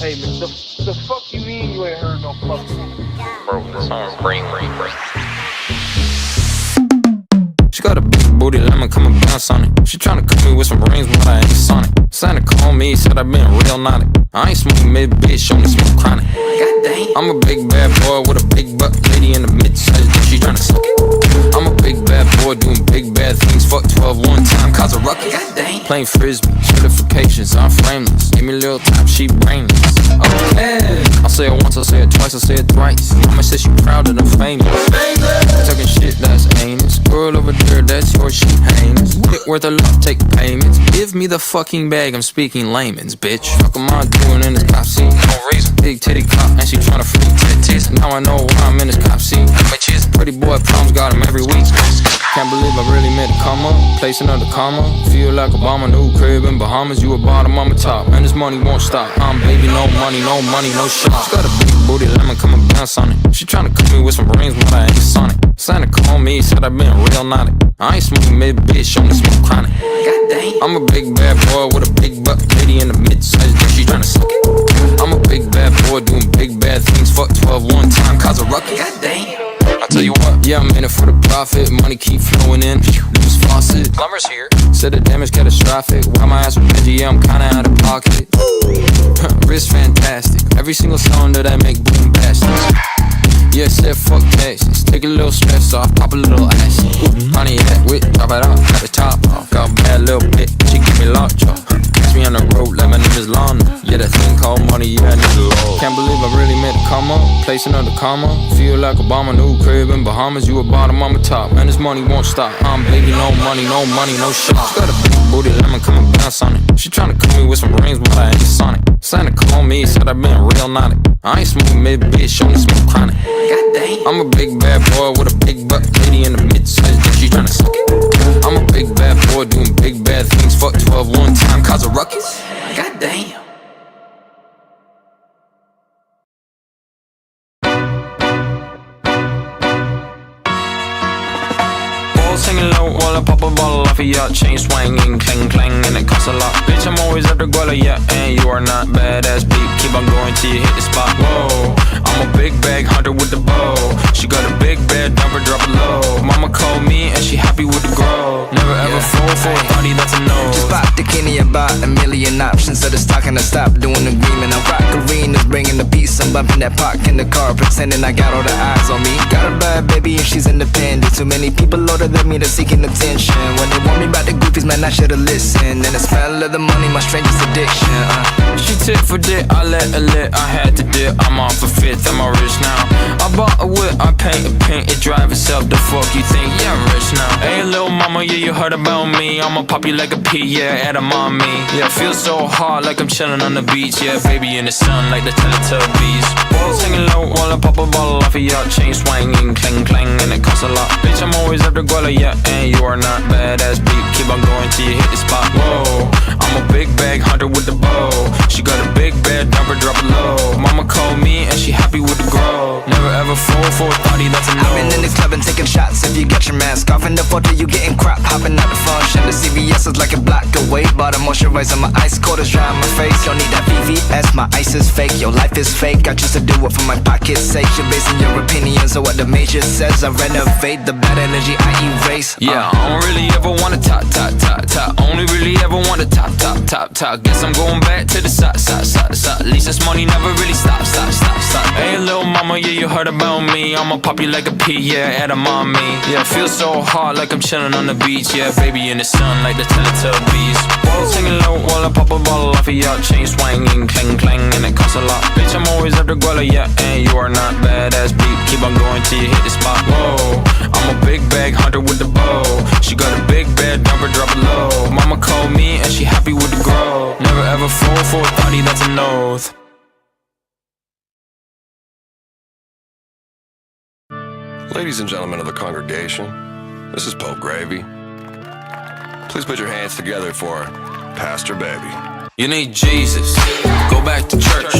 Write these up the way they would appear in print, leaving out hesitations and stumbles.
Hey, man, the fuck you mean you ain't heard no fucking... Bro, this song brain. She got a big booty, let me come and bounce on it. She tryna cut me with some rings, but I ain't Sonic. Santa called me, said I been real naughty. I ain't smoking mid, bitch, only smoke chronic. I'm a big bad boy with a big butt lady in the mid-size, she tryna suck it. I'm a big bad boy doing big bad things. Fuck 12 one time, cause a ruckus. Playing frisbee, certifications, I'm frameless. Give me a little top, she brainless. Okay, I'll say it once, I'll say it twice, I'll say it thrice. Mama says she proud of the famous. Talking shit that's heinous. Girl over there, that's your shit heinous. Hit worth a lot, take payments. Give me the fucking bag, I'm speaking layman's, bitch. Fuck am I doing in this cop seat? No reason. Big titty cop, and she tryna freak titties. Now I know why I'm in this cop seat. Pretty boy problems, got him every week. Can't believe I really made a come up. Place another comma. Feel like Obama, new crib in Bahamas. You a bottom, I'm a top. And this money won't stop. I'm baby, no money, no shot. She got a big booty, let me come and bounce on it. She tryna cut me with some rings, but I ain't Sonic. Santa called me, said I been real naughty. I ain't smoking mid, bitch, only smoke chronic. I'm a big bad boy with a big butt lady in the mid-size, she tryna suck it. I'm a big bad boy doing big bad things. Fuck 12 one time, cause a ruckus. I tell you what, yeah, I'm in it for the profit. Money keep flowing in, loose faucet. Plumber's here, said the damage catastrophic. Why my ass with Benji, yeah, I'm kinda out of pocket. Wrist fantastic, every single song that I make boom bastards. Yeah, said fuck taxes, take a little stress off, pop a little ass. Honey hat whip, drop it off, cut the top off. Got a bad little bitch, she give me lockjaw. Catch me on the road like my name is Lana. Yeah, that thing called money, yeah, I need a load. Can't believe I really made a come up, place another comma. Feel like Obama, new crib in Bahamas. You a bottom, I'm a top, and this money won't stop. I'm baby, no money, no shot. She got a big booty, let me come and bounce on it. She tryna cut me with some rings, but I ain't Sonic. Santa called me, said I been real naughty. I ain't smoking mid, bitch, only smoke chronic. I'm a big bad boy with a big butt lady in the mid-size, she tryna suck it. I'm a big bad boy doing big bad things. Fuck 12 one time, cause a ruckus. Goddamn. Singing low while I pop a bottle off of ya. Chain swinging, clang clang, and it costs a lot. Bitch, I'm always at the guala, yeah, and you are not badass beat. Keep on going till you hit the spot. Whoa, I'm a big bag hunter with the bow. She got a big bed, never drop it low. Mama called me and she happy with the grow. Never ever fall for a body that's a no. Just bought the Kenny about a million options. So the stock and I stop doing agreement. I'm rock arenas, bringing the peace. I'm bumping that park in the car, pretending I got all the eyes on me. Got a bad baby and she's independent. Too many people older than me, they're seeking attention. When they want me about the goofies, man, I should've listened. And the smell of the money, my strangest addiction. She tit for dick, I let her lit. I had to dip, I'm off a fifth, I'm all rich now. I bought a whip, I paint a paint, it drive itself. The fuck you think? Yeah, I'm rich now. Hey, little mama, yeah, you heard about me. I'ma pop you like a pea, yeah, at a mommy. Yeah, feel so hard like I'm chilling on the beach. Yeah, baby in the sun like the Teletubbies. Balls hanging low while I pop a bottle off of ya. Chain swinging, clang clang, and it costs a lot. Bitch, I'm always at the guala, yeah, and you are not badass beat. Keep on going till you hit the spot. Whoa, I'm a big bag hunter with the bow. She got a big bed, number drop it low. Mama called me and she happy with the grow. Never ever fall for a body that's a no. I've been in the club and taking shots. If you got your mask off in the photo, you getting crap. Hopping out the function, the CVS is like a block away. Bought a moisturizer, my ice cold is dry on my face. Don't need that VVS, my ice is fake. Your life is fake, I choose to do it for my pocket's sake. You're basing your opinions on what the major says. I renovate the bad energy, I erase. Yeah, I don't really ever wanna top. Only really ever wanna top. Guess I'm going back to the side. At least this money never really stop. Hey, little mama, yeah, you heard about me. I'ma pop you like a pea, yeah, at a mommy. Yeah, feel so hot like I'm chilling on the beach. Yeah, baby in the sun like the Teletubbies. Balls hanging low while I pop a bottle off of ya. Chain swinging, clang clang, and it costs a lot. Bitch, I'm always at the guala, yeah, and you are not badass beat. Keep on going till you hit the spot. Whoa, I'm a big bag hunter with the bow. She got a big bed, number drop it low. Mama called me and she happy with the grow. Never ever fall for a body that's a nose. Ladies and gentlemen of the congregation, this is Pope Gravy. Please put your hands together for Pastor Baby. You need Jesus, go back to church.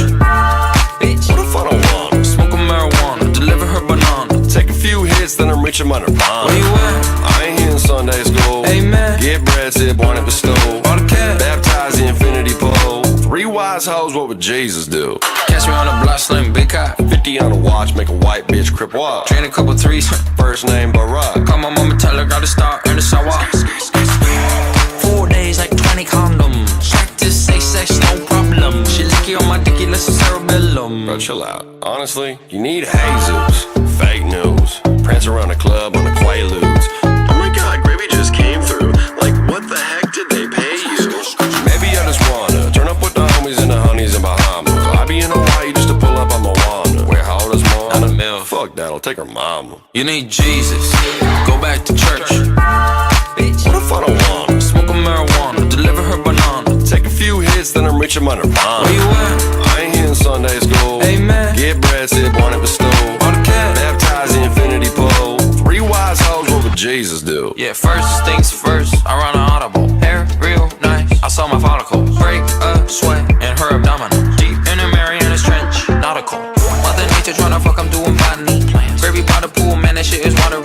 Bitch, what if I don't want her? Smoke a marijuana, deliver her banana. Take a few hits, then I'm reaching my nirvana. Where you at? I ain't here in Sunday school. Amen. Get bread, sit born at the stove. All the cat. Baptize the infinity pole. Three wise hoes, what would Jesus do? Catch me on the block, slim, big cop. 50 on a watch, make a white bitch crip walk. Train a couple threes. First name Barack. Call my mama, tell her got to start earning sidewalk. 4 days like 20 condoms. Practice say sex, no problem. She licky on my dicky, let's cerebellum. Bro, chill out. Honestly, you need Jesus. Fake news. Prance around the club on the Quaaludes. Oh my god, Gravy just came through. Like, what the heck did they pay you? Maybe I just wanna turn up with the homies and the honeys in Bahamas. I be in Hawaii just to pull up on Moana. Where how old is Moana? Not a mil. Fuck that, I'll take her mama. You need Jesus. Go back to church. What if I don't wanna? Smoke a marijuana. Deliver her banana. Take a few hits, then I'm reaching my nirvana. Where you at? I ain't here in Sunday school. Amen. Get bread, sip on it, bestow. All the cash. Baptize the infinity pole. Three wise hoes, what would Jesus do? Yeah, first things first. I run an audible. Hair real nice. I saw my follicle. Break a sweat in her abdominal. Deep in her Mariana's Trench. Nautical. Mother Nature tryna fuck, I'm doing botany. Gravy by the pool, man, that shit is watery.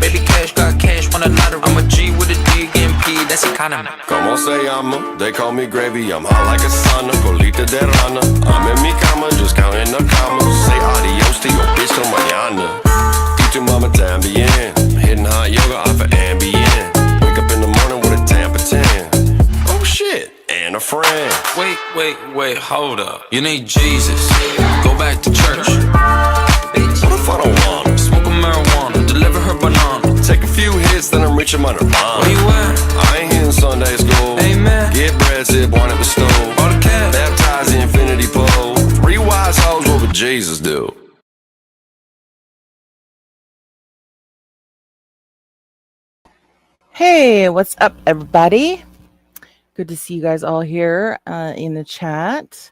Baby cash got cash, won a lottery. I'm a G with a D, getting P, that's economy. Como se llama? They call me Gravy. I'm hot like a sauna. Colita de rana. I'm in mi cama, just counting the commas. Say adios to your bitch till mañana. Y tu mama también. Hitting hot yoga off of Ambien. Wake up in the morning with a Tampa 10. Oh shit, and a friend. Wait, hold up. You need Jesus. Go back to church. What if I don't wanna? Smoke a marijuana. Deliver her banana. Take a few hits, then I'm reaching my nirvana. Where you at? I ain't here in Sunday school. Amen. Get bread, sip on it, bestow. All the cash. Baptize the infinity pole. Three wise hoes, what would Jesus do? Hey, what's up, everybody? Good to see you guys all here in the chat.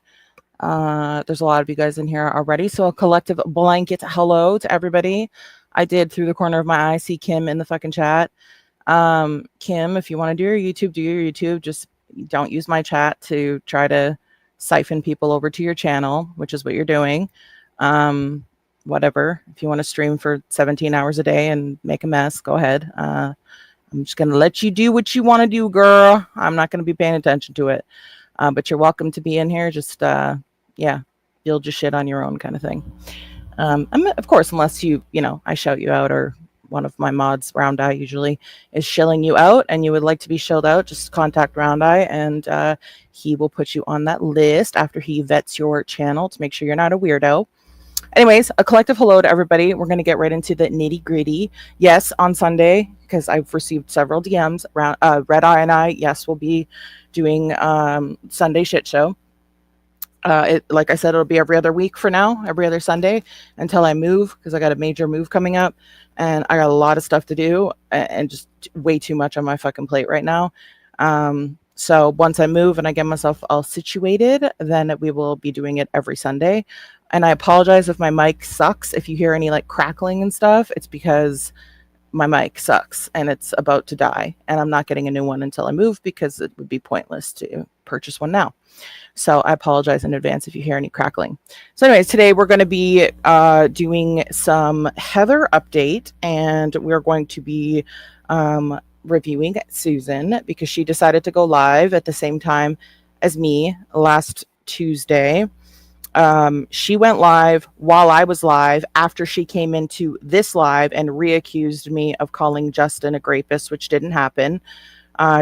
There's a lot of you guys in here already, so a collective blanket hello to everybody. I did, through the corner of my eye, see Kim in the fucking chat. Kim, if you want to do your YouTube, do your YouTube. Just don't use my chat to try to siphon people over to your channel, which is what you're doing. Whatever. If you want to stream for 17 hours a day and make a mess, go ahead. I'm just going to let you do what you want to do, girl. I'm not going to be paying attention to it. But you're welcome to be in here. Just, build your shit on your own kind of thing. Of course, unless I shout you out, or one of my mods, Round Eye, usually is shilling you out and you would like to be shilled out, just contact Round Eye and he will put you on that list after he vets your channel to make sure you're not a weirdo. Anyways, a collective hello to everybody. We're going to get right into the nitty gritty. Yes, on Sunday, because I've received several DMs, Red Eye and I, yes, we'll be doing Sunday shit show. Like I said, it'll be every other week for now, every other Sunday until I move, because I got a major move coming up and I got a lot of stuff to do and just way too much on my fucking plate right now. So once I move and I get myself all situated, then we will be doing it every Sunday. And I apologize if my mic sucks. If you hear any like crackling and stuff, it's because my mic sucks and it's about to die. And I'm not getting a new one until I move, because it would be pointless to purchase one now. So I apologize in advance if you hear any crackling. So anyways, today we're going to be doing some Heather update, and we're going to be reviewing Susan, because she decided to go live at the same time as me last Tuesday. She went live while I was live after she came into this live and reaccused me of calling Justin a rapist, which didn't happen.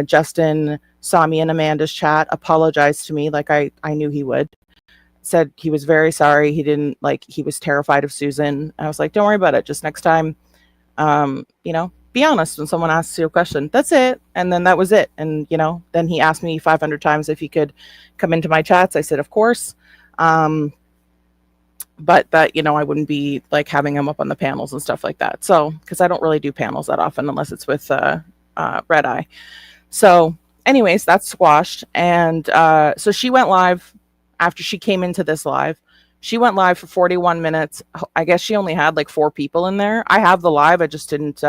Justin saw me in Amanda's chat, apologized to me like I knew he would. Said he was very sorry. He was terrified of Susan. I was like, don't worry about it. Just next time, be honest when someone asks you a question. That's it. And then that was it. And, then he asked me 500 times if he could come into my chats. I said, of course. But that, I wouldn't be like having him up on the panels and stuff like that. So, because I don't really do panels that often unless it's with Red Eye. So anyways, that's squashed. And so she went live after she came into this live. She went live for 41 minutes. I guess she only had like 4 people in there. I have the live. I just don't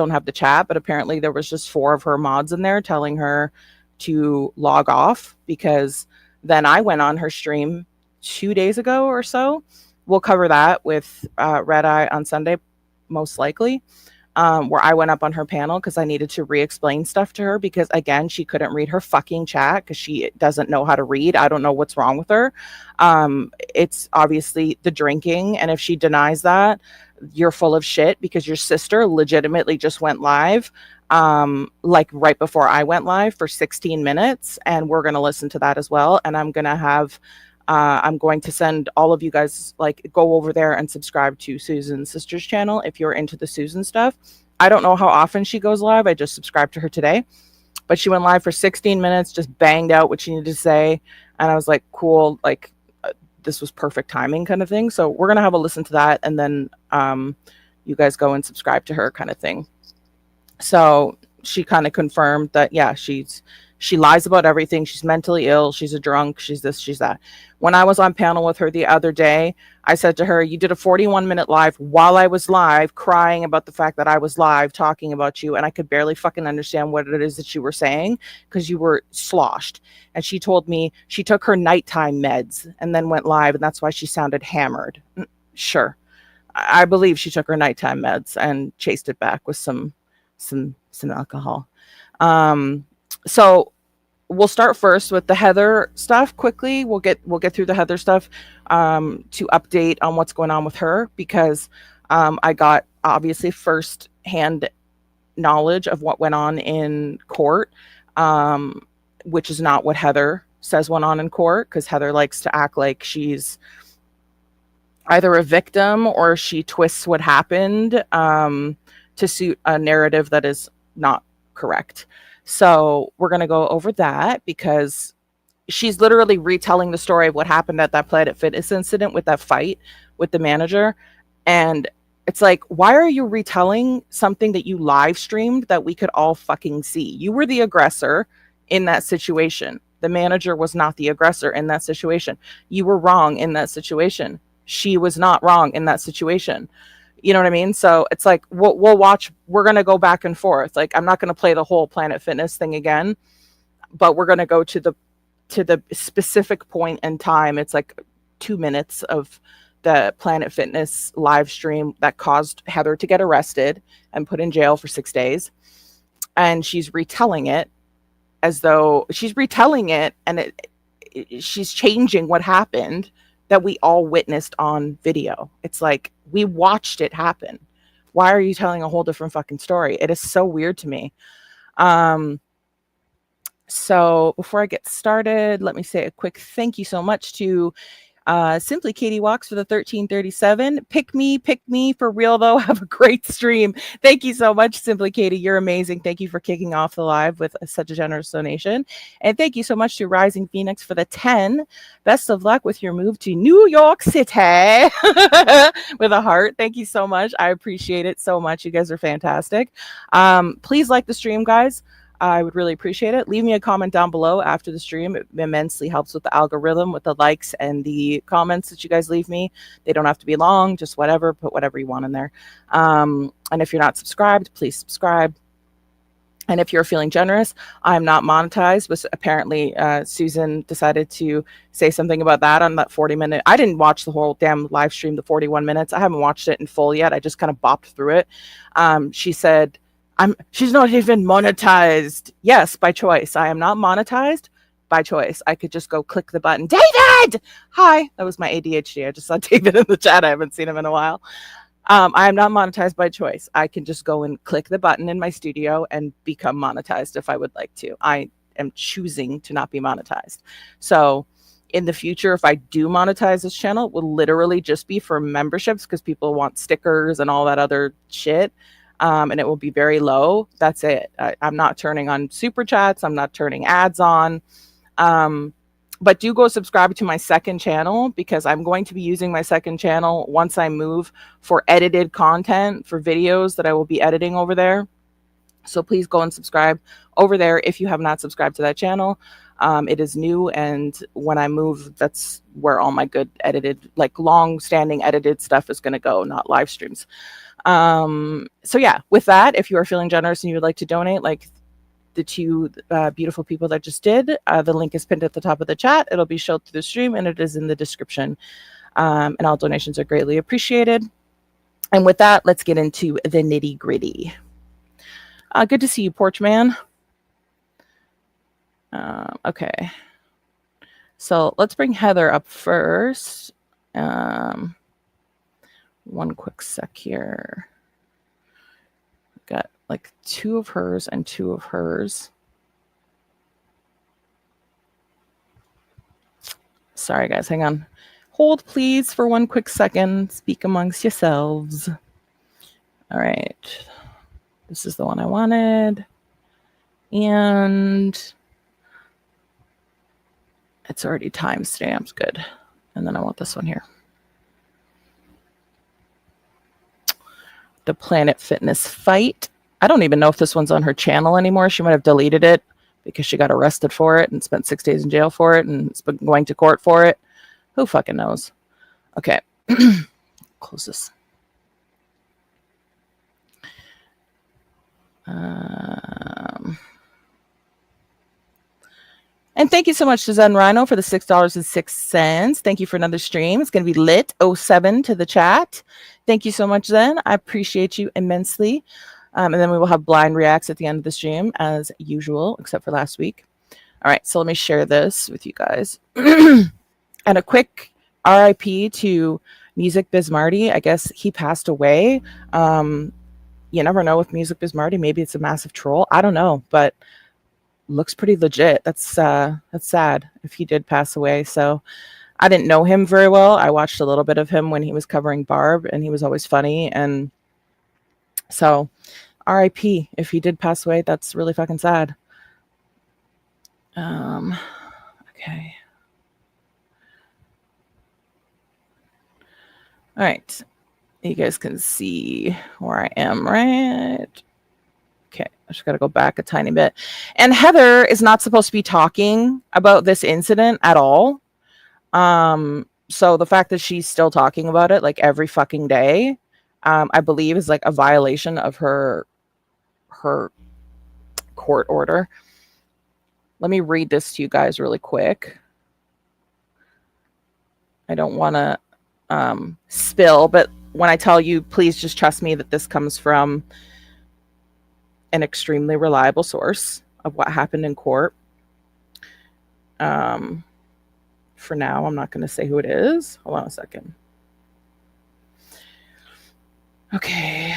have the chat. But apparently there was just 4 of her mods in there telling her to log off, because then I went on her stream 2 days ago or so. We'll cover that with Red Eye on Sunday, most likely. where I went up on her panel because I needed to re-explain stuff to her because, again, she couldn't read her fucking chat because she doesn't know how to read. I don't know what's wrong with her. It's obviously the drinking, and if she denies that, you're full of shit because your sister legitimately just went live like right before I went live for 16 minutes, and we're going to listen to that as well. And I'm going to send all of you guys, like, go over there and subscribe to Susan's sister's channel if you're into the Susan stuff. I don't know how often she goes live. I just subscribed to her today, but she went live for 16 minutes, just banged out what she needed to say. And I was like, cool, like, this was perfect timing kind of thing. So we're going to have a listen to that. And then you guys go and subscribe to her kind of thing. So she kind of confirmed that, yeah, she lies about everything. She's mentally ill. She's a drunk. She's this, she's that. When I was on panel with her the other day, I said to her, you did a 41-minute live while I was live, crying about the fact that I was live talking about you. And I could barely fucking understand what it is that you were saying because you were sloshed. And she told me she took her nighttime meds and then went live. And that's why she sounded hammered. Sure. I believe she took her nighttime meds and chased it back with some alcohol. So we'll start first with the Heather stuff quickly. We'll get through the Heather stuff to update on what's going on with her because I got obviously first hand knowledge of what went on in court, which is not what Heather says went on in court, because Heather likes to act like she's either a victim or she twists what happened to suit a narrative that is not correct. So we're going to go over that because she's literally retelling the story of what happened at that Planet Fitness incident with that fight with the manager. And it's like, why are you retelling something that you live streamed that we could all fucking see? You were the aggressor in that situation. The manager was not the aggressor in that situation. You were wrong in that situation. She was not wrong in that situation. You know what I mean? So it's like, we'll watch. We're going to go back and forth. Like, I'm not going to play the whole Planet Fitness thing again, but we're going to go to the specific point in time. It's like 2 minutes of the Planet Fitness live stream that caused Heather to get arrested and put in jail for 6 days. And she's retelling it as though she's retelling it. And she's changing what happened that we all witnessed on video. It's like, we watched it happen. Why are you telling a whole different fucking story? It is so weird to me. So before I get started, let me say a quick thank you so much to Simply Katie Walks for the 1337. Pick me for real though. Have a great stream. Thank you so much, Simply Katie. You're amazing. Thank you for kicking off the live with such a generous donation. And thank you so much to Rising Phoenix for the 10. Best of luck with your move to New York City with a heart. Thank you so much. I appreciate it so much. You guys are fantastic. Please like the stream, guys. I would really appreciate it. Leave me a comment down below after the stream. It immensely helps with the algorithm, with the likes and the comments that you guys leave me. They don't have to be long, just whatever. Put whatever you want in there. And if you're not subscribed, please subscribe. And if you're feeling generous, I'm not monetized, but apparently Susan decided to say something about that on that 40-minute. I didn't watch the whole damn live stream, the 41 minutes. I haven't watched it in full yet. I just kind of bopped through it. She said, she's not even monetized. Yes, by choice. I am not monetized by choice. I could just go click the button. David! Hi. That was my ADHD. I just saw David in the chat. I haven't seen him in a while. I am not monetized by choice. I can just go and click the button in my studio and become monetized if I would like to. I am choosing to not be monetized. So in the future, if I do monetize this channel, it will literally just be for memberships because people want stickers and all that other shit. And it will be very low. That's it. I'm not turning on super chats. I'm not turning ads on. But do go subscribe to my second channel because I'm going to be using my second channel once I move for edited content for videos that I will be editing over there. So please go and subscribe over there if you have not subscribed to that channel. It is new, and when I move, that's where all my good edited, like long-standing edited stuff is going to go, not live streams. So yeah, with that, if you are feeling generous and you would like to donate, like the two beautiful people that just did, the link is pinned at the top of the chat. It'll be showed through the stream, and it is in the description. And all donations are greatly appreciated. And with that, let's get into the nitty gritty. Good to see you, Porch Man. Okay. So let's bring Heather up first. One quick sec here. Got like 2 of hers and 2 of hers. Sorry, guys. Hang on. Hold, please, for one quick second. Speak amongst yourselves. All right. This is the one I wanted. And it's already time-stamped. Good. And then I want this one here. The Planet Fitness fight. I don't even know if this one's on her channel anymore. She might have deleted it because she got arrested for it and spent 6 days in jail for it and has been going to court for it. Who fucking knows? Okay. Close this. And thank you so much to Zen Rhino for the $6.06. Thank you for another stream. It's going to be lit 07 to the chat. Thank you so much, Zen. I appreciate you immensely. And then we will have blind reacts at the end of the stream as usual, except for last week. All right, so let me share this with you guys. And a quick RIP to Music Biz Marty. I guess he passed away. You never know with Music Biz Marty. Maybe it's a massive troll. I don't know, but looks pretty legit. That's sad if he did pass away. So I didn't know him very well. I watched a little bit of him when he was covering Barb, and he was always funny. And so RIP if he did pass away. That's really fucking sad. Okay. All right. You guys can see where I am, right? Okay, I just got to go back a tiny bit. And Heather is not supposed to be talking about this incident at all. So the fact that she's still talking about it like every fucking day, I believe is like a violation of her court order. Let me read this to you guys really quick. I don't want to spill, but when I tell you, please just trust me that this comes from an extremely reliable source of what happened in court. For now, I'm not going to say who it is. Hold on a second. Okay.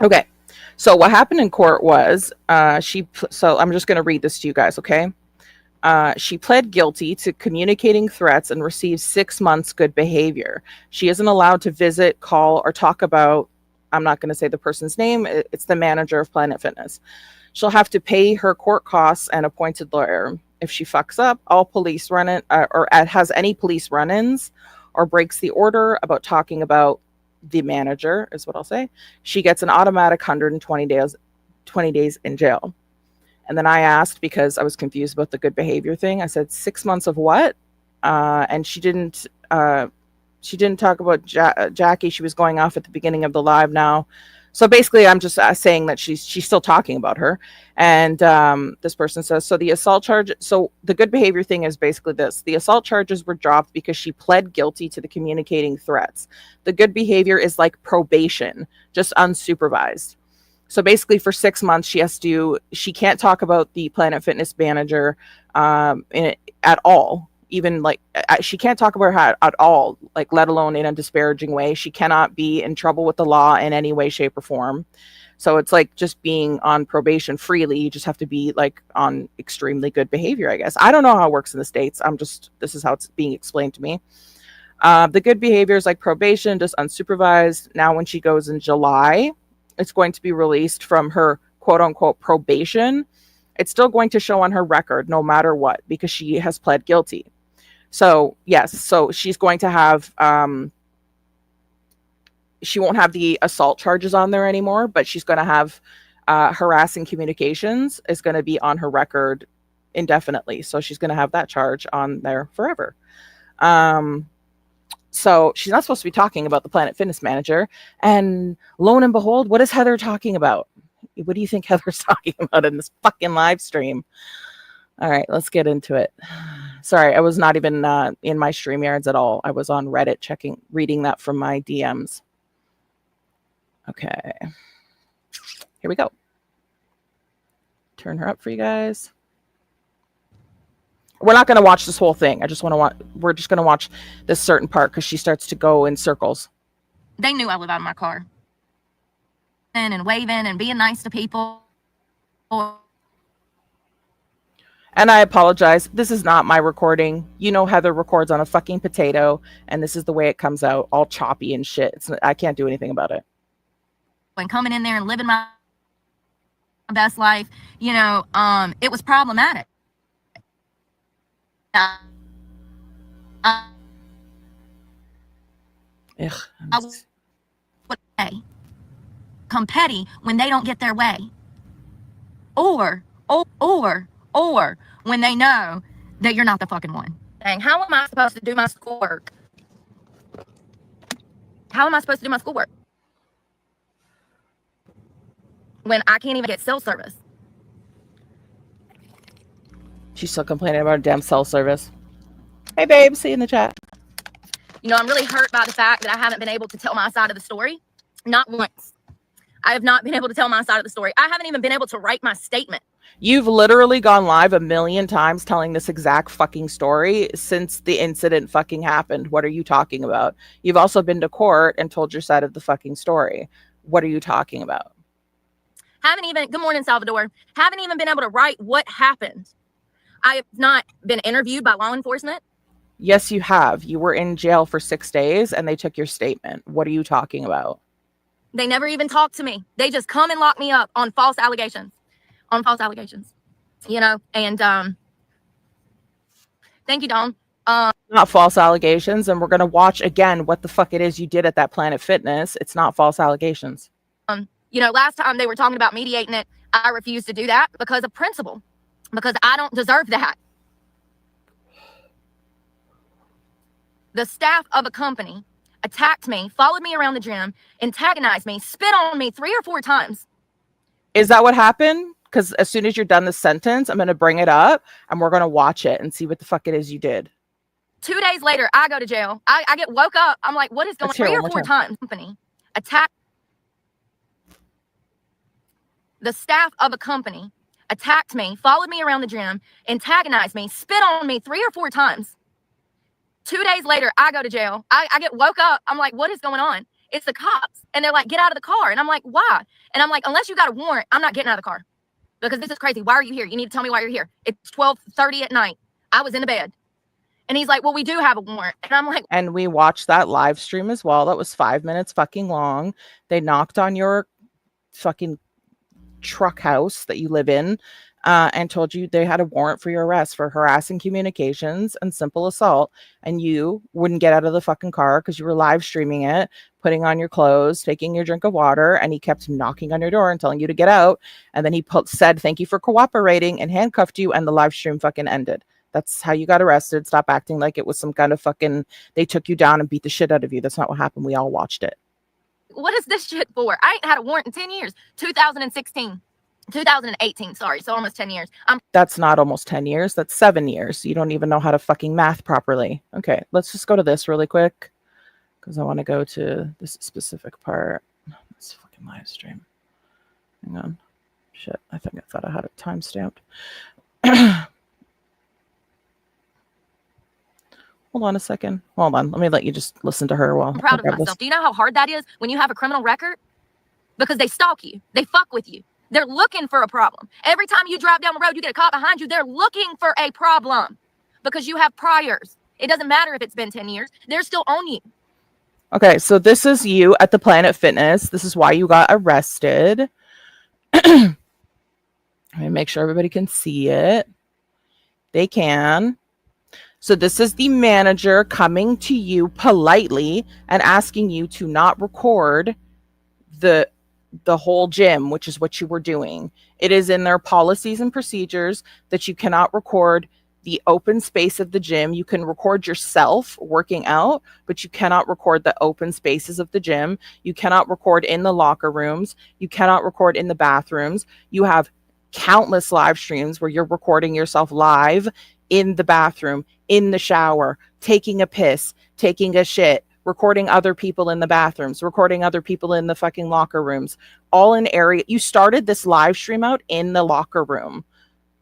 Okay. So what happened in court was so I'm just going to read this to you guys, okay? She pled guilty to communicating threats and received 6 months good behavior. She isn't allowed to visit, call, or talk about, I'm not going to say the person's name. It's the manager of Planet Fitness. She'll have to pay her court costs and appointed lawyer. If she fucks up, all police run-in or has any police run-ins or breaks the order about talking about the manager, is what I'll say, she gets an automatic 120 days in jail. And then I asked, because I was confused about the good behavior thing, I said 6 months of what? And she didn't talk about Jackie. She was going off at the beginning of the live now. So basically, I'm just saying that she's still talking about her. And this person says, so the assault charge, so the good behavior thing is basically this. The assault charges were dropped because she pled guilty to the communicating threats. The good behavior is like probation, just unsupervised. So basically for 6 months, she can't talk about the Planet Fitness manager at all. Even like she can't talk about her at all, like let alone in a disparaging way. She cannot be in trouble with the law in any way, shape, or form. So it's like just being on probation freely. You just have to be like on extremely good behavior, I guess. I don't know how it works in the States. This is how it's being explained to me. The good behavior is like probation, just unsupervised. Now, when she goes in July, it's going to be released from her quote unquote probation. It's still going to show on her record no matter what, because she has pled guilty. So yes, so she's going to have, she won't have the assault charges on there anymore, but she's going to have harassing communications is going to be on her record indefinitely. So she's going to have that charge on there forever. So she's not supposed to be talking about the Planet Fitness manager. And lo and behold, what is Heather talking about? What do you think Heather's talking about in this fucking live stream? All right, let's get into it. Sorry, I was not even in my StreamYards at all. I was on Reddit reading that from my DMs. Okay. Here we go. Turn her up for you guys. We're not going to watch this whole thing. We're just going to watch this certain part because she starts to go in circles. They knew I live out of my car. And waving and being nice to people. And I apologize. This is not my recording. You know Heather records on a fucking potato, and this is the way it comes out, all choppy and shit. I can't do anything about it. When coming in there and living my best life, you know, it was problematic. I would come petty when they don't get their way, or when they know that you're not the fucking one. Dang, how am I supposed to do my schoolwork? How am I supposed to do my schoolwork when I can't even get cell service? She's still complaining about a damn cell service. Hey, babe, see you in the chat. You know, I'm really hurt by the fact that I haven't been able to tell my side of the story. Not once. I have not been able to tell my side of the story. I haven't even been able to write my statement. You've literally gone live a million times telling this exact fucking story since the incident fucking happened. What are you talking about? You've also been to court and told your side of the fucking story. What are you talking about? Good morning, Salvador. Haven't even been able to write what happened. I have not been interviewed by law enforcement. Yes, you have. You were in jail for 6 days and they took your statement. What are you talking about? They never even talked to me. They just come and lock me up on false allegations. You know, and thank you, Dawn. Not false allegations, and we're going to watch again what the fuck it is you did at that Planet Fitness. It's not false allegations. You know, last time they were talking about mediating it, I refused to do that because of principle, because I don't deserve that. The staff of a company attacked me, followed me around the gym, antagonized me, spit on me 3 or 4 times. Is that what happened? Because as soon as you're done the sentence, I'm going to bring it up and we're going to watch it and see what the fuck it is you did. 2 days later, I go to jail. I get woke up. I'm like, what is going on? 3 or 4 times. Company attacked. The staff of a company attacked me, followed me around the gym, antagonized me, spit on me 3 or 4 times. 2 days later, I go to jail. I get woke up. I'm like, what is going on? It's the cops. And they're like, get out of the car. And I'm like, why? And I'm like, unless you got a warrant, I'm not getting out of the car. Because this is crazy. Why are you here? You need to tell me why you're here. It's 12:30 at night. I was in the bed. And he's like, well, we do have a warrant. And I'm like. And we watched that live stream as well. That was 5 minutes fucking long. They knocked on your fucking truck house that you live in and told you they had a warrant for your arrest for harassing communications and simple assault. And you wouldn't get out of the fucking car because you were live streaming it, putting on your clothes, taking your drink of water, and he kept knocking on your door and telling you to get out. And then he said, thank you for cooperating, and handcuffed you, and the live stream fucking ended. That's how you got arrested. Stop acting like it was some kind of fucking, they took you down and beat the shit out of you. That's not what happened. We all watched it. What is this shit for? I ain't had a warrant in 10 years. 2018, sorry. So almost 10 years. That's not almost 10 years. That's 7 years. You don't even know how to fucking math properly. Okay, let's just go to this really quick because I want to go to this specific part. This fucking live stream. Hang on. Shit, I thought I had it timestamped. Hold on a second. Hold on. Let me let you just listen to her while I'm proud of myself. Do you know how hard that is when you have a criminal record? Because they stalk you. They fuck with you. They're looking for a problem. Every time you drive down the road, you get a cop behind you. They're looking for a problem because you have priors. It doesn't matter if it's been 10 years. They're still on you. Okay, so this is you at the Planet Fitness. This is why you got arrested. Let me make sure everybody can see it. They can. So this is the manager coming to you politely and asking you to not record the whole gym, which is what you were doing. It is in their policies and procedures that you cannot record the open space of the gym. You can record yourself working out, but you cannot record the open spaces of the gym. You cannot record in the locker rooms. You cannot record in the bathrooms. You have countless live streams where you're recording yourself live in the bathroom, in the shower, taking a piss, taking a shit, recording other people in the bathrooms, recording other people in the fucking locker rooms, all in area. You started this live stream out in the locker room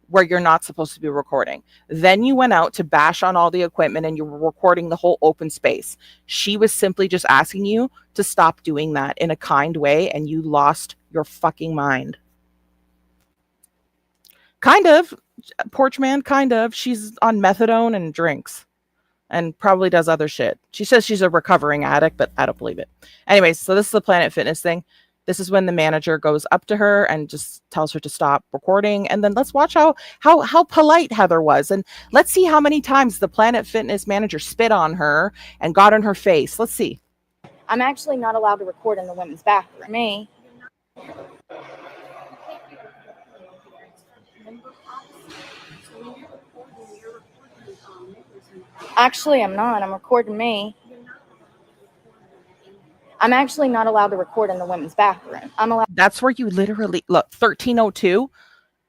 where you're not supposed to be recording. Then you went out to bash on all the equipment and you were recording the whole open space. She was simply just asking you to stop doing that in a kind way, and you lost your fucking mind. Kind of, Porch Man, kind of. She's on methadone and drinks and probably does other shit. She says she's a recovering addict, but I don't believe it. Anyways, so this is the Planet Fitness thing. This is when the manager goes up to her and just tells her to stop recording. And then let's watch how polite Heather was. And let's see how many times the Planet Fitness manager spit on her and got in her face. Let's see. I'm actually not allowed to record in the women's bathroom. Me. Actually, I'm not. I'm recording me. I'm actually not allowed to record in the women's bathroom. I'm allowed. That's where you literally look. 1302.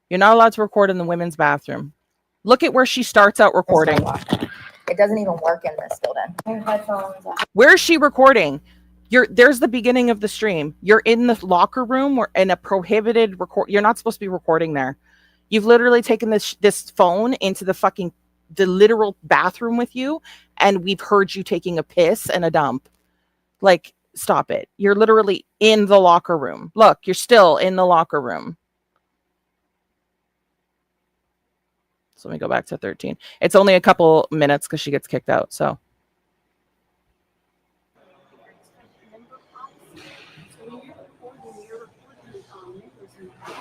You're not allowed to record in the women's bathroom. Look at where she starts out recording. It doesn't even work in this building. Where is she recording? There's the beginning of the stream. You're in the locker room or in a prohibited record. You're not supposed to be recording there. You've literally taken this phone into the literal bathroom with you, and we've heard you taking a piss and a dump. Like, stop it. You're literally in the locker room. Look, you're still in the locker room. So let me go back to 13. It's only a couple minutes because she gets kicked out. So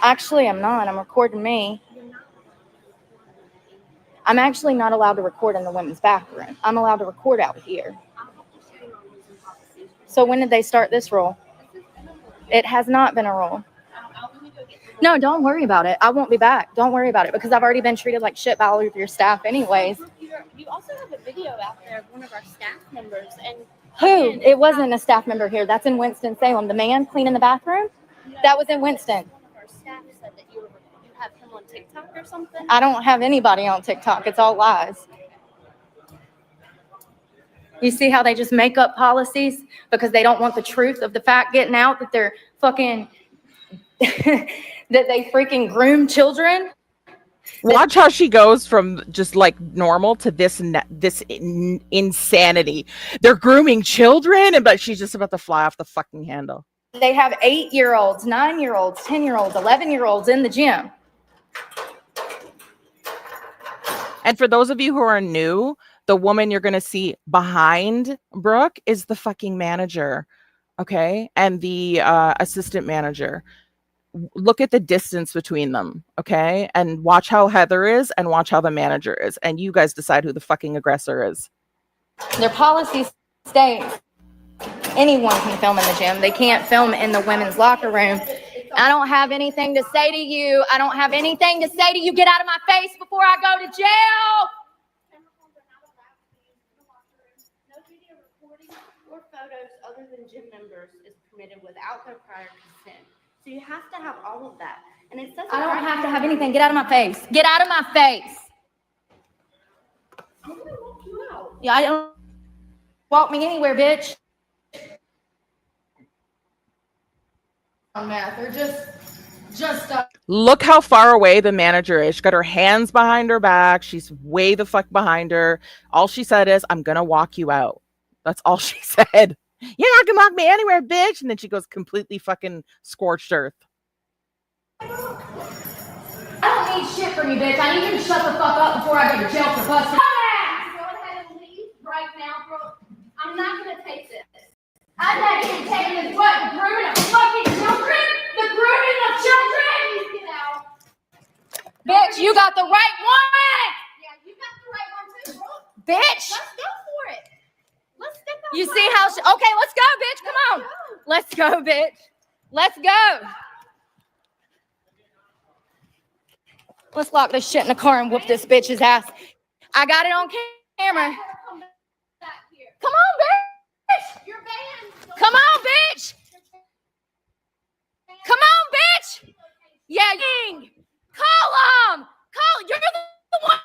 actually, I'm not. I'm recording me. I'm actually not allowed to record in the women's bathroom. I'm allowed to record out here. So when did they start this rule? It has not been a rule. No, don't worry about it. I won't be back. Don't worry about it because I've already been treated like shit by all of your staff anyways. You also have a video out there of one of our staff members. And who? It wasn't a staff member here. That's in Winston-Salem. The man cleaning the bathroom? That was in Winston. Our staff said that you have him on TikTok or something. I don't have anybody on TikTok. It's all lies. You see how they just make up policies because they don't want the truth of the fact getting out that they're fucking, that they freaking groom children? watch how she goes from just like normal to this insanity. They're grooming children, but she's just about to fly off the fucking handle. They have 8-year-olds, 9-year-olds, 10-year-olds, 11-year-olds in the gym. And for those of you who are new, the woman you're going to see behind Brooke is the fucking manager, okay? And the assistant manager. Look at the distance between them, okay? And watch how Heather is and watch how the manager is. And you guys decide who the fucking aggressor is. Their policy states anyone can film in the gym. They can't film in the women's locker room. I don't have anything to say to you. I don't have anything to say to you. Get out of my face before I go to jail. No video recording or photos other than gym members is permitted without their prior consent. So you have to have all of that. And it says I don't have to have anything. Get out of my face. Get out of my face. I'm gonna walk you out. Yeah, I don't walk me anywhere, bitch. They're just Look how far away the manager is. She's got her hands behind her back. She's way the fuck behind her. All she said is, I'm going to walk you out. That's all she said. You're not going to walk me anywhere, bitch. And then she goes completely fucking scorched earth. I don't need shit from you, bitch. I need you to shut the fuck up before I go to jail for busting. Go ahead and leave right now, bro. I'm not gonna take this. I'm not even taking this. What? The grooming of fucking children? The grooming of children? Please get out. Bitch, you got the right one. Yeah, you got the right one too, bro. Bitch. Let's go for it. Let's step outside. You see how she, okay, let's go, bitch. Come on. Let's go, bitch. Let's go. Let's lock this shit in the car and whoop this bitch's ass. I got it on camera. Come back here. Come on, bitch. You're banned. Come on, bitch. Come on, bitch. Yeah, Ying. Call him. Call. You're the one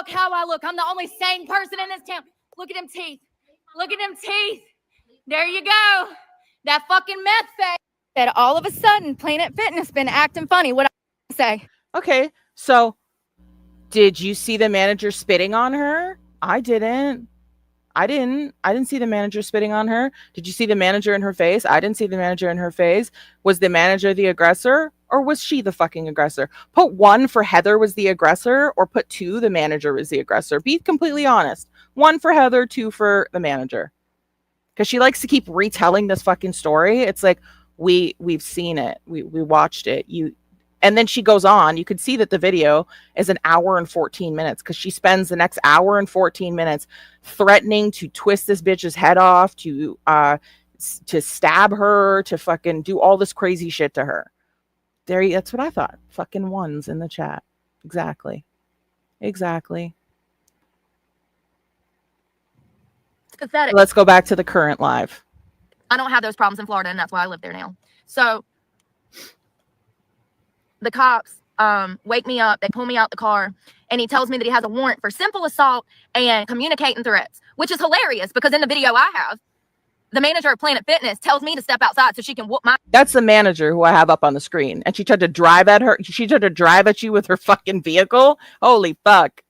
look how I look. I'm the only sane person in this town. Look at them teeth. Look at them teeth. There you go. That fucking meth face. That all of a sudden, Planet Fitness been acting funny. What I say? Okay, so did you see the manager spitting on her? I didn't. I didn't see the manager spitting on her. Did you see the manager in her face? I didn't see the manager in her face. Was the manager the aggressor, or was she the fucking aggressor? Put 1 for Heather was the aggressor, or put 2 the manager was the aggressor. Be completely honest. 1 for Heather, 2 for the manager. Because she likes to keep retelling this fucking story. It's like we've seen it. We watched it. And then she goes on. You could see that the video is an hour and 14 minutes because she spends the next hour and 14 minutes threatening to twist this bitch's head off, to stab her, to fucking do all this crazy shit to her. That's what I thought. Fucking ones in the chat. Exactly. It's pathetic. Let's go back to the current live. I don't have those problems in Florida, and that's why I live there now. So the cops wake me up. They pull me out the car, and he tells me that he has a warrant for simple assault and communicating threats, which is hilarious because in the video I have, the manager of Planet Fitness tells me to step outside so she can whoop my. That's the manager who I have up on the screen, and she tried to drive at her. She tried to drive at you with her fucking vehicle. Holy fuck!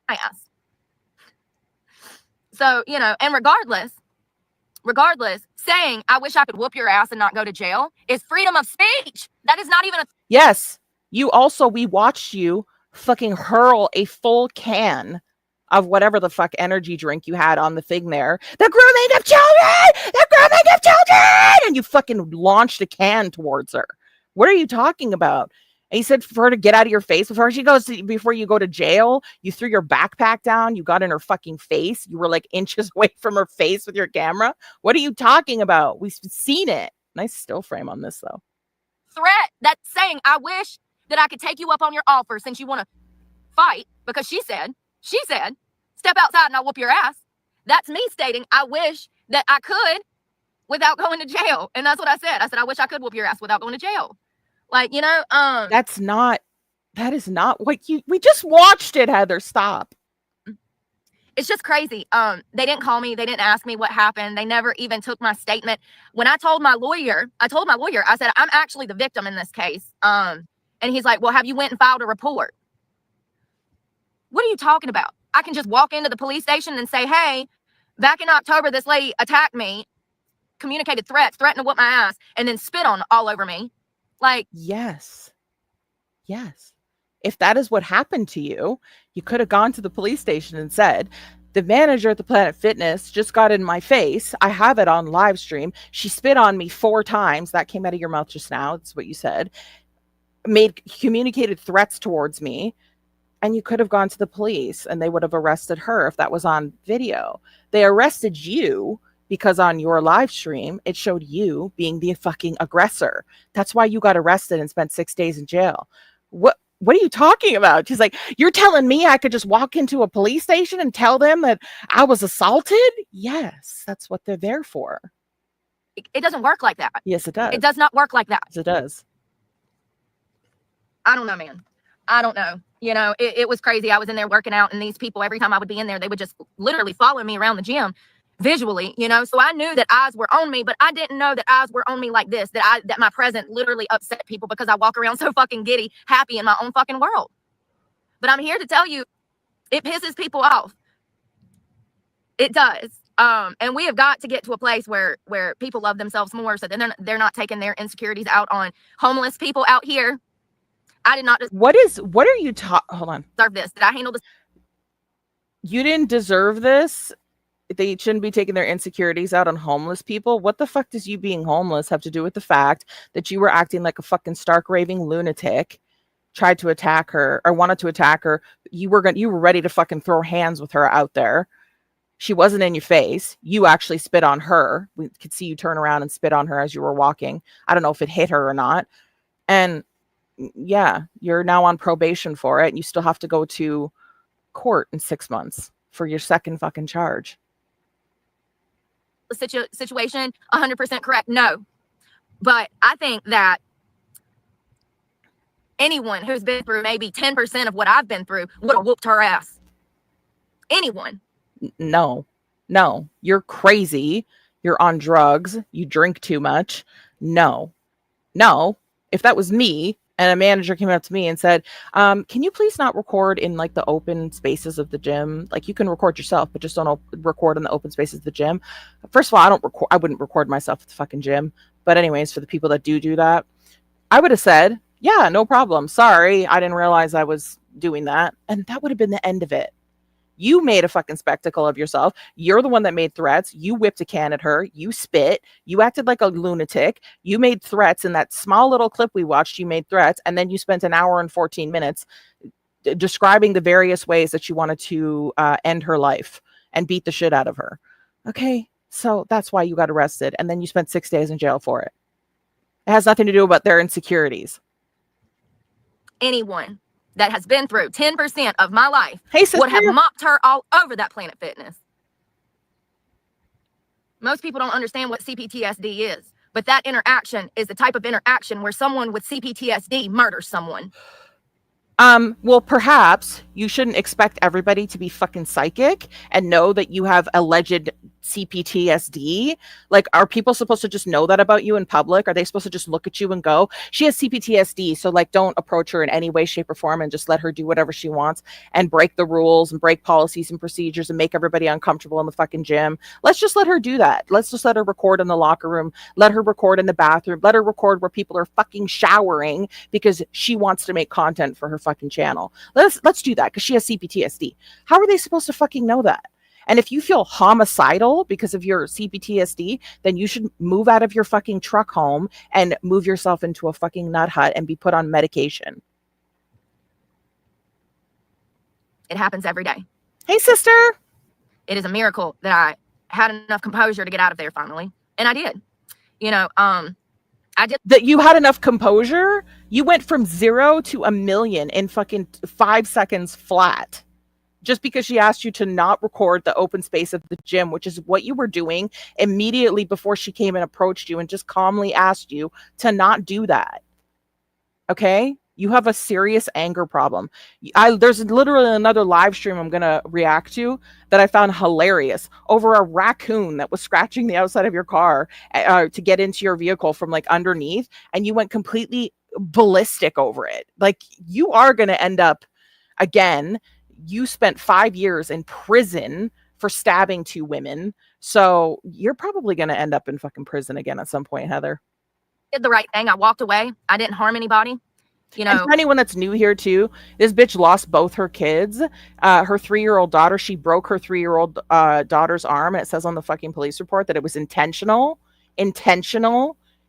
Ass. So and regardless, saying I wish I could whoop your ass and not go to jail is freedom of speech. That is not even a. Yes. We watched you fucking hurl a full can of whatever the fuck energy drink you had on the thing there. The grooming of children! The grooming of children! And you fucking launched a can towards her. What are you talking about? And he said for her to get out of your face before you go to jail. You threw your backpack down. You got in her fucking face. You were like inches away from her face with your camera. What are you talking about? We've seen it. Nice still frame on this though. Threat that's saying I wish that I could take you up on your offer since you want to fight because she said step outside and I'll whoop your ass. That's me stating I wish that I could without going to jail. And that's what I said. I said I wish I could whoop your ass without going to jail. Like, that is not what we just watched it, Heather. Stop. It's just crazy. They didn't call me. They didn't ask me what happened. They never even took my statement. When I told my lawyer, I said, I'm actually the victim in this case. And he's like, well, have you went and filed a report? What are you talking about? I can just walk into the police station and say, hey, back in October, this lady attacked me, communicated threats, threatened to whoop my ass, and then spit on all over me. Like, yes. If that is what happened to you, you could have gone to the police station and said, the manager at the Planet Fitness just got in my face. I have it on live stream. She spit on me 4 times. That came out of your mouth just now. That's what you said. Communicated threats towards me. And you could have gone to the police and they would have arrested her if that was on video. They arrested you because on your live stream, it showed you being the fucking aggressor. That's why you got arrested and spent 6 days in jail. What are you talking about? She's like, you're telling me I could just walk into a police station and tell them that I was assaulted? Yes, that's what they're there for. It doesn't work like that. Yes, it does. It does not work like that. Yes, it does. I don't know, man. I don't know. It was crazy. I was in there working out, and these people, every time I would be in there, they would just literally follow me around the gym visually, so I knew that eyes were on me, but I didn't know that eyes were on me like this, that my presence literally upset people because I walk around so fucking giddy, happy in my own fucking world. But I'm here to tell you, it pisses people off. It does. And we have got to get to a place where people love themselves more, so then they're not taking their insecurities out on homeless people out here. I did not. What are you hold on. Deserve this? Did I handle this? You didn't deserve this. They shouldn't be taking their insecurities out on homeless people. What the fuck does you being homeless have to do with the fact that you were acting like a fucking stark raving lunatic, tried to attack her or wanted to attack her? You were ready to fucking throw hands with her out there. She wasn't in your face. You actually spit on her. We could see you turn around and spit on her as you were walking. I don't know if it hit her or not. And yeah, you're now on probation for it. And you still have to go to court in 6 months for your second fucking charge. Situation 100% correct. No, but I think that Anyone who's been through maybe 10% of what I've been through would have whooped her ass. Anyone. No, you're crazy. You're on drugs. You drink too much. No. If that was me and a manager came up to me and said, can you please not record in like the open spaces of the gym? Like you can record yourself, but just don't record in the open spaces of the gym. First of all, I wouldn't record myself at the fucking gym. But anyways, for the people that do that, I would have said, yeah, no problem. Sorry, I didn't realize I was doing that. And that would have been the end of it. You made a fucking spectacle of yourself. You're the one that made threats. You whipped a can at her. You spit. You acted like a lunatic. You made threats in that small little clip we watched. You made threats. And then you spent an hour and 14 minutes describing the various ways that you wanted to end her life and beat the shit out of her. Okay. So that's why you got arrested. And then you spent 6 days in jail for it. It has nothing to do about their insecurities. Anyone that has been through 10% of my life Hey, sister, would have mopped her all over that Planet Fitness. Most people don't understand what CPTSD is, but that interaction is the type of interaction where someone with CPTSD murders someone. Well, perhaps you shouldn't expect everybody to be fucking psychic and know that you have alleged CPTSD. Like, are people supposed to just know that about you in public? Are they supposed to just look at you and go, she has CPTSD, so like don't approach her in any way, shape, or form and just let her do whatever she wants and break the rules and break policies and procedures and make everybody uncomfortable in the fucking gym? Let's just let her do that. Let's just let her record in the locker room. Let her record in the bathroom. Let her record where people are fucking showering because she wants to make content for her fucking channel. Let's do that because she has CPTSD. How are they supposed to fucking know that? And if you feel homicidal because of your CPTSD, then you should move out of your fucking truck home and move yourself into a fucking nut hut and be put on medication. It happens every day. Hey, sister. It is a miracle that I had enough composure to get out of there finally. And I did. You know, I did. That you had enough composure? You went from 0 to 1 million in fucking 5 seconds flat. Just because she asked you to not record the open space of the gym, which is what you were doing immediately before she came and approached you and just calmly asked you to not do that. Okay? You have a serious anger problem. There's literally another live stream I'm going to react to that I found hilarious over a raccoon that was scratching the outside of your car to get into your vehicle from like underneath. And you went completely ballistic over it. Like, you are going to end up again. You spent 5 years in prison for stabbing 2 women. So you're probably going to end up in fucking prison again at some point, Heather. Did the right thing. I walked away. I didn't harm anybody. You know, and for anyone that's new here too, this bitch lost both her kids. Her 3-year-old daughter, she broke her 3-year-old daughter's arm. And it says on the fucking police report that it was intentional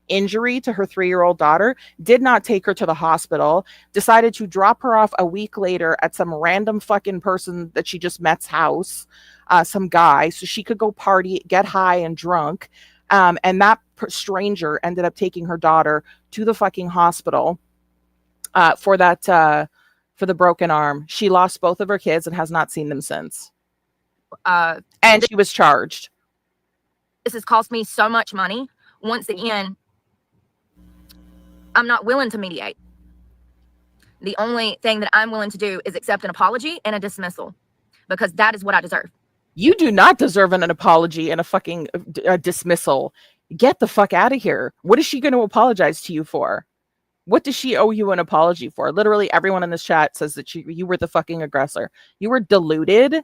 injury to her 3-year-old daughter. Did not take her to the hospital, decided to drop her off a week later at some random fucking person that she just met's house, some guy, so she could go party, get high and drunk. And that stranger ended up taking her daughter to the fucking hospital for the broken arm. She lost both of her kids and has not seen them since. And she was charged. This has cost me so much money. Once again, I'm not willing to mediate. The only thing that I'm willing to do is accept an apology and a dismissal, because that is what I deserve. You do not deserve an apology and a fucking dismissal. Get the fuck out of here. What is she going to apologize to you for? What does she owe you an apology for? Literally everyone in this chat says that you were the fucking aggressor. You were deluded.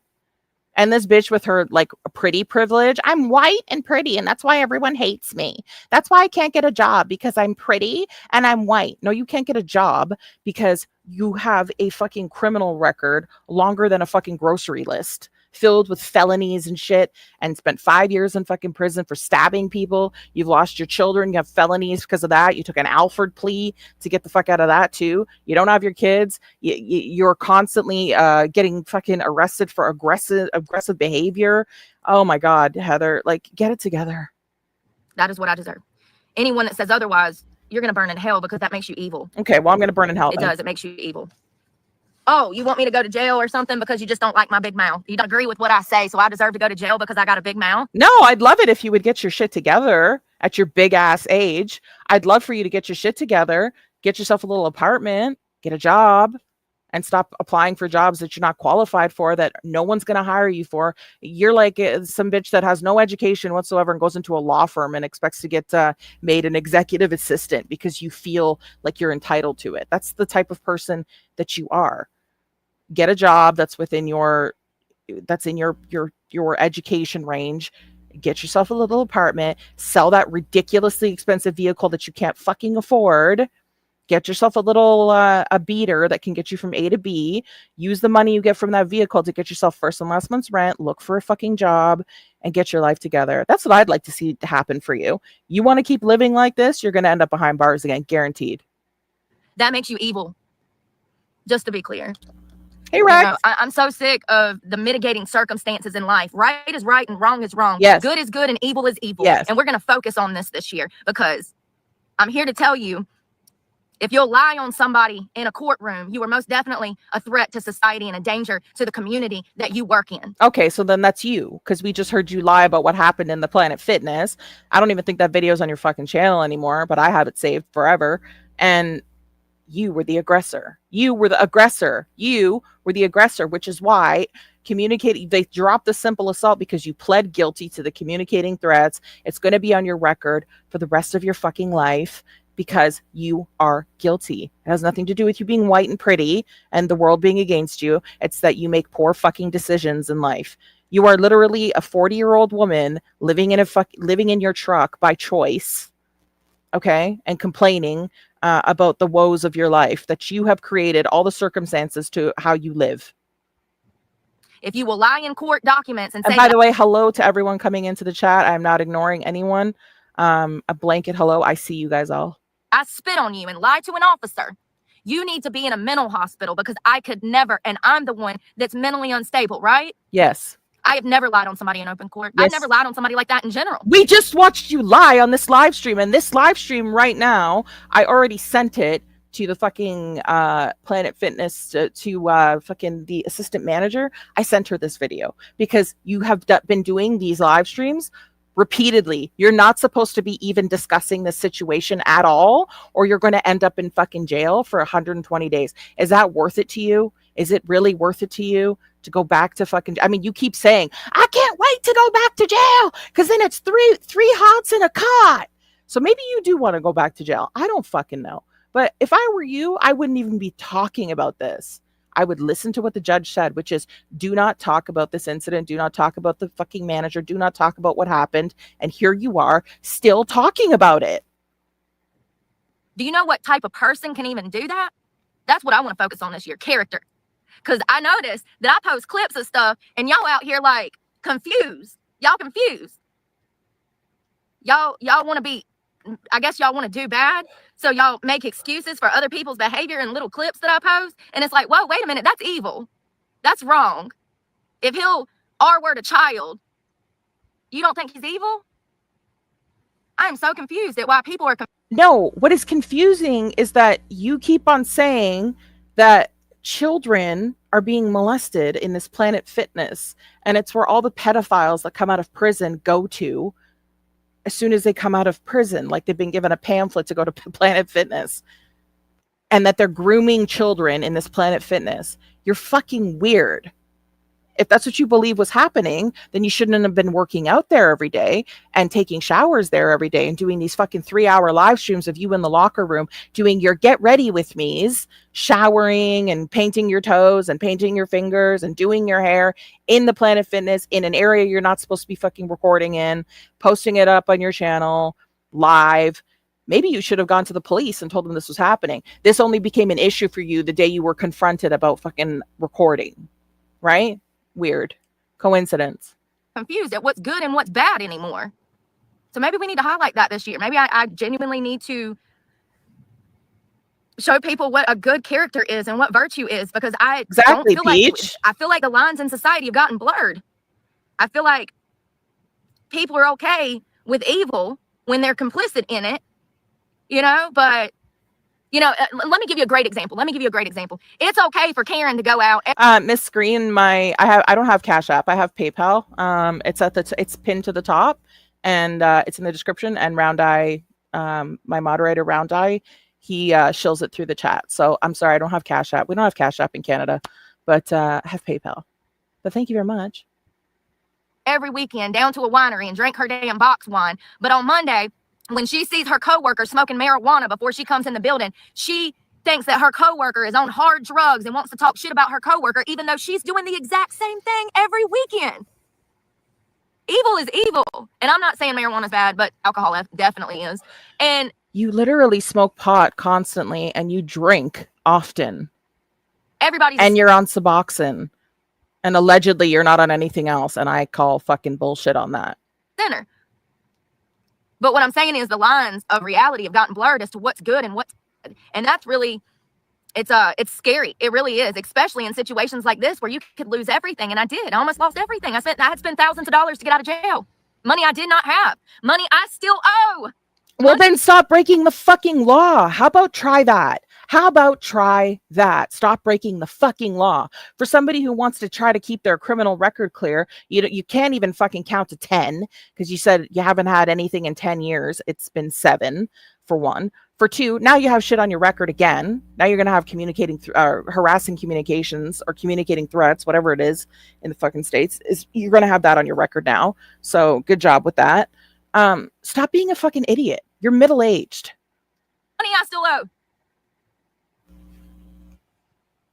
And this bitch with her like pretty privilege, I'm white and pretty, and that's why everyone hates me. That's why I can't get a job, because I'm pretty and I'm white. No, you can't get a job because you have a fucking criminal record longer than a fucking grocery list, filled with felonies and shit, and spent 5 years in fucking prison for stabbing people. You've lost your children. You have felonies because of that. You took an Alford plea to get the fuck out of that too. You don't have your kids. You're constantly getting fucking arrested for aggressive behavior. Oh my God, Heather, like, get it together. That is what I deserve. Anyone that says otherwise, you're going to burn in hell, because that makes you evil. Okay, well, I'm going to burn in hell. It does. It makes you evil. Oh, you want me to go to jail or something because you just don't like my big mouth? You don't agree with what I say, so I deserve to go to jail because I got a big mouth? No, I'd love it if you would get your shit together at your big ass age. I'd love for you to get your shit together, get yourself a little apartment, Get a job and stop applying for jobs that you're not qualified for, that no one's going to hire you for. You're like some bitch that has no education whatsoever and goes into a law firm and expects to get made an executive assistant because you feel like you're entitled to it. That's the type of person that you are. Get a job that's in your education range. Get yourself a little apartment, sell that ridiculously expensive vehicle that you can't fucking afford. Get yourself a little a beater that can get you from A to B. Use the money you get from that vehicle to get yourself first and last month's rent. Look for a fucking job and get your life together. That's what I'd like to see happen for you. You want to keep living like this, you're going to end up behind bars again, guaranteed. That makes you evil. Just to be clear. Hey, Rex. I'm so sick of the mitigating circumstances in life. Right is right and wrong is wrong. Yes. Good is good and evil is evil. Yes. And we're going to focus on this year, because I'm here to tell you, if you'll lie on somebody in a courtroom, you are most definitely a threat to society and a danger to the community that you work in. Okay, so then that's you, because we just heard you lie about what happened in the Planet Fitness. I don't even think that video's on your fucking channel anymore, but I have it saved forever. And you were the aggressor. You were the aggressor. You were the aggressor, which is why they dropped the simple assault because you pled guilty to the communicating threats. It's going to be on your record for the rest of your fucking life, because you are guilty. It has nothing to do with you being white and pretty and the world being against you. It's that you make poor fucking decisions in life. You are literally a 40-year-old woman living in your truck by choice, okay, and complaining about the woes of your life, that you have created all the circumstances to how you live. If you will lie in court documents and say, by the way, hello to everyone coming into the chat. I'm not ignoring anyone. A blanket hello. I see you guys all. I spit on you and lie to an officer, you need to be in a mental hospital, because I could never, and I'm the one that's mentally unstable, right? Yes. I have never lied on somebody in open court. Yes. I've never lied on somebody like that in general. We just watched you lie on this live stream, and this live stream right now, I already sent it to the fucking Planet Fitness, to fucking the assistant manager. I sent her this video because you have been doing these live streams repeatedly. You're not supposed to be even discussing this situation at all, or you're going to end up in fucking jail for 120 days. Is that worth it to you? Is it really worth it to you to go back to fucking, I mean, you keep saying, I can't wait to go back to jail, because then it's three hots in a cot. So maybe you do want to go back to jail. I don't fucking know. But if I were you, I wouldn't even be talking about this. I would listen to what the judge said, which is, do not talk about this incident. Do not talk about the fucking manager. Do not talk about what happened. And here you are still talking about it. Do you know what type of person can even do that? That's what I want to focus on this year, character. Because I noticed that I post clips of stuff and y'all out here like confused. Y'all confused. Y'all want to be, I guess y'all want to do bad. So y'all make excuses for other people's behavior in little clips that I post. And it's like, whoa, wait a minute. That's evil. That's wrong. If he'll R-word a child, you don't think he's evil? I'm so confused at why people are No, what is confusing is that you keep on saying that children are being molested in this Planet Fitness, and it's where all the pedophiles that come out of prison go to as soon as they come out of prison, like they've been given a pamphlet to go to Planet Fitness, and that they're grooming children in this Planet Fitness. You're fucking weird. If that's what you believe was happening, then you shouldn't have been working out there every day and taking showers there every day and doing these fucking 3-hour live streams of you in the locker room doing your get ready with me's, showering and painting your toes and painting your fingers and doing your hair in the Planet Fitness in an area you're not supposed to be fucking recording in, posting it up on your channel live. Maybe you should have gone to the police and told them this was happening. This only became an issue for you the day you were confronted about fucking recording, right? Weird coincidence. confused at what's good and what's bad anymore. So maybe we need to highlight that this year. Maybe I genuinely need to show people what a good character is and what virtue is, because I Exactly, don't feel Peach. I feel like the lines in society have gotten blurred. I feel like people are okay with evil when they're complicit in it, you know, but let me give you a great example. It's okay for Karen to go out. Miss Screen, I don't have Cash App. I have PayPal. It's pinned to the top, and it's in the description. And Round Eye, my moderator Round Eye, he shills it through the chat. So I'm sorry, I don't have Cash App. We don't have Cash App in Canada, but I have PayPal. But thank you very much. Every weekend down to a winery and drink her damn box wine. But on Monday, when she sees her coworker smoking marijuana before she comes in the building, she thinks that her coworker is on hard drugs and wants to talk shit about her coworker, even though she's doing the exact same thing every weekend. Evil is evil. And I'm not saying marijuana is bad, but alcohol definitely is. And you literally smoke pot constantly and you drink often. And you're on Suboxone. And allegedly you're not on anything else. And I call fucking bullshit on that. Sinner. But what I'm saying is the lines of reality have gotten blurred as to what's good and what's bad. And that's really, it's scary. It really is, especially in situations like this where you could lose everything. And I did. I almost lost everything. I had spent thousands of dollars to get out of jail. Money I did not have. Money I still owe. Well, then stop breaking the fucking law. How about try that? Stop breaking the fucking law. For somebody who wants to try to keep their criminal record clear, you can't even fucking count to 10 because you said you haven't had anything in 10 years. It's been 7 for 1. For 2, now you have shit on your record again. Now you're going to have harassing communications or communicating threats, whatever it is in the fucking States, you're going to have that on your record now. So good job with that. Stop being a fucking idiot. You're middle-aged. Money I still owe.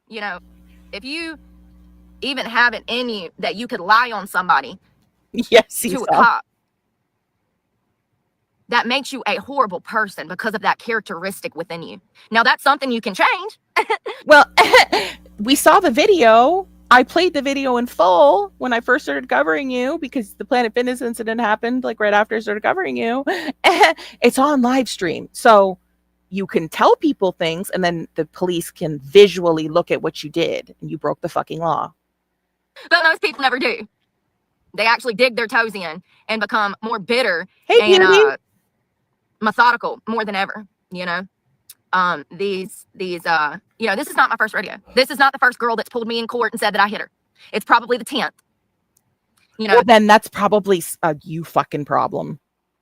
You know, if you even have it in you that you could lie on somebody to a cop, that makes you a horrible person because of that characteristic within you. Now, that's something you can change. Well, we saw the video. I played the video in full when I first started covering you because the Planet Fitness incident happened like right after I started covering you. It's on live stream. So you can tell people things and then the police can visually look at what you did and you broke the fucking law. But most people never do. They actually dig their toes in and become more bitter and methodical more than ever, you know. This is not my first rodeo. This is not the first girl that's pulled me in court and said that I hit her. It's probably the 10th. You know, well, then that's probably a you fucking problem.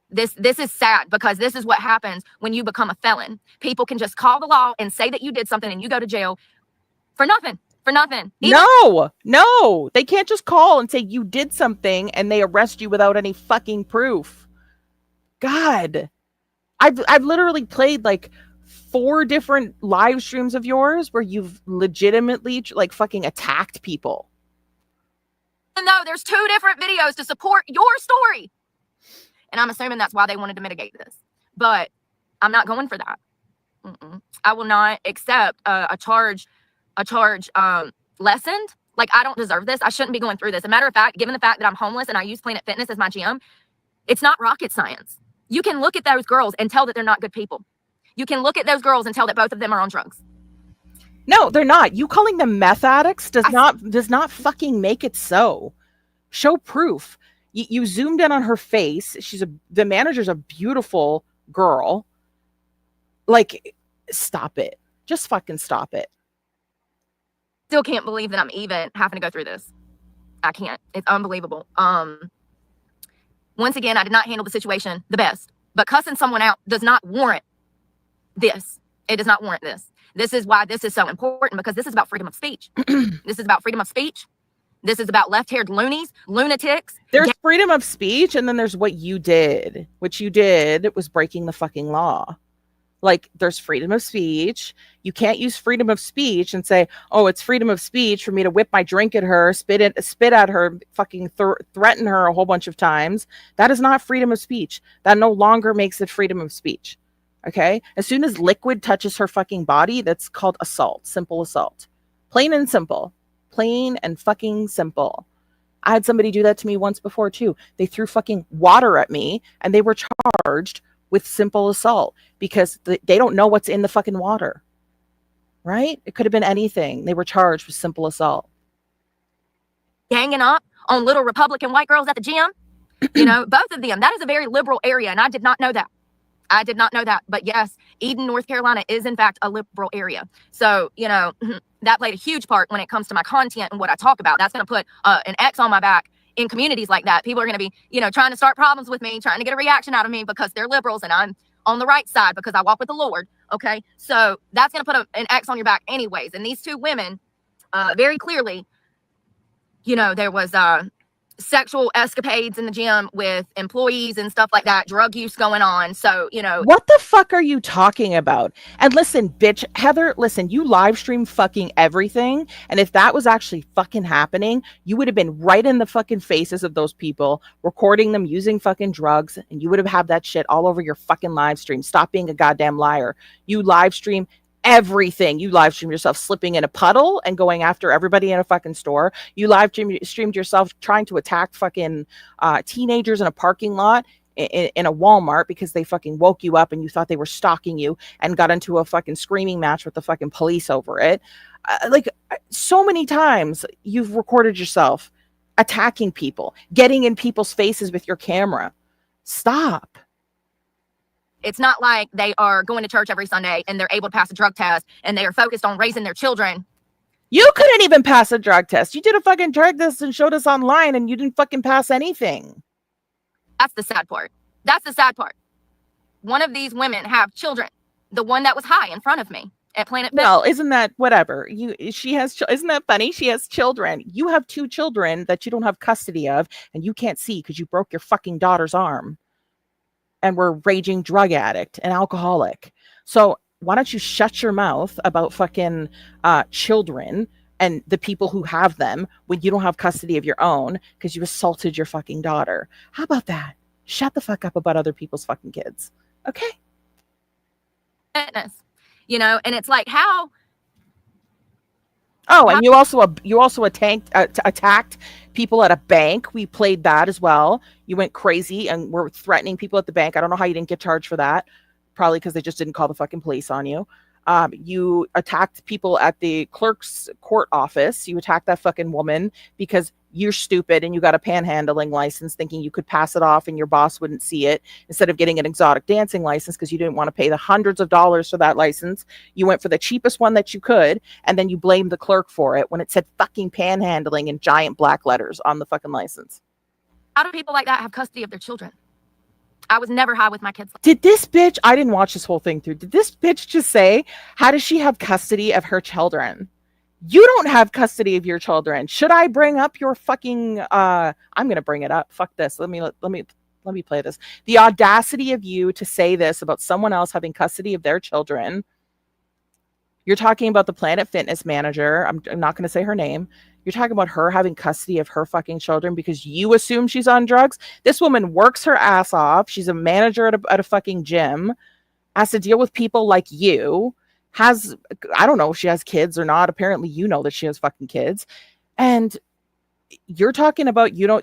This is sad because this is what happens when you become a felon. People can just call the law and say that you did something and you go to jail for nothing. No, they can't just call and say you did something and they arrest you without any fucking proof. God, I've literally played like 4 different live streams of yours where you've legitimately like fucking attacked people. No, there's 2 different videos to support your story. And I'm assuming that's why they wanted to mitigate this. But I'm not going for that. I will not accept a charge lessened. Like, I don't deserve this. I shouldn't be going through this. As a matter of fact, given the fact that I'm homeless and I use Planet Fitness as my gym, it's not rocket science. You can look at those girls and tell that they're not good people. You can look at those girls and tell that both of them are on drugs. No, they're not. You calling them meth addicts does not fucking make it so. Show proof. You zoomed in on her face. The manager's a beautiful girl. Like, stop it. Just fucking stop it. Still can't believe that I'm even having to go through this. I can't. It's unbelievable. Once again, I did not handle the situation the best. But cussing someone out does not warrant this. It does not warrant this. This is why this is so important, because this is about freedom of speech. This is about freedom of speech. This is about left-haired loonies, lunatics. There's freedom of speech, and then there's what you did. What you did was breaking the fucking law. Like, there's freedom of speech. You can't use freedom of speech and say, oh, it's freedom of speech for me to whip my drink at her, spit at her, fucking threaten her a whole bunch of times. That is not freedom of speech. That no longer makes it freedom of speech. Okay? As soon as liquid touches her fucking body, that's called assault. Simple assault. Plain and simple. Plain and fucking simple. I had somebody do that to me once before too. They threw fucking water at me and they were charged with simple assault because they don't know what's in the fucking water. Right? It could have been anything. They were charged with simple assault. Ganging up on little Republican white girls at the gym. You know, both of them. That is a very liberal area, and I did not know that. But yes, Eden, North Carolina is in fact a liberal area. So, you know, that played a huge part when it comes to my content and what I talk about. That's going to put an X on my back in communities like that. People are going to be, you know, trying to start problems with me, trying to get a reaction out of me because they're liberals and I'm on the right side because I walk with the Lord. Okay. So that's going to put an X on your back anyways. And these two women, very clearly, you know, there was sexual escapades in the gym with employees and stuff like that, drug use going on. So, you know, what the fuck are you talking about? And listen, bitch, Heather, listen, you live stream fucking everything. And if that was actually fucking happening, you would have been right in the fucking faces of those people, recording them using fucking drugs. And you would have had that shit all over your fucking live stream. Stop being a goddamn liar. You live stream everything. You live stream yourself slipping in a puddle and going after everybody in a fucking store. You live streamed yourself trying to attack fucking teenagers in a parking lot in a Walmart because they fucking woke you up and you thought they were stalking you and got into a fucking screaming match with the fucking police over it. So many times you've recorded yourself attacking people, getting in people's faces with your camera. Stop. it's not like they are going to church every Sunday and they're able to pass a drug test and they are focused on raising their children. You couldn't even pass a drug test. You did a fucking drug test and showed us online and you didn't fucking pass anything. That's the sad part. That's the sad part. One of these women have children. The one that was high in front of me at Planet Fitness. Well, isn't that whatever? Isn't that funny? She has children. You have 2 children that you don't have custody of and you can't see because you broke your fucking daughter's arm and were raging drug addict and alcoholic. So why don't you shut your mouth about fucking children and the people who have them when you don't have custody of your own because you assaulted your fucking daughter? How about that? Shut the fuck up about other people's fucking kids. Okay? Fitness, you know, and it's like how. Oh, and you also attacked people at a bank. We played that as well. You went crazy and were threatening people at the bank. I don't know how you didn't get charged for that. Probably because they just didn't call the fucking police on you. You attacked people at the clerk's court office. You attacked that fucking woman because you're stupid and you got a panhandling license thinking you could pass it off and your boss wouldn't see it instead of getting an exotic dancing license because you didn't want to pay the hundreds of dollars for that license. You went for the cheapest one that you could and then you blamed the clerk for it when it said fucking panhandling in giant black letters on the fucking license. How do people like that have custody of their children? I was never high with my kids. Did this bitch, I didn't watch this whole thing through. Did this bitch just say, how does she have custody of her children? You don't have custody of your children. Should I bring up your fucking, I'm going to bring it up. Fuck this. Let me play this. The audacity of you to say this about someone else having custody of their children. You're talking about the Planet Fitness manager. I'm not going to say her name. You're talking about her having custody of her fucking children because you assume she's on drugs. This woman works her ass off. She's a manager at a fucking gym, has to deal with people like you, I don't know if she has kids or not. Apparently you know that she has fucking kids. And you're talking about you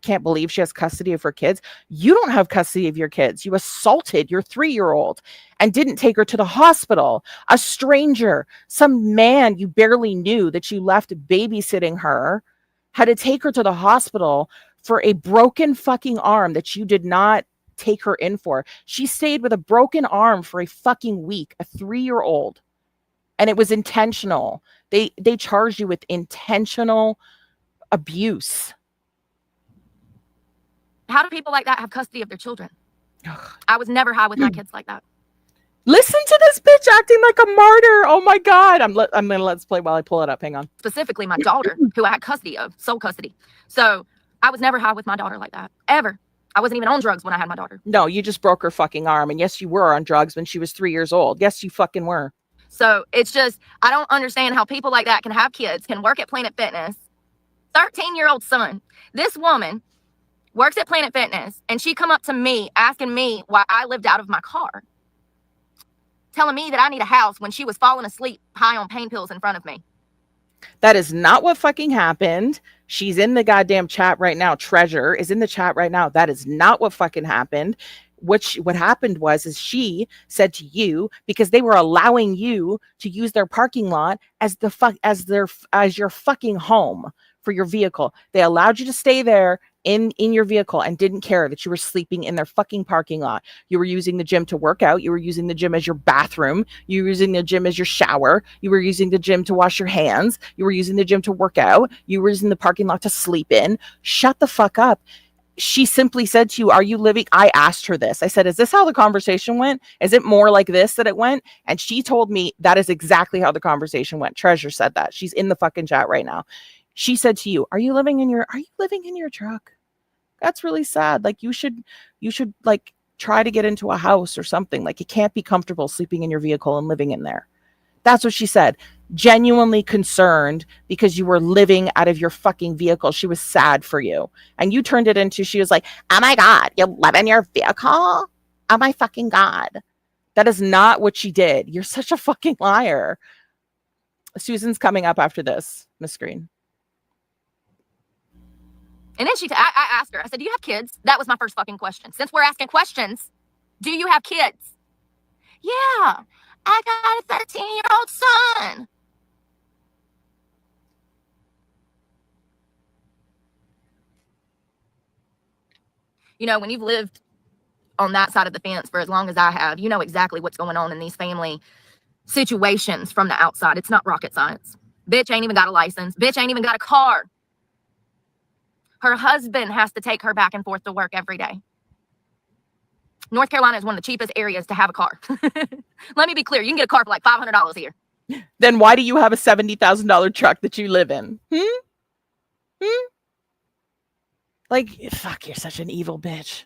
can't believe she has custody of her kids. You don't have custody of your kids. You assaulted your 3-year-old and didn't take her to the hospital. A stranger, some man you barely knew that you left babysitting her, had to take her to the hospital for a broken fucking arm that you did not take her in for. She stayed with a broken arm for a fucking week, a 3-year-old. And it was intentional. They charged you with intentional abuse. How do people like that have custody of their children? I was never high with my kids like that. Listen to this bitch acting like a martyr. Oh my God. I'm gonna let's play while I pull it up. Hang on. Specifically my daughter, who I had custody of, sole custody. So I was never high with my daughter like that, ever. I wasn't even on drugs when I had my daughter. No, you just broke her fucking arm. And yes, you were on drugs when she was 3 years old. Yes, you fucking were. So it's just, I don't understand how people like that can have kids, can work at Planet Fitness. 13-year-old son. This woman works at Planet Fitness and she come up to me asking me why I lived out of my car. Telling me that I need a house when she was falling asleep high on pain pills in front of me. That is not what fucking happened. She's in the goddamn chat right now. Treasure is in the chat right now. That is not what fucking happened. What happened was she said to you, because they were allowing you to use their parking lot as your fucking home for your vehicle. They allowed you to stay there in your vehicle and didn't care that you were sleeping in their fucking parking lot. You were using the gym to work out. You were using the gym as your bathroom. You were using the gym as your shower. You were using the gym to wash your hands. You were using the gym to work out. You were using the parking lot to sleep in. Shut the fuck up. she simply said to you, are you living? I asked her this. I said, is this how the conversation went? Is it more like this that it went? And she told me that is exactly how the conversation went. Treasure said that. She's in the fucking chat right now. She said to you, are you living in your truck? That's really sad. Like you should like try to get into a house or something. Like you can't be comfortable sleeping in your vehicle and living in there. That's what she said. Genuinely concerned because you were living out of your fucking vehicle. She was sad for you. And you turned it into, she was like, oh my God, you live in your vehicle? Oh my fucking God. That is not what she did. You're such a fucking liar. Susan's coming up after this, Miss Green. And then I asked her, I said, do you have kids? That was my first fucking question. Since we're asking questions, do you have kids? Yeah, I got a 13-year-old son. You know, when you've lived on that side of the fence for as long as I have, you know exactly what's going on in these family situations from the outside. It's not rocket science. Bitch ain't even got a license. Bitch ain't even got a car. Her husband has to take her back and forth to work every day. North Carolina is one of the cheapest areas to have a car. Let me be clear. You can get a car for like $500 here. Then why do you have a $70,000 truck that you live in? Like, fuck, you're such an evil bitch.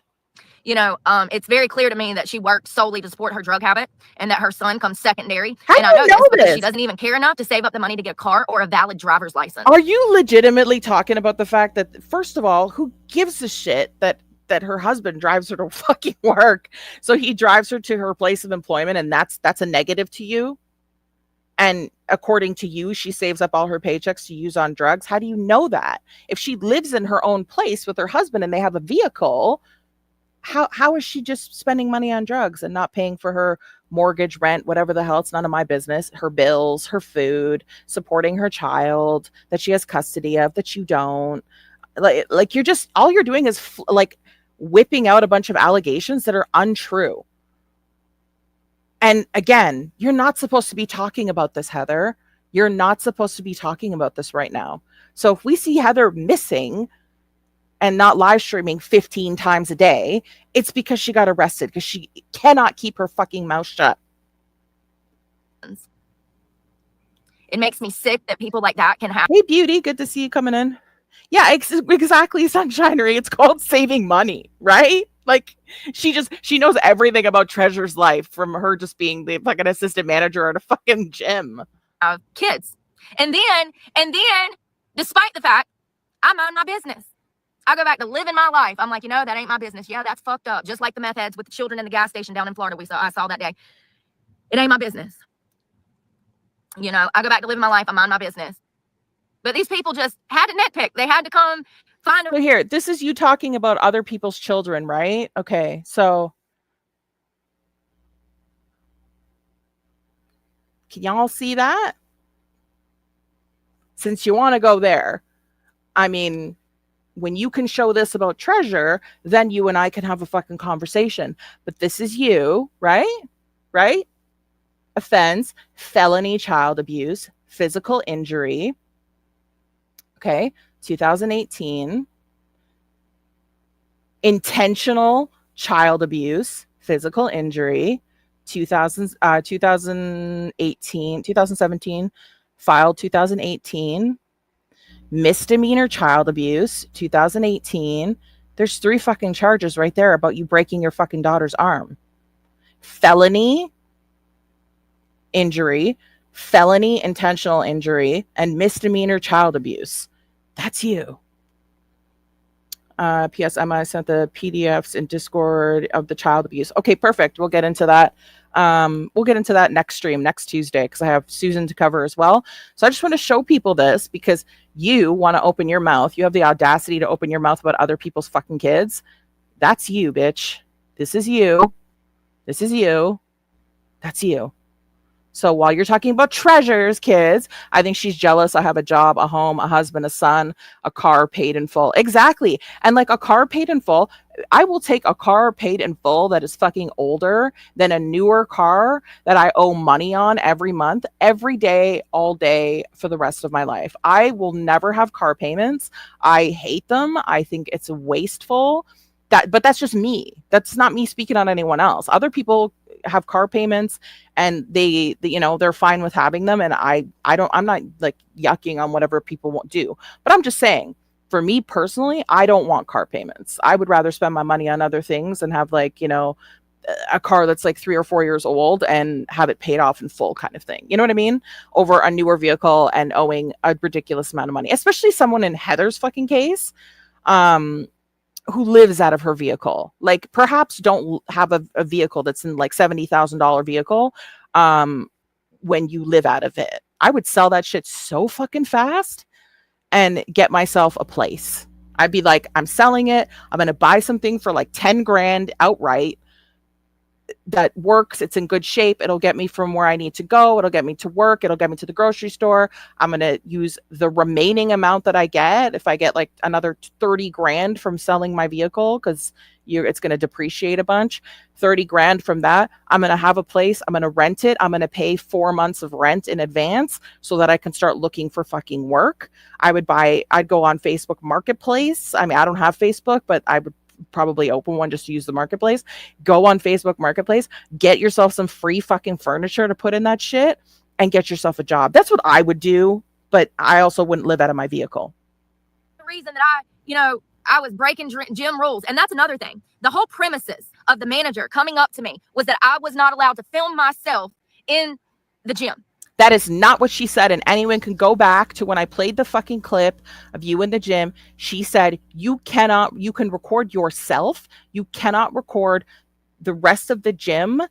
You know, it's very clear to me that she worked solely to support her drug habit and that her son comes secondary. How and do I you know because this? she doesn't even care enough to save up the money to get a car or a valid driver's license. Are you legitimately talking about the fact that, first of all, who gives a shit that her husband drives her to fucking work? So he drives her to her place of employment, and that's a negative to you? And according to you, she saves up all her paychecks to use on drugs? How do you know that? If she lives in her own place with her husband and they have a vehicle, how is she just spending money on drugs and not paying for her mortgage, rent, whatever the hell? It's none of my business. Her bills, her food, supporting her child that she has custody of that you don't. Like you're just, all you're doing is like whipping out a bunch of allegations that are untrue. And again, you're not supposed to be talking about this, Heather. You're not supposed to be talking about this right now. So if we see Heather missing and not live streaming 15 times a day, it's because she got arrested, because she cannot keep her fucking mouth shut. It makes me sick that people like that can have. Hey, Beauty, good to see you coming in. Yeah, exactly, Sunshinery. It's called saving money, right? Like she knows everything about Treasure's life from her just being the fucking assistant manager at a fucking gym. Kids. And then, despite the fact I mind my business, I go back to living my life. I'm like, that ain't my business. Yeah, that's fucked up. Just like the meth heads with the children in the gas station down in Florida I saw that day. It ain't my business. I go back to living my life. I mind my business. But these people just had to nitpick. They had to come find a... So here, this is you talking about other people's children, right? Okay, so can y'all see that? Since you want to go there, I mean, when you can show this about Treasure, then you and I can have a fucking conversation. But this is you, right? Right? Offense, felony child abuse, physical injury. Okay, 2018. Intentional child abuse, physical injury, 2017, filed 2018. Misdemeanor child abuse, 2018. There's 3 fucking charges right there about you breaking your fucking daughter's arm. Felony injury, felony intentional injury, and misdemeanor child abuse. That's you. P.S. Emma sent the PDFs in Discord of the child abuse. Okay, perfect. We'll get into that. We'll get into that next stream, next Tuesday, because I have Susan to cover as well. So I just want to show people this because you want to open your mouth. You have the audacity to open your mouth about other people's fucking kids. That's you, bitch. This is you. This is you. That's you. So while you're talking about treasures, kids, I think she's jealous. I have a job, a home, a husband, a son, a car paid in full. Exactly. And like a car paid in full, I will take a car paid in full that is fucking older than a newer car that I owe money on every month, every day, all day for the rest of my life. I will never have car payments. I hate them. I think it's wasteful. But that's just me. That's not me speaking on anyone else. Other people have car payments and they're fine with having them, and I'm not like yucking on whatever people won't do, but I'm just saying, for me personally, I don't want car payments. I would rather spend my money on other things and have like, a car that's like 3 or 4 years old and have it paid off in full kind of thing. You know what I mean? Over a newer vehicle and owing a ridiculous amount of money, especially someone in Heather's fucking case, who lives out of her vehicle. Like, perhaps don't have a vehicle that's in like $70,000 vehicle when you live out of it. I would sell that shit so fucking fast and get myself a place. I'd be like, I'm selling it. I'm going to buy something for like 10 grand outright that works. It's in good shape. It'll get me from where I need to go. It'll get me to work. It'll get me to the grocery store. I'm going to use the remaining amount that I get. If I get like another 30 grand from selling my vehicle, because it's going to depreciate a bunch, 30 grand from that, I'm going to have a place. I'm going to rent it. I'm going to pay 4 months of rent in advance so that I can start looking for fucking work. I'd go on Facebook Marketplace. I mean, I don't have Facebook, but I would probably open one just to use the marketplace. Go on Facebook Marketplace, get yourself some free fucking furniture to put in that shit, and get yourself a job. That's what I would do, but I also wouldn't live out of my vehicle. The reason that I was breaking gym rules. And that's another thing. The whole premises of the manager coming up to me was that I was not allowed to film myself in the gym. That is not what she said. And anyone can go back to when I played the fucking clip of you in the gym. She said, you can record yourself. You cannot record the rest of the gym.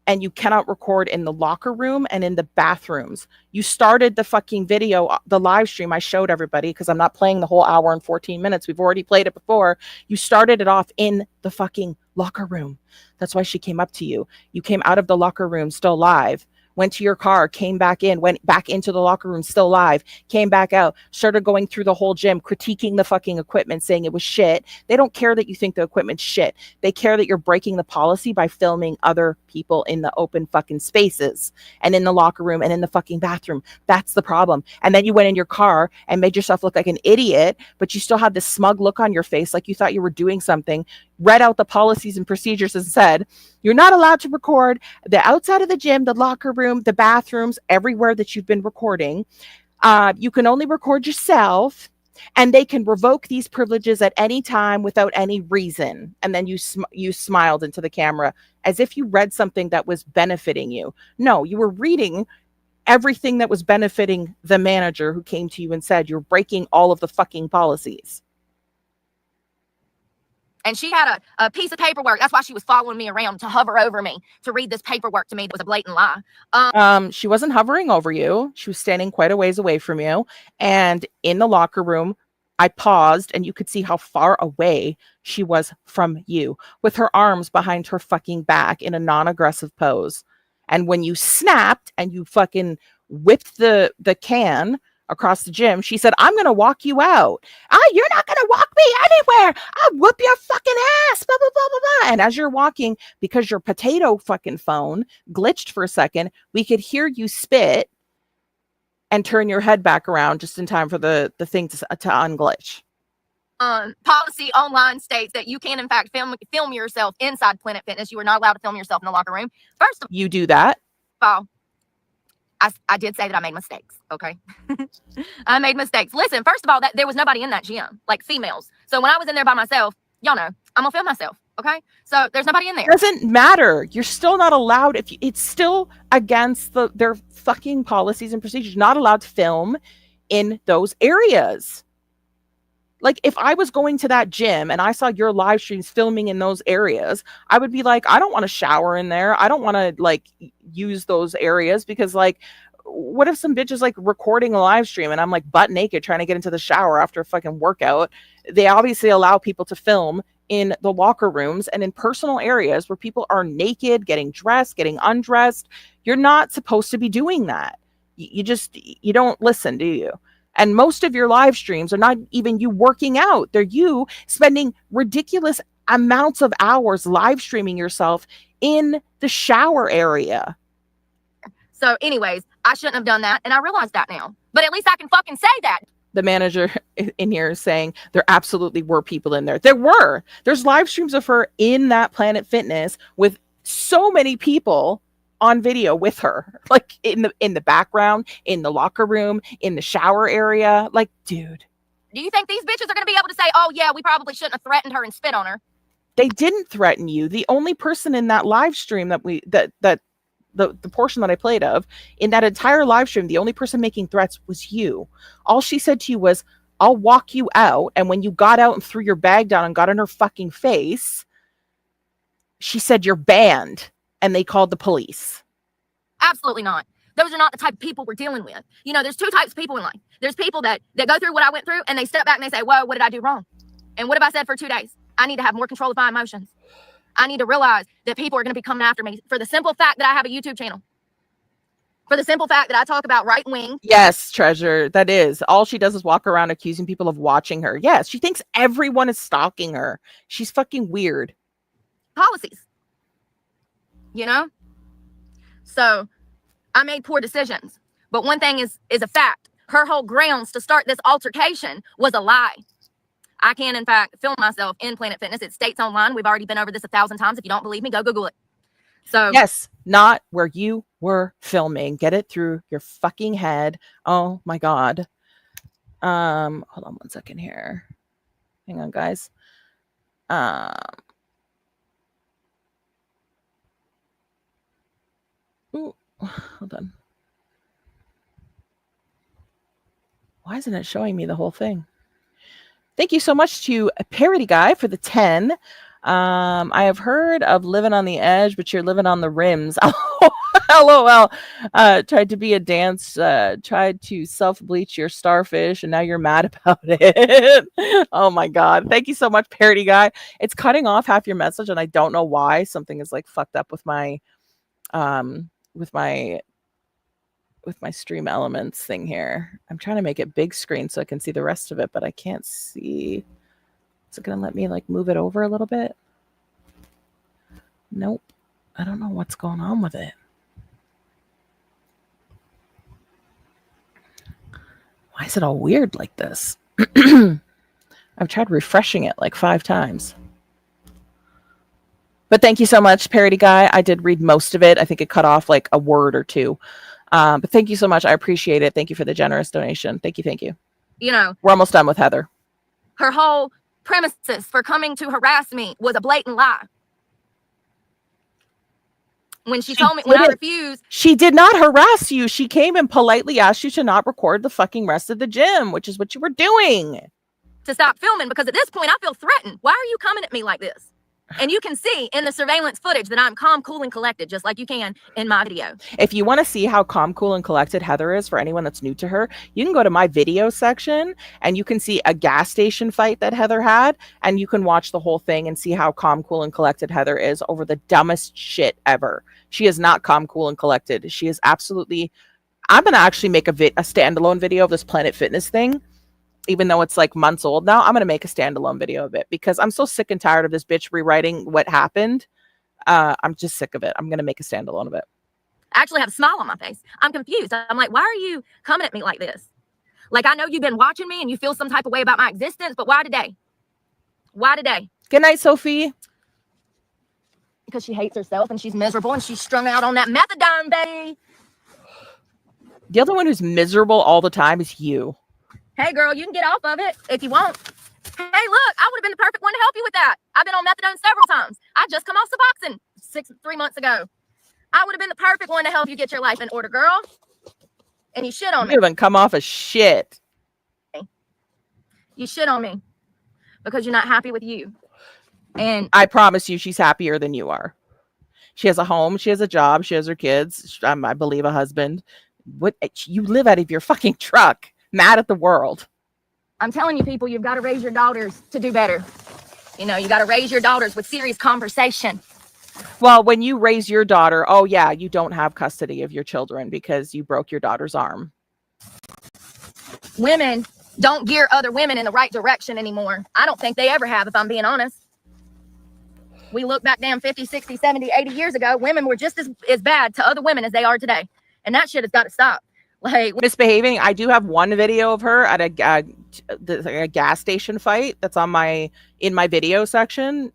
And you cannot record in the locker room and in the bathrooms. You started the fucking video, the live stream I showed everybody, because I'm not playing the whole hour and 14 minutes. We've already played it before. You started it off in the fucking locker room. That's why she came up to you. You came out of the locker room still live, went to your car, came back in, went back into the locker room still live, came back out, started going through the whole gym, critiquing the fucking equipment, saying it was shit. They don't care that you think the equipment's shit. They care that you're breaking the policy by filming other people in the open fucking spaces and in the locker room and in the fucking bathroom. That's the problem. And then you went in your car and made yourself look like an idiot, but you still had this smug look on your face like you thought you were doing something, read out the policies and procedures and said, you're not allowed to record the outside of the gym, the locker room, the bathrooms, everywhere that you've been recording. You can only record yourself, and they can revoke these privileges at any time without any reason. And then you smiled into the camera as if you read something that was benefiting you. No, you were reading everything that was benefiting the manager who came to you and said, you're breaking all of the fucking policies. And she had a piece of paperwork. That's why she was following me around, to hover over me, to read this paperwork to me that was a blatant lie. She wasn't hovering over you. She was standing quite a ways away from you. And in the locker room, I paused and you could see how far away she was from you, with her arms behind her fucking back in a non-aggressive pose. And when you snapped and you fucking whipped the can across the gym, she said, I'm going to walk you out. You're not going to walk me anywhere. I'll whoop your fucking ass. Blah, blah, blah, blah, blah. And as you're walking, because your potato fucking phone glitched for a second, we could hear you spit and turn your head back around just in time for the thing to unglitch. Policy online states that you can, in fact, film yourself inside Planet Fitness. You are not allowed to film yourself in the locker room. First of you do that. all, I did say that I made mistakes, okay? I made mistakes. Listen, first of all, there was nobody in that gym, like females. So when I was in there by myself, y'all know, I'm going to film myself, okay? So there's nobody in there. Doesn't matter. You're still not allowed. It's still against their fucking policies and procedures. You're not allowed to film in those areas. Like, if I was going to that gym and I saw your live streams filming in those areas, I would be like, I don't want to shower in there. I don't want to like use those areas, because like, what if some bitch is like recording a live stream and I'm like butt naked trying to get into the shower after a fucking workout? They obviously allow people to film in the locker rooms and in personal areas where people are naked, getting dressed, getting undressed. You're not supposed to be doing that. You don't listen, do you? And most of your live streams are not even you working out. They're you spending ridiculous amounts of hours live streaming yourself in the shower area. So anyways, I shouldn't have done that. And I realize that now. But at least I can fucking say that. The manager in here is saying there absolutely were people in there. There's live streams of her in that Planet Fitness with so many people on video with her, like in the background, in the locker room, in the shower area. Like, dude, do you think these bitches are going to be able to say, oh yeah, we probably shouldn't have threatened her and spit on her? They didn't threaten you. The only person in that live stream that the portion that I played of, in that entire live stream, the only person making threats was you. All she said to you was, I'll walk you out. And when you got out and threw your bag down and got in her fucking face, she said, you're banned. And they called the police. Absolutely not. Those are not the type of people we're dealing with. You know, there's two types of people in life. There's people that go through what I went through and they step back and they say, whoa, what did I do wrong? And what have I said for 2 days? I need to have more control of my emotions. I need to realize that people are going to be coming after me for the simple fact that I have a YouTube channel. For the simple fact that I talk about right wing. Yes, Treasure, that is. All she does is walk around accusing people of watching her. Yes, she thinks everyone is stalking her. She's fucking weird. Policies. You know? So I made poor decisions. But one thing is a fact. Her whole grounds to start this altercation was a lie. I can, in fact, film myself in Planet Fitness. It states online. We've already been over this 1,000 times. If you don't believe me, go Google it. So yes, not where you were filming. Get it through your fucking head. Oh my God. Hold on 1 second here. Hang on, guys. Ooh, hold on. Why isn't it showing me the whole thing? Thank you so much to Parody Guy for the 10. I have heard of living on the edge, but you're living on the rims. LOL. Tried to be a dance, tried to self-bleach your starfish, and now you're mad about it. Oh my God. Thank you so much, Parody Guy. It's cutting off half your message, and I don't know why. Something is like fucked up with my with my stream elements thing here. I'm trying to make it big screen so I can see the rest of it, but I can't see. Is it going to let me like move it over a little bit? Nope. I don't know what's going on with it. Why is it all weird like this? I've tried refreshing it like 5 times. But thank you so much, Parody Guy. I did read most of it. I think it cut off like a word or two. But thank you so much. I appreciate it. Thank you for the generous donation. Thank you. Thank you. You know, we're almost done with Heather. Her whole premises for coming to harass me was a blatant lie. When she told me, when I refused. She did not harass you. She came and politely asked you to not record the fucking rest of the gym, which is what you were doing. To stop filming, because at this point I feel threatened. Why are you coming at me like this? And you can see in the surveillance footage that I'm calm, cool, and collected, just like you can in my video. If you want to see how calm, cool, and collected Heather is for anyone that's new to her, you can go to my video section and you can see a gas station fight that Heather had, and you can watch the whole thing and see how calm, cool, and collected Heather is over the dumbest shit ever. She is not calm, cool, and collected. She is absolutely... I'm going to actually make a standalone video of this Planet Fitness thing. Even though it's like months old now, I'm going to make a standalone video of it because I'm so sick and tired of this bitch rewriting what happened. I'm just sick of it. I'm going to make a standalone of it. I actually have a smile on my face. I'm confused. I'm like, why are you coming at me like this? Like, I know you've been watching me and you feel some type of way about my existence, but why today? Why today? Good night, Sophie. Because she hates herself and she's miserable and she's strung out on that methadone, baby. The other one who's miserable all the time is you. Hey, girl, you can get off of it if you want. Hey, look, I would have been the perfect one to help you with that. I've been on methadone several times. I just come off Suboxone 3 months ago. I would have been the perfect one to help you get your life in order, girl. And you shit on me. You haven't come off of shit. You shit on me because you're not happy with you. And I promise you she's happier than you are. She has a home. She has a job. She has her kids. I believe a husband. What? You live out of your fucking truck. Mad at the world. I'm telling you, people, you've got to raise your daughters to do better. You know, you got to raise your daughters with serious conversation. Well, when you raise your daughter, oh yeah, you don't have custody of your children because you broke your daughter's arm. Women don't gear other women in the right direction anymore. I don't think they ever have, if I'm being honest. We look back damn 50, 60, 70, 80 years ago, women were just as bad to other women as they are today. And that shit has got to stop. Like, misbehaving. I do have one video of her at a gas station fight that's on in my video section.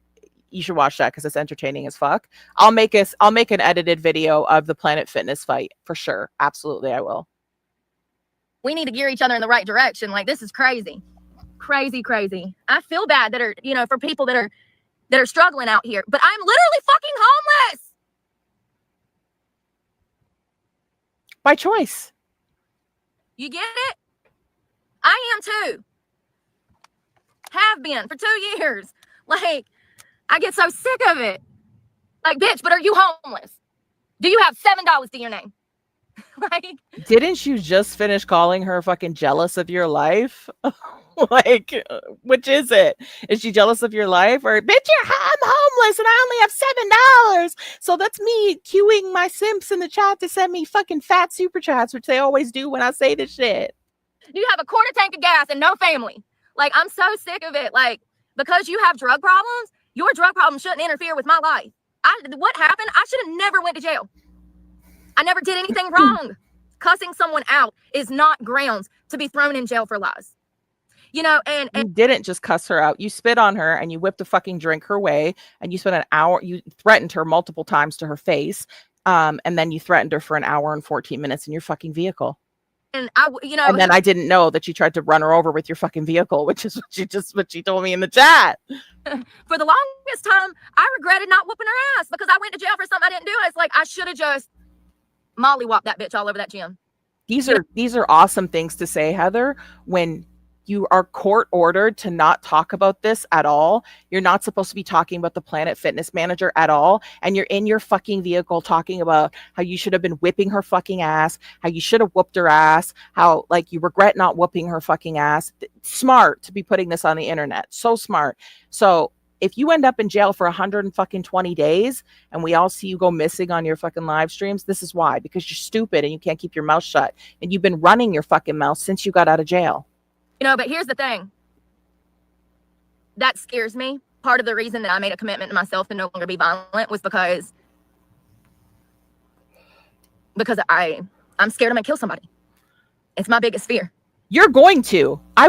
You should watch that because it's entertaining as fuck. I'll make an edited video of the Planet Fitness fight for sure. Absolutely, I will. We need to gear each other in the right direction. Like, this is crazy. Crazy. I feel bad that are, you know, for people that are struggling out here, but I'm literally fucking homeless. By choice. You get it? I am too. Have been for 2 years. Like, I get so sick of it. Like, bitch, but are you homeless? Do you have $7 to your name? Like, didn't you just finish calling her fucking jealous of your life? Like, which is it? Is she jealous of your life? Or, bitch, I'm homeless and I only have $7. So that's me queuing my simps in the chat to send me fucking fat super chats, which they always do when I say this shit. You have a quarter tank of gas and no family. Like, I'm so sick of it. Like, because you have drug problems, your drug problem shouldn't interfere with my life. What happened? I should have never went to jail. I never did anything wrong. Cussing someone out is not grounds to be thrown in jail for lies. You know, and you didn't just cuss her out. You spit on her and you whipped a fucking drink her way, and you spent an hour. You threatened her multiple times to her face, and then you threatened her for an hour and 14 minutes in your fucking vehicle. And and then I didn't know that you tried to run her over with your fucking vehicle, which is what she told me in the chat. For the longest time, I regretted not whooping her ass because I went to jail for something I didn't do. It's like I should have just mollywopped that bitch all over that gym. These are awesome things to say, Heather, when you are court ordered to not talk about this at all. You're not supposed to be talking about the Planet Fitness manager at all. And you're in your fucking vehicle talking about how you should have been whipping her fucking ass, how you should have whooped her ass, how like you regret not whooping her fucking ass. Smart to be putting this on the internet. So smart. So if you end up in jail for 120 days and we all see you go missing on your fucking live streams, this is why, because you're stupid and you can't keep your mouth shut. And you've been running your fucking mouth since you got out of jail. You know, but here's the thing. That scares me. Part of the reason that I made a commitment to myself to no longer be violent was because I'm scared I'm gonna kill somebody. It's my biggest fear. You're going to. I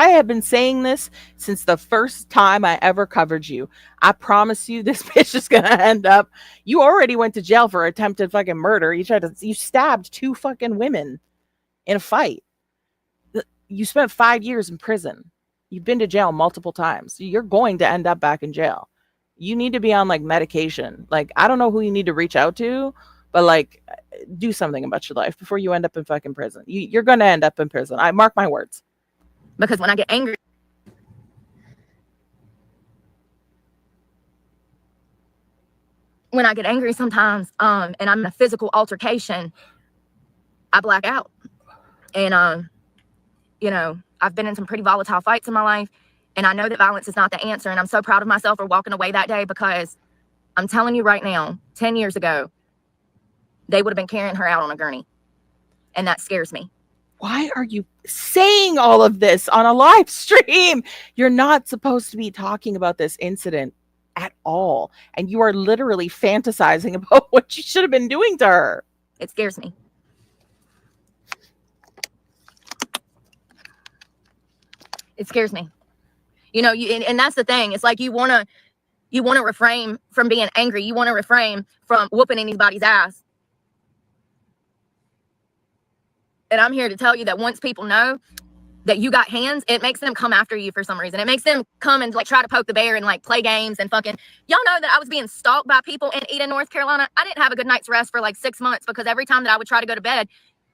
have been saying this since the first time I ever covered you. I promise you this bitch is gonna end up. You already went to jail for attempted fucking murder. You stabbed 2 fucking women in a fight. You spent 5 years in prison. You've been to jail multiple times. You're going to end up back in jail. You need to be on like medication. Like, I don't know who you need to reach out to, but like, do something about your life before you end up in fucking prison. You're going to end up in prison. I mark my words. Because when I get angry, sometimes, and I'm in a physical altercation, I black out. And, you know, I've been in some pretty volatile fights in my life, and I know that violence is not the answer. And I'm so proud of myself for walking away that day, because I'm telling you right now, 10 years ago, they would have been carrying her out on a gurney. And that scares me. Why are you saying all of this on a live stream? You're not supposed to be talking about this incident at all. And you are literally fantasizing about what you should have been doing to her. It scares me. It scares me. You know, and that's the thing. It's like you want to refrain from being angry. You want to refrain from whooping anybody's ass. And I'm here to tell you that once people know that you got hands, it makes them come after you for some reason. It makes them come and like try to poke the bear and like play games and fucking. Y'all know that I was being stalked by people in Eden, North Carolina. I didn't have a good night's rest for like 6 months because every time that I would try to go to bed,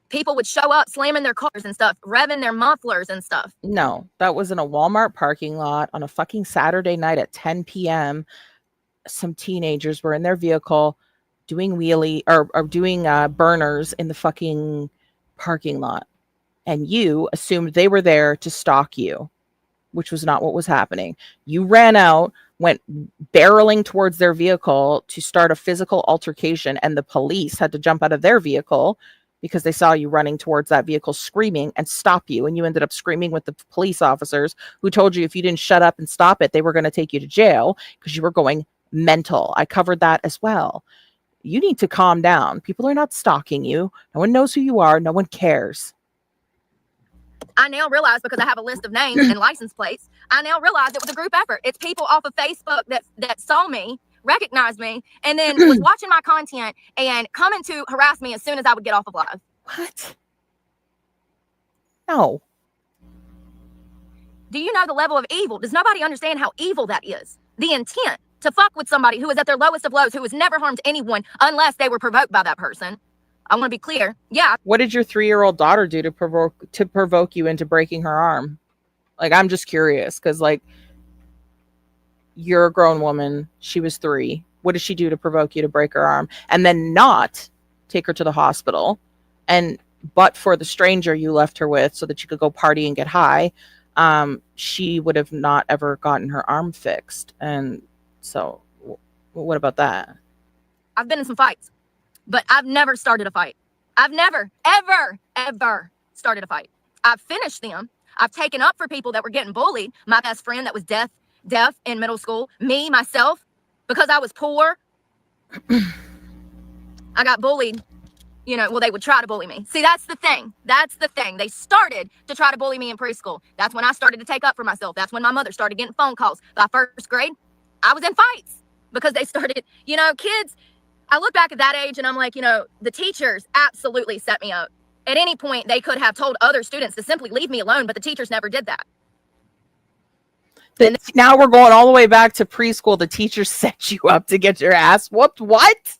people would show up slamming their cars and stuff, revving their mufflers and stuff. No, that was in a Walmart parking lot on a fucking Saturday night at 10 p.m. Some teenagers were in their vehicle doing doing burners in the fucking parking lot. And you assumed they were there to stalk you. which was not what was happening. You ran out, went barreling towards their vehicle to start a physical altercation, and the police had to jump out of their vehicle because they saw you running towards that vehicle screaming and stop you. And you ended up screaming with the police officers who told you if you didn't shut up and stop it, they were going to take you to jail because you were going mental. I covered that as well. You need to calm down. People are not stalking you. No one knows who you are. No one cares. I now realize, because I have a list of names and license plates, I now realize it was a group effort. It's people off of Facebook that saw me, recognized me, and then was watching my content and coming to harass me as soon as I would get off of live. What? No. Do you know the level of evil? Does nobody understand how evil that is? The intent to fuck with somebody who is at their lowest of lows, who has never harmed anyone unless they were provoked by that person. I want to be clear. Yeah. What did your 3-year-old daughter do to provoke you into breaking her arm? Like, I'm just curious because, like, you're a grown woman. She was 3. What did she do to provoke you to break her arm and then not take her to the hospital? And but for the stranger you left her with so that you could go party and get high, she would have not ever gotten her arm fixed. And so what about that? I've been in some fights, but I've never started a fight. I've never, ever started a fight. I've finished them. I've taken up for people that were getting bullied. My best friend that was deaf in middle school, me, myself, because I was poor. I got bullied. You know, well, they would try to bully me. See, that's the thing. That's the thing. They started to try to bully me in preschool. That's when I started to take up for myself. That's when my mother started getting phone calls. By first grade, I was in fights because they started, you know, kids. I look back at that age and I'm like, you know, the teachers absolutely set me up. At any point, they could have told other students to simply leave me alone, but the teachers never did that. And now we're going all the way back to preschool. The teachers set you up to get your ass whooped. What?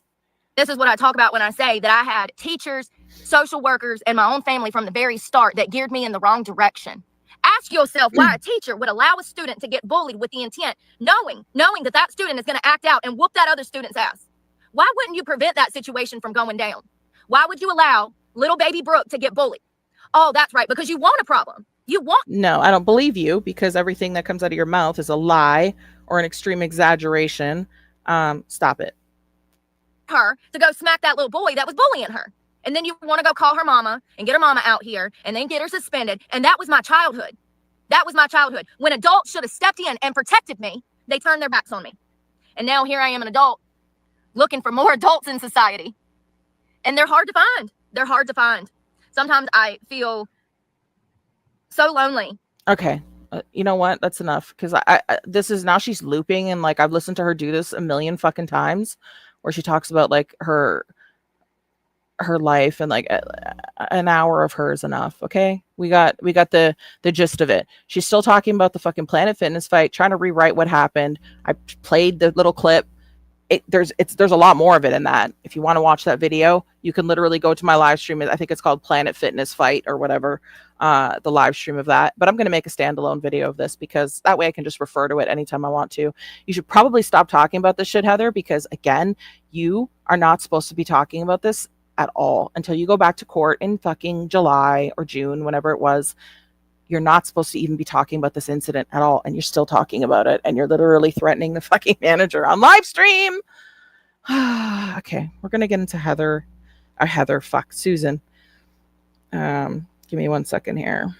This is what I talk about when I say that I had teachers, social workers, and my own family from the very start that geared me in the wrong direction. Ask yourself why a teacher would allow a student to get bullied with the intent, knowing that that student is going to act out and whoop that other student's ass. Why wouldn't you prevent that situation from going down? Why would you allow little baby Brooke to get bullied? Oh, that's right, because you want a problem. No, I don't believe you, because everything that comes out of your mouth is a lie or an extreme exaggeration. Stop it. Her to go smack that little boy that was bullying her. And then you want to go call her mama and get her mama out here and then get her suspended. And that was my childhood. That was my childhood. When adults should have stepped in and protected me, they turned their backs on me. And now here I am, an adult, looking for more adults in society. And they're hard to find. They're hard to find. Sometimes I feel so lonely. Okay. You know what? That's enough. Because this is now she's looping, and like I've listened to her do this a million fucking times, where she talks about like her life, and like an hour of her is enough. Okay, we got the gist of it. She's still talking about the fucking Planet Fitness fight, trying to rewrite what happened. I played the little clip. There's a lot more of it in that. If you want to watch that video, you can literally go to my live stream. I think it's called Planet Fitness Fight or whatever, the live stream of that. But I'm going to make a standalone video of this because that way I can just refer to it anytime I want to. You should probably stop talking about this shit, Heather, because again, you are not supposed to be talking about this at all until you go back to court in fucking July or June, whenever it was. You're not supposed to even be talking about this incident at all, and you're still talking about it, and you're literally threatening the fucking manager on live stream. Okay, we're gonna get into Susan. Give me 1 second here.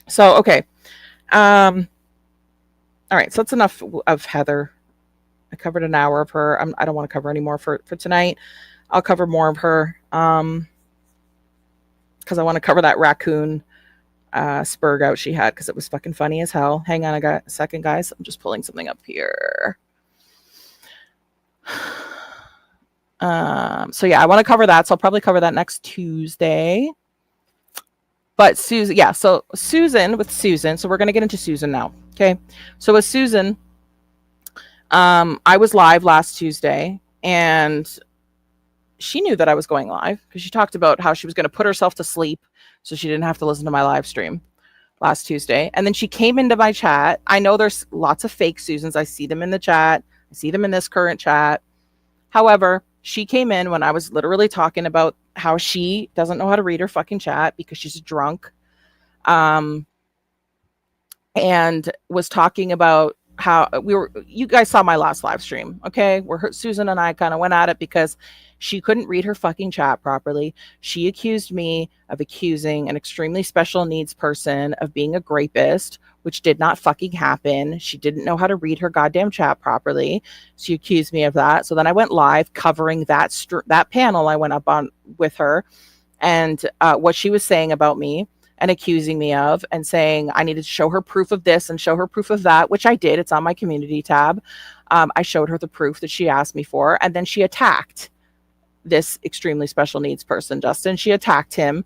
So, okay. All right, so that's enough of Heather. I covered an hour of her. I don't want to cover any more for tonight. I'll cover more of her because I want to cover that raccoon spurg out she had, because it was fucking funny as hell. Hang on a second, guys. I'm just pulling something up here. So yeah, I want to cover that, so I'll probably cover that next Tuesday. But Susan, yeah, so Susan, so we're going to get into Susan now. Okay, so with Susan, I was live last Tuesday, and she knew that I was going live because she talked about how she was going to put herself to sleep so she didn't have to listen to my live stream last Tuesday. And then she came into my chat. I know there's lots of fake Susans. I see them in the chat. I see them in this current chat. However, she came in when I was literally talking about how she doesn't know how to read her fucking chat because she's drunk. And and was talking about how you guys saw my last live stream, okay, where Susan and I kind of went at it because she couldn't read her fucking chat properly. She accused me of accusing an extremely special needs person of being a grapist, which did not fucking happen. She didn't know how to read her goddamn chat properly. She accused me of that. So then I went live covering that panel I went up on with her, and what she was saying about me and accusing me of, and saying I needed to show her proof of this and show her proof of that, which I did. It's on my community tab. I showed her the proof that she asked me for, and then she attacked this extremely special needs person, Justin. She attacked him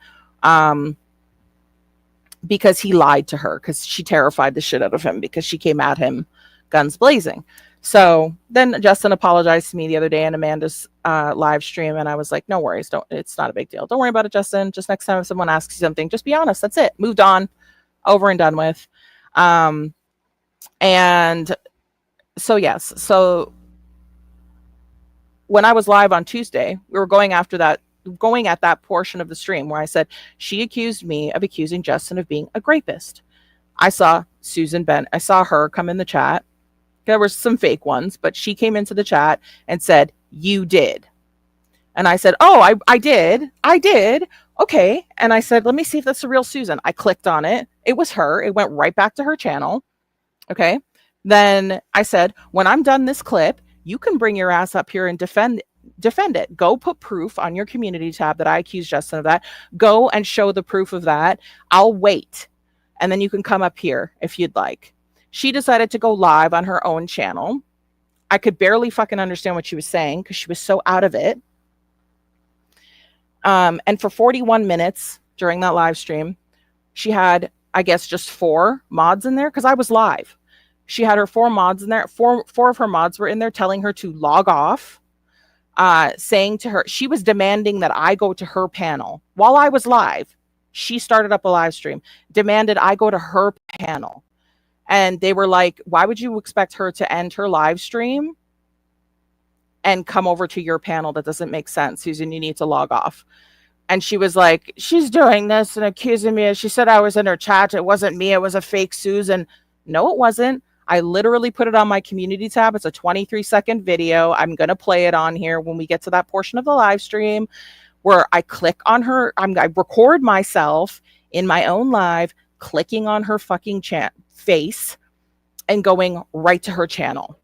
because he lied to her, because she terrified the shit out of him, because she came at him guns blazing. So then Justin apologized to me the other day in Amanda's live stream, and I was like, no worries, it's not a big deal. Don't worry about it, Justin. Just next time if someone asks you something, just be honest. That's it. Moved on, over and done with. And so yes, so when I was live on Tuesday, we were going at that portion of the stream where I said she accused me of accusing Justin of being a grapist. I saw I saw her come in the chat. There were some fake ones, but she came into the chat and said, you did. And I said, oh, I did. Okay. And I said, let me see if that's the real Susan. I clicked on it. It was her. It went right back to her channel. Okay. Then I said, when I'm done this clip, you can bring your ass up here and defend it. Go put proof on your community tab that I accused Justin of that. Go and show the proof of that. I'll wait. And then you can come up here if you'd like. She decided to go live on her own channel. I could barely fucking understand what she was saying because she was so out of it. And for 41 minutes during that live stream, she had, I guess, just 4 mods in there because I was live. She had her 4 mods in there. Four of her mods were in there telling her to log off, saying to her, she was demanding that I go to her panel while I was live. She started up a live stream, demanded I go to her panel. And they were like, why would you expect her to end her live stream and come over to your panel? That doesn't make sense. Susan, you need to log off. And she was like, she's doing this and accusing me. She said I was in her chat. It wasn't me. It was a fake Susan. No, it wasn't. I literally put it on my community tab. It's a 23-second video. I'm going to play it on here when we get to that portion of the live stream where I click on her. I record myself in my own live, clicking on her fucking face and going right to her channel.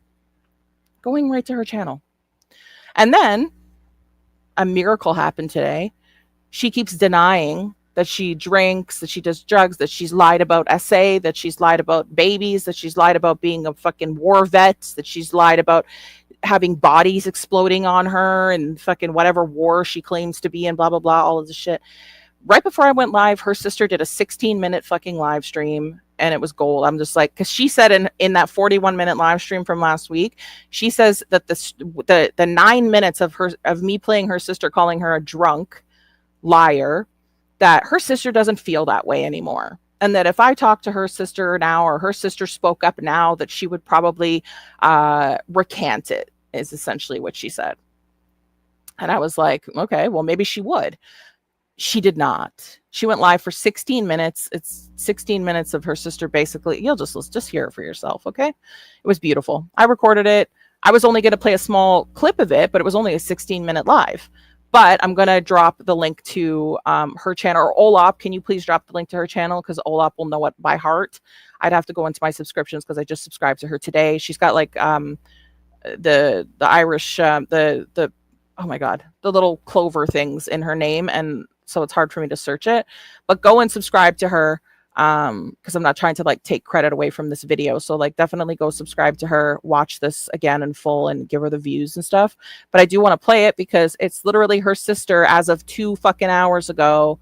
And then a miracle happened today. She keeps denying that she drinks, that she does drugs, that she's lied about SA, that she's lied about babies, that she's lied about being a fucking war vet, that she's lied about having bodies exploding on her and fucking whatever war she claims to be in, blah, blah, blah, all of this shit. Right before I went live, her sister did a 16-minute fucking live stream, and it was gold. I'm just like, because she said in that 41-minute live stream from last week, she says that the 9 minutes of me playing her sister, calling her a drunk liar, that her sister doesn't feel that way anymore. And that if I talk to her sister now, or her sister spoke up now, that she would probably recant it, is essentially what she said. And I was like, okay, well, maybe she would. She did not. She went live for 16 minutes. It's 16 minutes of her sister basically. You'll just hear it for yourself, okay? It was beautiful. I recorded it. I was only going to play a small clip of it, but it was only a 16-minute live. But I'm going to drop the link to her channel. Or Olap, can you please drop the link to her channel? Because Olap will know it by heart. I'd have to go into my subscriptions because I just subscribed to her today. She's got like the Irish, the oh my God, the little clover things in her name. And so it's hard for me to search it. But go and subscribe to her because I'm not trying to like take credit away from this video. So like definitely go subscribe to her, watch this again in full and give her the views and stuff. But I do want to play it because it's literally her sister as of 2 fucking hours ago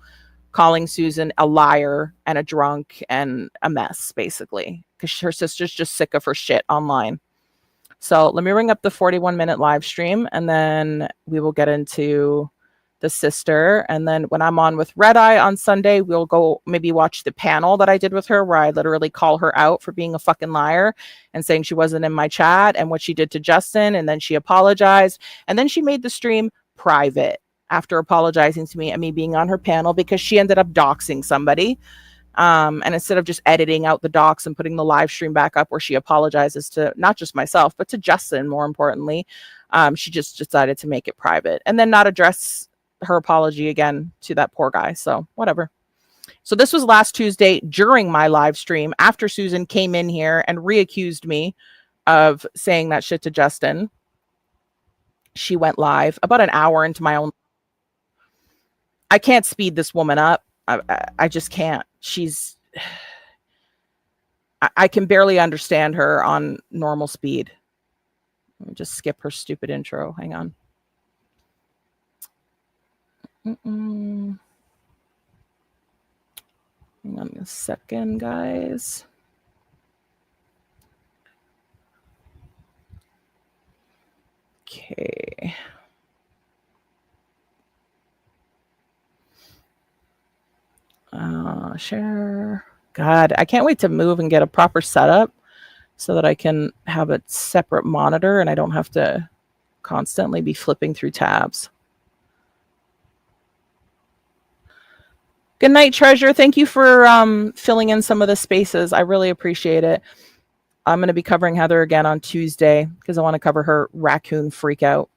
calling Susan a liar and a drunk and a mess, basically, because her sister's just sick of her shit online. So let me bring up the 41-minute live stream and then we will get into the sister. And then when I'm on with Red Eye on Sunday, we'll go maybe watch the panel that I did with her where I literally call her out for being a fucking liar and saying she wasn't in my chat and what she did to Justin. And then she apologized. And then she made the stream private after apologizing to me and me being on her panel because she ended up doxing somebody. And instead of just editing out the docs and putting the live stream back up where she apologizes to not just myself, but to Justin, more importantly, she just decided to make it private and then not address her apology again to that poor guy. So whatever. So this was last Tuesday during my live stream after Susan came in here and reaccused me of saying that shit to Justin. She went live about an hour into my own. I can't speed this woman up. I just can't. She's. I can barely understand her on normal speed. Let me just skip her stupid intro. Hang on. Hang on a second, guys. Okay. Share. God, I can't wait to move and get a proper setup so that I can have a separate monitor and I don't have to constantly be flipping through tabs. Good night, Treasure. Thank you for filling in some of the spaces. I really appreciate it. I'm going to be covering Heather again on Tuesday because I want to cover her raccoon freak out.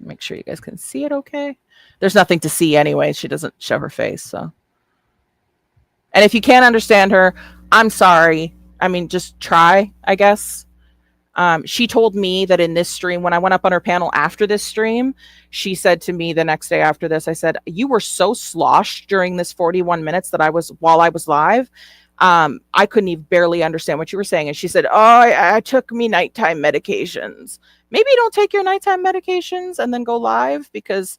Make sure you guys can see it okay. There's nothing to see anyway. She doesn't show her face. So, and if you can't understand her, I'm sorry. I mean, just try, I guess. She told me that in this stream, when I went up on her panel after this stream, she said to me the next day after this, I said, you were so sloshed during this 41 minutes that while I was live. I couldn't even barely understand what you were saying. And she said, I took me nighttime medications. Maybe don't take your nighttime medications and then go live because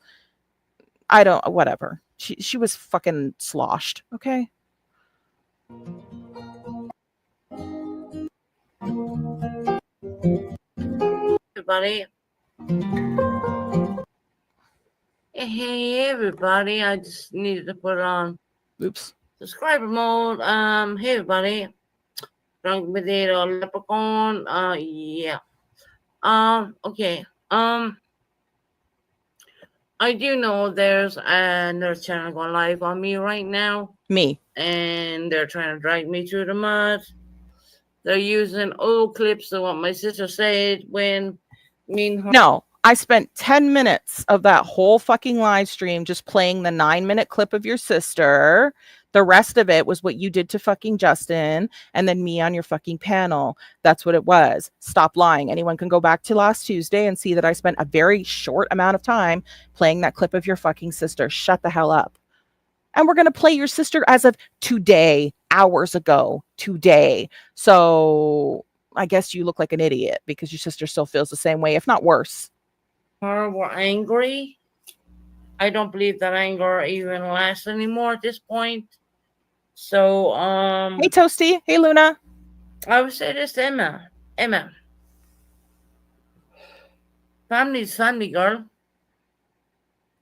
whatever. She was fucking sloshed. Okay. Everybody. Hey everybody, I just needed to put on subscriber mode. Hey everybody. Drunk potato leprechaun. Yeah. Okay. I do know there's another channel going live on me right now. Me. And they're trying to drag me through the mud. They're using old clips of what my sister said when No, I spent 10 minutes of that whole fucking live stream just playing the 9-minute clip of your sister. The rest of it was what you did to fucking Justin and then me on your fucking panel. That's what it was. Stop lying. Anyone can go back to last Tuesday and see that I spent a very short amount of time playing that clip of your fucking sister. Shut the hell up. And we're going to play your sister as of today, hours ago, today. So I guess you look like an idiot because your sister still feels the same way, if not worse. Her were angry. I don't believe that anger even lasts anymore at this point. So, hey, Toasty. Hey, Luna. I would say this to Emma. Emma. Family's family, girl.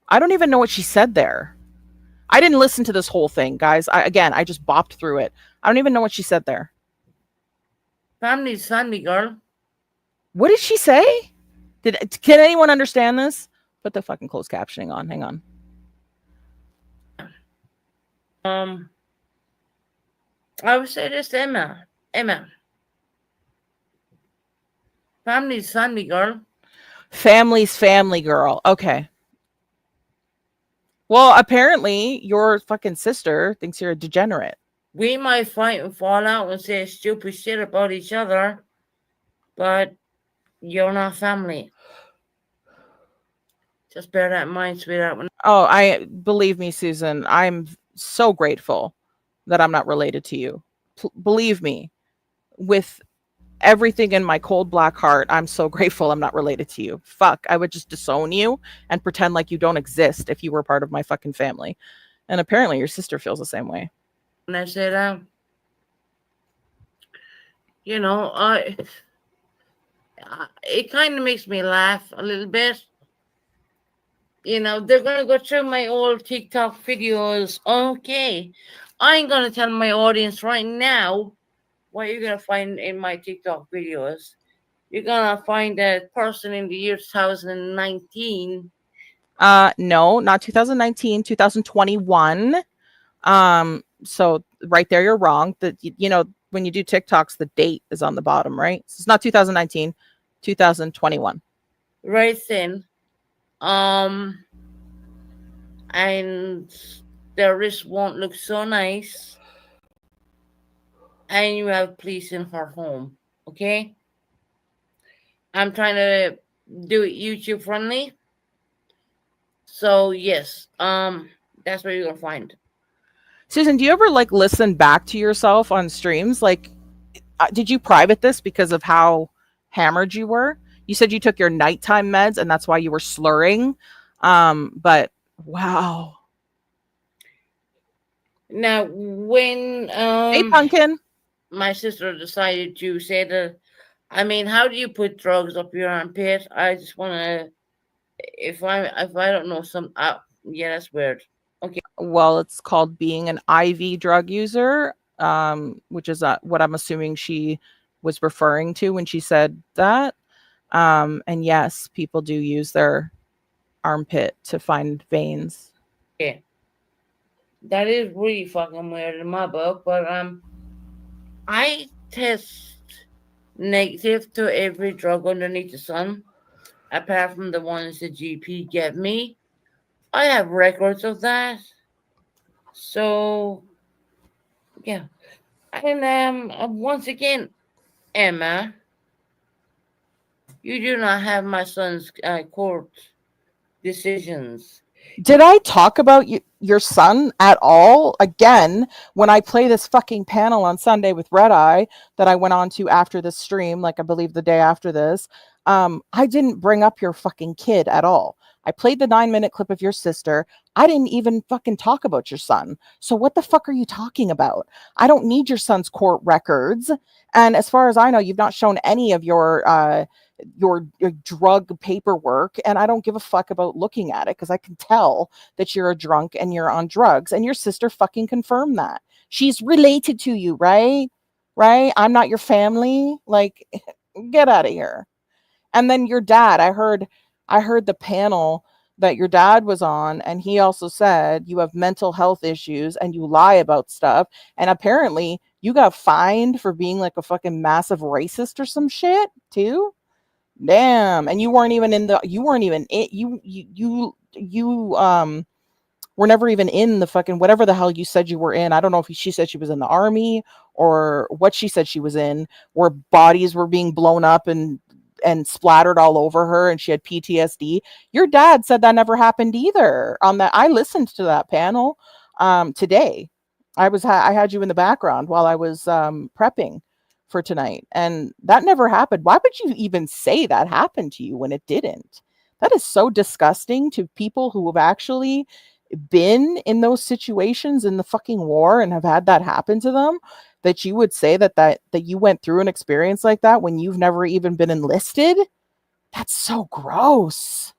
I don't even know what she said there. I didn't listen to this whole thing, guys. I just bopped through it. I don't even know what she said there. Family's family, girl. What did she say? Can anyone understand this? Put the fucking closed captioning on. Hang on. I would say this to Emma. Emma. Family's family, girl. Family's family, girl. Okay. Well, apparently your fucking sister thinks you're a degenerate. We might fight and fall out and say stupid shit about each other, but you're not family. Just bear that in mind, sweetheart. Oh, believe me, Susan, I'm so grateful that I'm not related to you. Believe me, with everything in my cold black heart, I'm so grateful I'm not related to you. Fuck, I would just disown you and pretend like you don't exist if you were part of my fucking family. And apparently your sister feels the same way. And I said, it kind of makes me laugh a little bit. They're going to go through my old TikTok videos. Okay. I'm going to tell my audience right now what you're going to find in my TikTok videos. You're going to find a person in the year 2019 No, not 2019, 2021. So right there, you're wrong. When you do TikToks, the date is on the bottom, right? So it's not 2019, 2021. Right then. And the wrist won't look so nice. And you have police in her home. Okay? I'm trying to do it YouTube friendly. So yes, that's where you're gonna find. Susan, do you ever like listen back to yourself on streams? Like, did you private this because of how hammered you were? You said you took your nighttime meds and that's why you were slurring. But wow. Now when Hey, Pumpkin. my sister decided to say that, I mean, how do you put drugs up your armpit? I just wanna, if I don't know some, yeah, that's weird. Okay. Well, it's called being an IV drug user, which is what I'm assuming she was referring to when she said that. And yes, people do use their armpit to find veins. Yeah. That is really fucking weird in my book, but I test negative to every drug underneath the sun, apart from the ones the GP gave me. I have records of that. So yeah. And once again, Emma, you do not have my son's court decisions. Did I talk about your son at all? Again, when I play this fucking panel on Sunday with Red Eye that I went on to after this stream, like I believe the day after this, I didn't bring up your fucking kid at all. I played the 9-minute clip of your sister. I didn't even fucking talk about your son. So what the fuck are you talking about? I don't need your son's court records. And as far as I know, you've not shown any of your drug paperwork, and I don't give a fuck about looking at it because I can tell that you're a drunk and you're on drugs, and your sister fucking confirmed that. She's related to you, right? I'm not your family. Like, get out of here. And then your dad, I heard the panel that your dad was on, and he also said you have mental health issues and you lie about stuff, and apparently you got fined for being like a fucking massive racist or some shit too. Damn. And you weren't even were never even in the fucking whatever the hell you said you were in. I don't know if she said she was in the army or what she said she was in, where bodies were being blown up and splattered all over her and she had PTSD. Your dad said that never happened either. On that, I listened to that panel today. I had you in the background while I was prepping for tonight, and that never happened. Why would you even say that happened to you when it didn't? That is so disgusting to people who have actually been in those situations in the fucking war and have had that happen to them, that you would say that you went through an experience like that when you've never even been enlisted. That's so gross.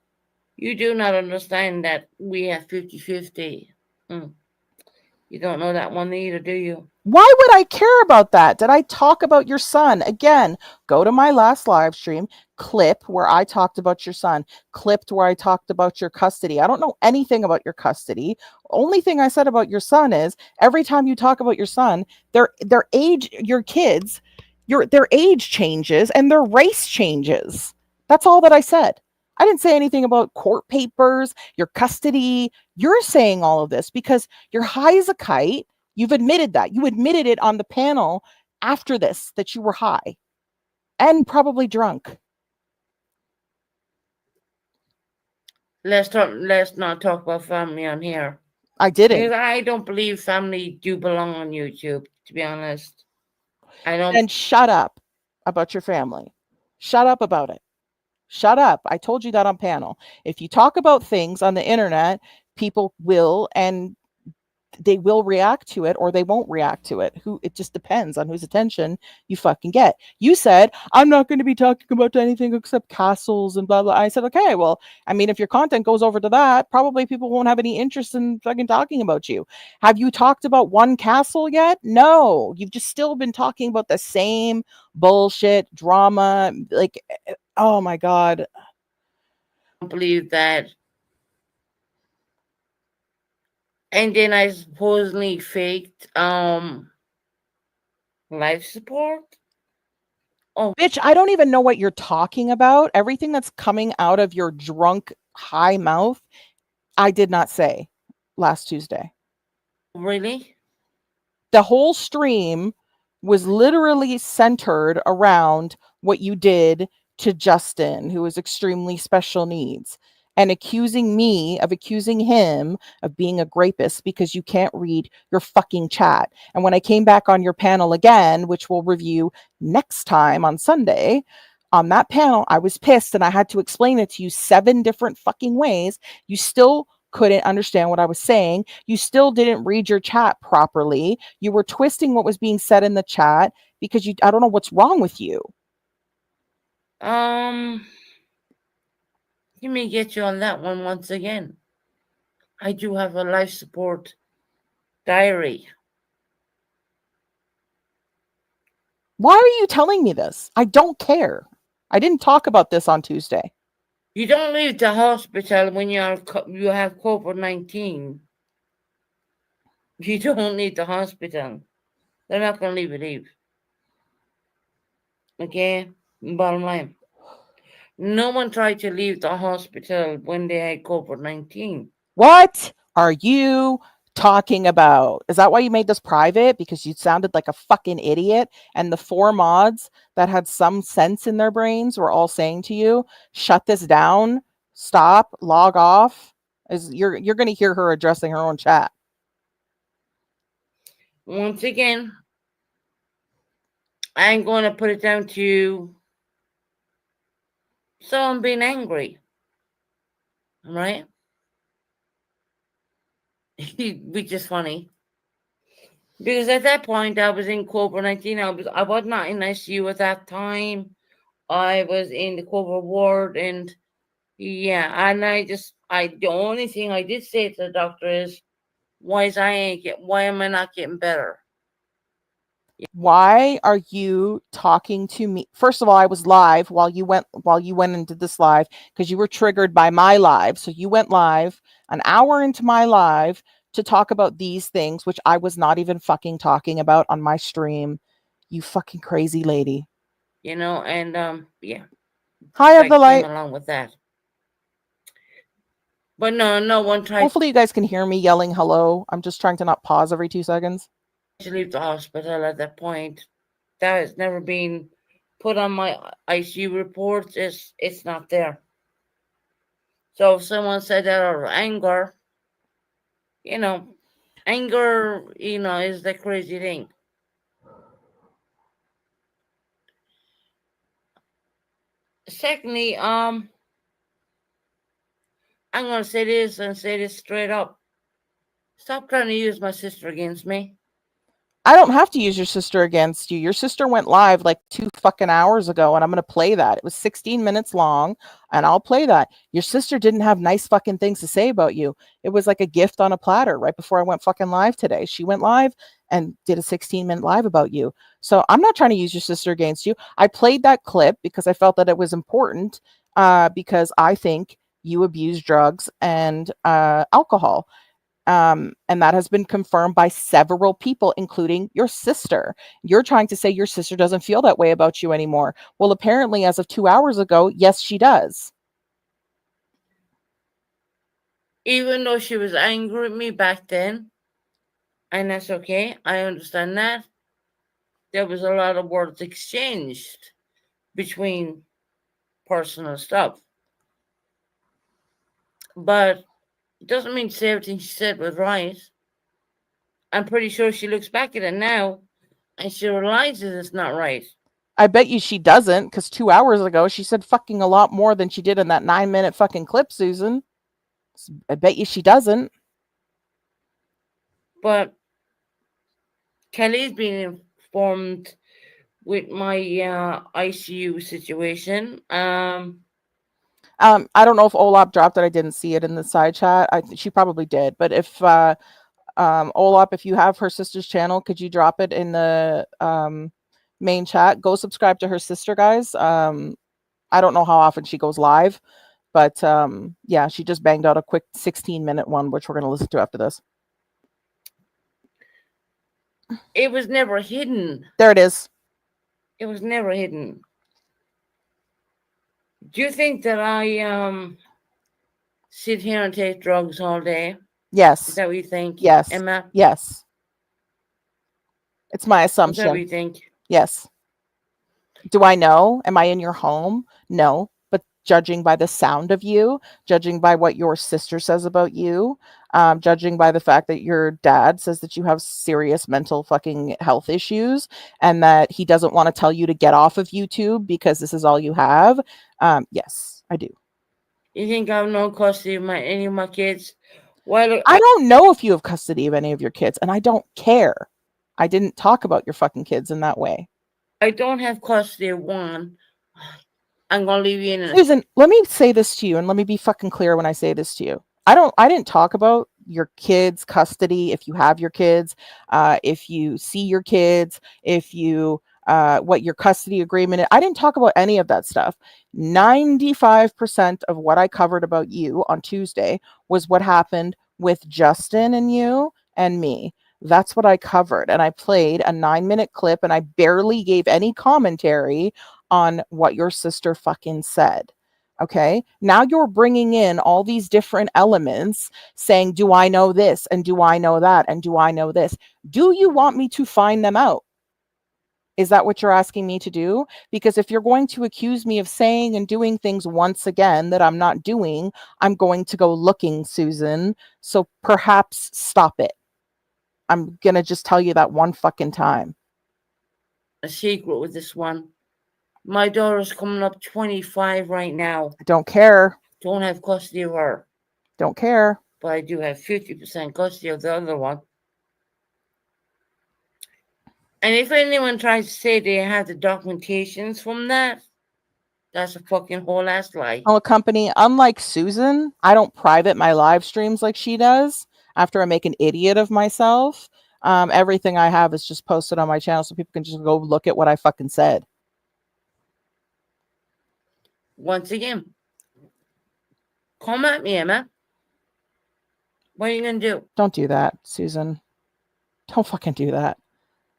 You do not understand that we have 50-50. You don't know that one either, do you? Why would I care about that? Did I talk about your son? Again, go to my last live stream, clip where I talked about your son, clipped where I talked about your custody. I don't know anything about your custody. Only thing I said about your son is every time you talk about your son, their age, your kids, their age changes and their race changes. That's all that I said. I didn't say anything about court papers, your custody. You're saying all of this because you're high as a kite. You've admitted that. You admitted it on the panel after this, that you were high and probably drunk. Let's not talk about family on here. I didn't. Because I don't believe family do belong on YouTube, to be honest. I don't. And shut up about your family. Shut up about it. Shut up. I told you that on panel. If you talk about things on the internet, people will, and they will react to it or they won't react to it. It just depends on whose attention you fucking get. You said, I'm not going to be talking about anything except castles and blah, blah. I said, okay, well, I mean, if your content goes over to that, probably people won't have any interest in fucking talking about you. Have you talked about one castle yet? No, you've just still been talking about the same bullshit drama. Like, oh my God. I don't believe that And then I supposedly faked life support. Oh, Bitch, I don't even know what you're talking about. Everything that's coming out of your drunk high mouth, I did not say last Tuesday. really? The whole stream was literally centered around what you did to Justin, who is extremely special needs, and accusing me of accusing him of being a rapist because you can't read your fucking chat. And when I came back on your panel again, which we'll review next time on Sunday, on that panel, I was pissed and I had to explain it to you 7 different fucking ways. You still couldn't understand what I was saying. You still didn't read your chat properly. You were twisting what was being said in the chat because I don't know what's wrong with you. Let me get you on that one once again. I do have a life support diary. Why are you telling me this? I don't care. I didn't talk about this on Tuesday. You don't leave the hospital when you have COVID-19. You don't leave the hospital. They're not going to leave. Okay? Bottom line. No one tried to leave the hospital when they had COVID-19. What are you talking about? Is that why you made this private? Because you sounded like a fucking idiot, and the 4 mods that had some sense in their brains were all saying to you, shut this down, stop, log off. You're going to hear her addressing her own chat. Once again, I'm going to put it down to someone being angry. Right? Which is funny. Because at that point, I was in COVID-19. I was not in ICU at that time. I was in the COVID ward, and yeah, and the only thing I did say to the doctor is, why am I not getting better? Why are you talking to me? First of all, I was live while you went and did this live because you were triggered by my live. So you went live an hour into my live to talk about these things, which I was not even fucking talking about on my stream. You fucking crazy lady. And yeah. Hi, I of the light. came along with that. But no one tried. Hopefully you guys can hear me yelling hello. I'm just trying to not pause every 2 seconds. To leave the hospital at that point. That has never been put on my ICU reports. It's not there. So if someone said that out of anger, anger, is the crazy thing. Secondly, I'm gonna say this and say this straight up. Stop trying to use my sister against me. I don't have to use your sister against you. Your sister went live like 2 fucking hours ago, and I'm going to play that. It was 16 minutes long, and I'll play that. Your sister didn't have nice fucking things to say about you. It was like a gift on a platter right before I went fucking live today. She went live and did a 16-minute live about you. So I'm not trying to use your sister against you. I played that clip because I felt that it was important because I think you abuse drugs and alcohol. And that has been confirmed by several people, including your sister. You're trying to say your sister doesn't feel that way about you anymore. Well, apparently, as of 2 hours ago, yes, she does. Even though she was angry at me back then, and that's okay, I understand that. There was a lot of words exchanged between personal stuff. But it doesn't mean to say everything she said was right. I'm pretty sure she looks back at it now and she realizes it's not right. I bet you she doesn't, because 2 hours ago she said fucking a lot more than she did in that 9-minute fucking clip, Susan. I bet you she doesn't. But Kelly's been informed with my ICU situation. I don't know if Olap dropped it. I didn't see it in the side chat. She probably did. But if Olap, if you have her sister's channel, could you drop it in the main chat? Go subscribe to her sister, guys. I don't know how often she goes live, but yeah, she just banged out a quick 16-minute one, which we're going to listen to after this. It was never hidden. There it is. It was never hidden. Do you think that I sit here and take drugs all day? Is Yes. that what you think? Yes. Emma? Yes. It's my Is that what assumption. you think? Yes. Do I know? Am I in your home? No. But judging by the sound of you, judging by what your sister says about you, judging by the fact that your dad says that you have serious mental fucking health issues and that he doesn't want to tell you to get off of YouTube because this is all you have. Yes, I do. You think I have no custody of any of my kids? Well, I don't know if you have custody of any of your kids, and I don't care. I didn't talk about your fucking kids in that way. I don't have custody of one. I'm gonna leave you in it. Susan, let me say this to you, and let me be fucking clear when I say this to you. I didn't talk about your kids' custody, if you have your kids, if you see your kids, if you what your custody agreement is. I didn't talk about any of that stuff. 95% of what I covered about you on Tuesday was what happened with Justin and you and me. That's what I covered. And I played a 9-minute clip and I barely gave any commentary on what your sister fucking said. Okay. Now you're bringing in all these different elements saying, do I know this? And do I know that? And do I know this? Do you want me to find them out? Is that what you're asking me to do? Because if you're going to accuse me of saying and doing things once again that I'm not doing, I'm going to go looking, Susan. So perhaps stop it. I'm going to just tell you that one fucking time. A secret with this one. My daughter's coming up 25 right now. I don't care. Don't have custody of her. Don't care. But I do have 50% custody of the other one. And if anyone tries to say they have the documentations from that, that's a fucking whole ass lie. Oh, a company, unlike Susan, I don't private my live streams like she does. After I make an idiot of myself, everything I have is just posted on my channel so people can just go look at what I fucking said. Once again, come at me, Emma. What are you going to do? Don't do that, Susan. Don't fucking do that.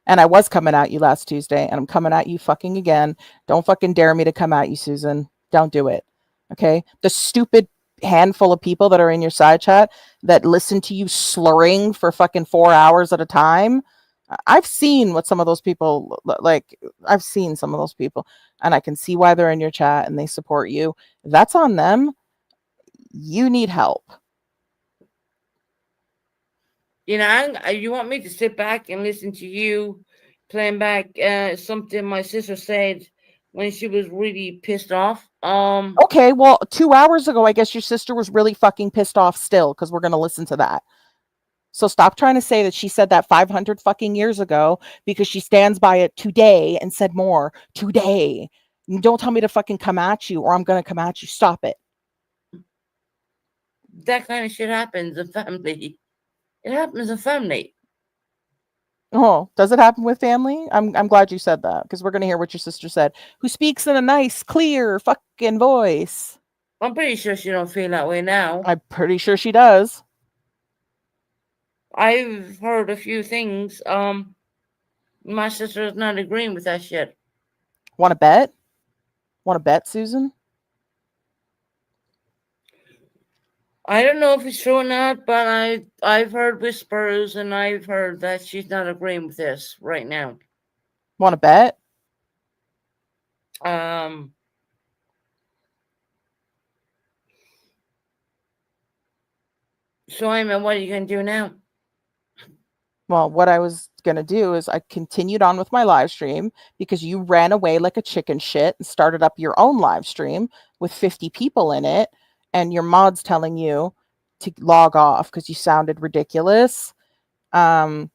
And I was coming at you last Tuesday, and I'm coming at you fucking again. Don't fucking dare me to come at you, Susan. Don't do it. Okay? The stupid handful of people that are in your side chat that listen to you slurring for fucking 4 hours at a time. I've seen what some of those people, like, I've seen some of those people, and I can see why they're in your chat and they support you. That's on them. You need help. You know, you want me to sit back and listen to you playing back something my sister said when she was really pissed off? Okay, well, 2 hours ago, I guess your sister was really fucking pissed off still, because we're going to listen to that. So stop trying to say that she said that 500 fucking years ago, because she stands by it today and said more today. Don't tell me to fucking come at you, or I'm going to come at you. Stop it. That kind of shit happens in family. It happens in family. Oh, does it happen with family? I'm glad you said that, because we're going to hear what your sister said, who speaks in a nice, clear fucking voice. I'm pretty sure she don't feel that way now. I'm pretty sure she does. I've heard a few things. My sister's not agreeing with that shit. Want to bet? Want to bet, Susan? I don't know if it's true or not, but I've heard whispers, and I've heard that she's not agreeing with this right now. Want to bet? So, Ayman, what are you going to do now? Well, what I was going to do is I continued on with my live stream because you ran away like a chicken shit and started up your own live stream with 50 people in it. And your mod's telling you to log off because you sounded ridiculous. And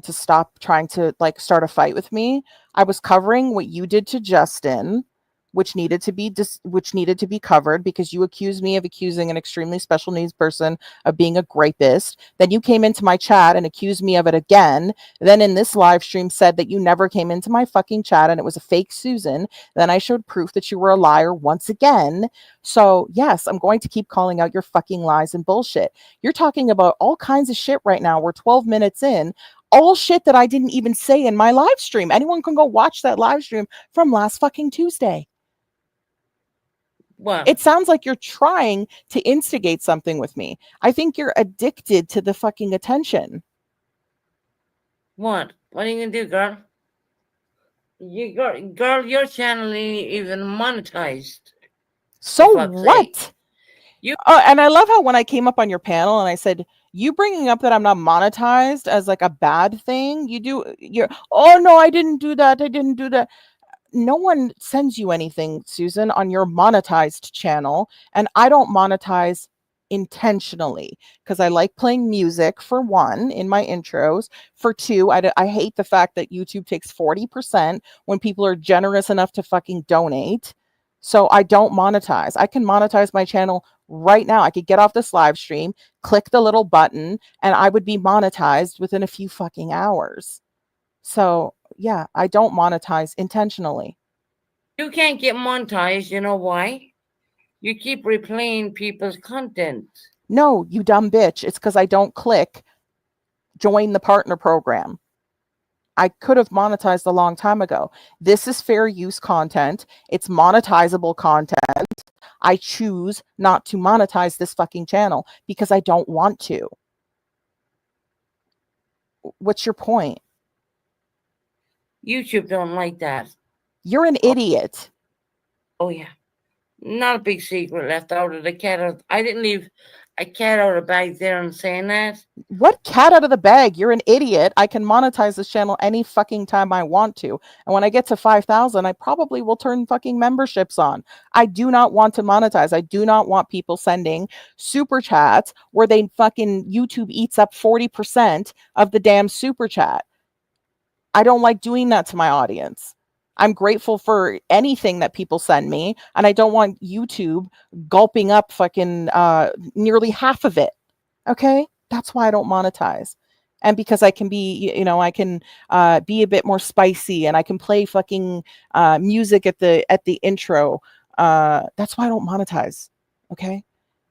to stop trying to like start a fight with me. I was covering what you did to Justin, which needed to be covered because you accused me of accusing an extremely special needs person of being a rapist. Then you came into my chat and accused me of it again. Then in this live stream said that you never came into my fucking chat and it was a fake Susan. Then I showed proof that you were a liar once again. So yes, I'm going to keep calling out your fucking lies and bullshit. You're talking about all kinds of shit right now. We're 12 minutes in. all shit that I didn't even say in my live stream. Anyone can go watch that live stream from last fucking Tuesday. What? It sounds like you're trying to instigate something with me. I think you're addicted to the fucking attention. What? What are you gonna do, girl? Girl, your channel ain't even monetized. So For fuck's what? sake. You And I love how when I came up on your panel and I said, you bringing up that I'm not monetized as like a bad thing, oh no, I didn't do that. I didn't do that. No one sends you anything, Susan, on your monetized channel. And I don't monetize intentionally because I like playing music, for one, in my intros. For two, I hate the fact that YouTube takes 40% when people are generous enough to fucking donate. So I don't monetize. I can monetize my channel right now. I could get off this live stream, click the little button, and I would be monetized within a few fucking hours. So yeah, I don't monetize intentionally. You can't get monetized. You know why? You keep replaying people's content. No, you dumb bitch. It's because I don't click join the partner program. I could have monetized a long time ago. This is fair use content. It's monetizable content. I choose not to monetize this fucking channel because I don't want to. What's your point? YouTube don't like that. You're an idiot. Oh yeah. Not a big secret left out of the cat out. I didn't leave a cat out of the bag there and saying that. What cat out of the bag? You're an idiot. I can monetize this channel any fucking time I want to. And when I get to 5,000, I probably will turn fucking memberships on. I do not want to monetize. I do not want people sending super chats where they fucking YouTube eats up 40% of the damn super chat. I don't like doing that to my audience. I'm grateful for anything that people send me, and I don't want YouTube gulping up fucking nearly half of it. Okay? That's why I don't monetize. And because I can be, I can be a bit more spicy, and I can play fucking music at the intro. That's why I don't monetize. Okay?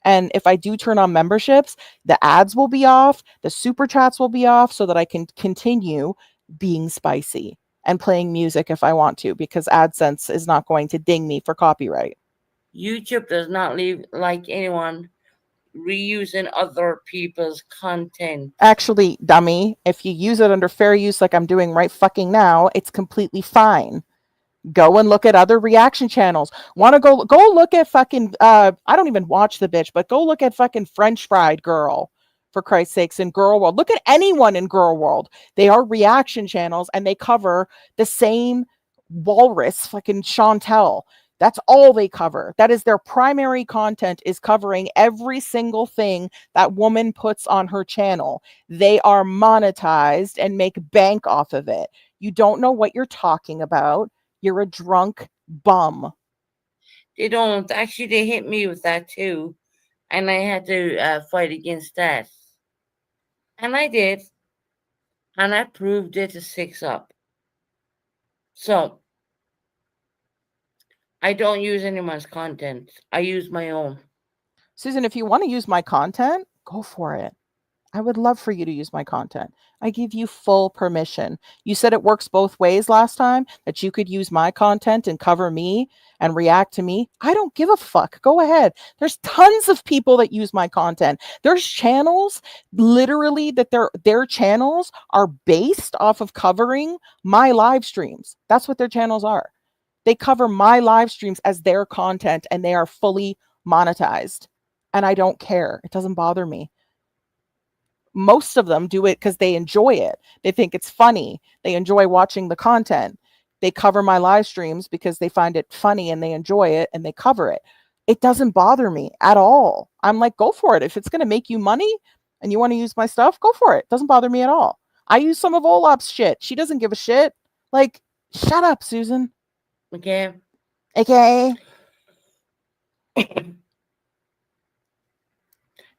And if I do turn on memberships, the ads will be off, the super chats will be off, so that I can continue being spicy and playing music if I want to, because AdSense is not going to ding me for copyright. YouTube does not like anyone reusing other people's content. Actually, dummy, if you use it under fair use like I'm doing right fucking now, it's completely fine. Go and look at other reaction channels. Want to go look at fucking I don't even watch the bitch, but go look at fucking French Fried Girl, for Christ's sakes, in Girl World. Look at anyone in Girl World. They are reaction channels and they cover the same walrus, fucking Chantel. That's all they cover. That is their primary content, is covering every single thing that woman puts on her channel. They are monetized and make bank off of it. You don't know what you're talking about. You're a drunk bum. They don't. Actually, they hit me with that too. And I had to fight against that. And I did. And I proved it to 6 up. So, I don't use anyone's content. I use my own. Susan, if you want to use my content, go for it. I would love for you to use my content. I give you full permission. You said it works both ways last time, that you could use my content and cover me and react to me. I don't give a fuck. Go ahead. There's tons of people that use my content. There's channels literally that their channels are based off of covering my live streams. That's what their channels are. They cover my live streams as their content, and they are fully monetized. And I don't care. It doesn't bother me. Most of them do it because they enjoy it. They think it's funny. They enjoy watching the content. They cover my live streams because they find it funny and they enjoy it and they cover it. It doesn't bother me at all. I'm like, go for it. If it's going to make you money and you want to use my stuff, go for it. Doesn't bother me at all. I use some of Olap's shit. She doesn't give a shit. Like, shut up, Susan. Okay. Okay.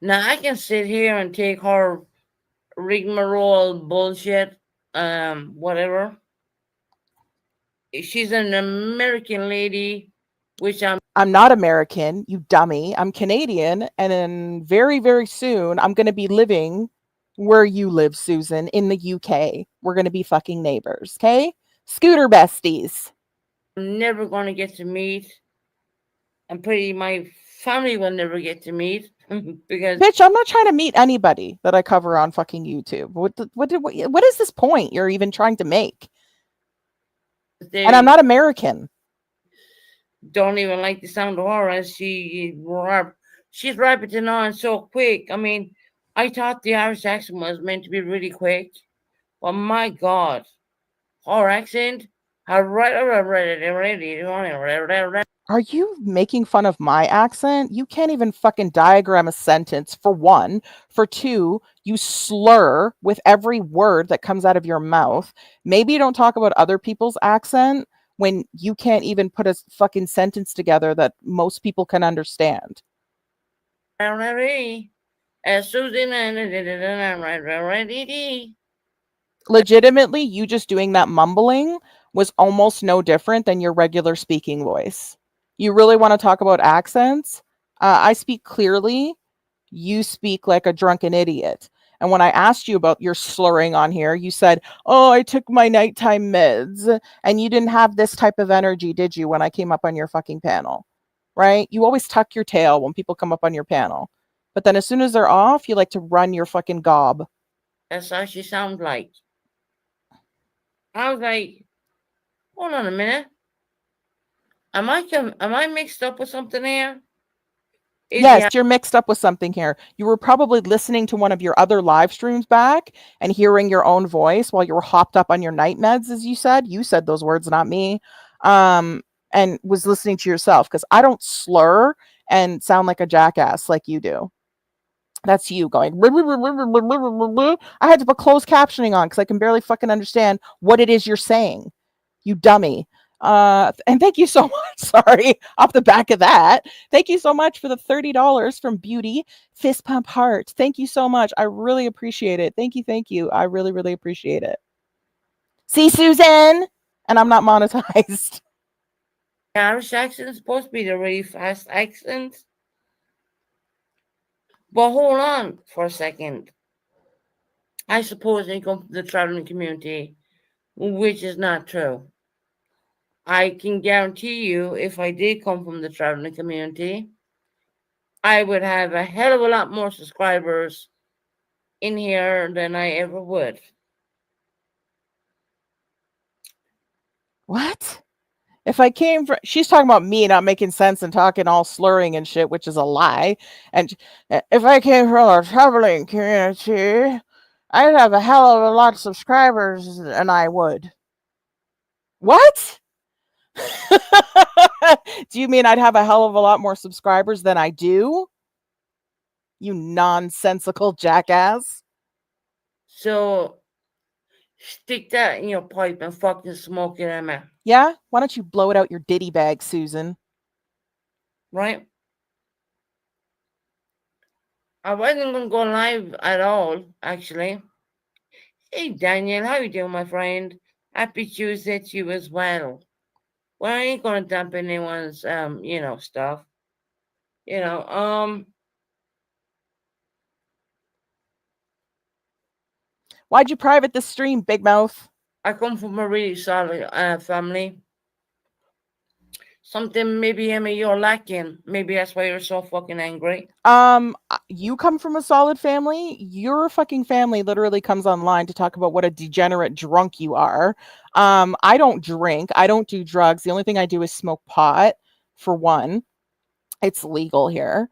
Now I can sit here and take her rigmarole bullshit, whatever. She's an American lady, which I'm not American, you dummy. I'm Canadian, and then very, very soon I'm going to be living where you live, Susan, in the UK. We're going to be fucking neighbors, okay? Scooter besties. I'm never going to get to meet. I'm pretty, my family will never get to meet because Bitch, I'm not trying to meet anybody that I cover on fucking YouTube. What is this point you're even trying to make? they And I'm not American. don't even like the sound of her, and she's rabbiting on so quick. I mean, I thought the Irish accent was meant to be really quick, but my God, her accent, Are you making fun of my accent? You can't even fucking diagram a sentence, for one. For two, you slur with every word that comes out of your mouth. Maybe you don't talk about other people's accent when you can't even put a fucking sentence together that most people can understand. Legitimately, you just doing that mumbling was almost no different than your regular speaking voice. You really want to talk about accents? I speak clearly. You speak like a drunken idiot. And when I asked you about your slurring on here, you said, "Oh, I took my nighttime meds." And you didn't have this type of energy, did you, when I came up on your fucking panel? Right? You always tuck your tail when people come up on your panel. But then as soon as they're off, you like to run your fucking gob. That's how she sounds like. I was like, hold on a minute. Am I mixed up with something here? Yes, you're mixed up with something here. You were probably listening to one of your other live streams back and hearing your own voice while you were hopped up on your night meds, as you said. You said those words, not me. And was listening to yourself, because I don't slur and sound like a jackass like you do. That's you going. I had to put closed captioning on because I can barely fucking understand what it is you're saying. You dummy. And thank you so much. Sorry, off the back of that. Thank you so much for the $30 from Beauty Fist Pump Heart. Thank you so much. I really appreciate it. Thank you. Thank you. I really, really appreciate it. See, Susan? And I'm not monetized. Irish accent is supposed to be the really fast accent. But hold on for a second. I suppose they come from the traveling community, which is not true. I can guarantee you, if I did come from the traveling community, I would have a hell of a lot more subscribers in here than I ever would. What? If I came from, she's talking about me not making sense and talking all slurring and shit, which is a lie. And if I came from a traveling community, I'd have a hell of a lot of subscribers than I would. What? Do you mean I'd have a hell of a lot more subscribers than I do? You nonsensical jackass. So stick that in your pipe and fucking smoke it, Emma. Yeah? Why don't you blow it out your ditty bag, Susan? Right? I wasn't going to go live at all, actually. Hey, Daniel, how you doing, my friend? Happy Tuesday to you as well. Well, I ain't going to dump anyone's, stuff. Why'd you private this stream, Big Mouth? I come from a really solid family. Something maybe, Emma, you're lacking. Maybe that's why you're so fucking angry. You come from a solid family. Your fucking family literally comes online to talk about what a degenerate drunk you are. I don't drink. I don't do drugs. The only thing I do is smoke pot, for one. It's legal here.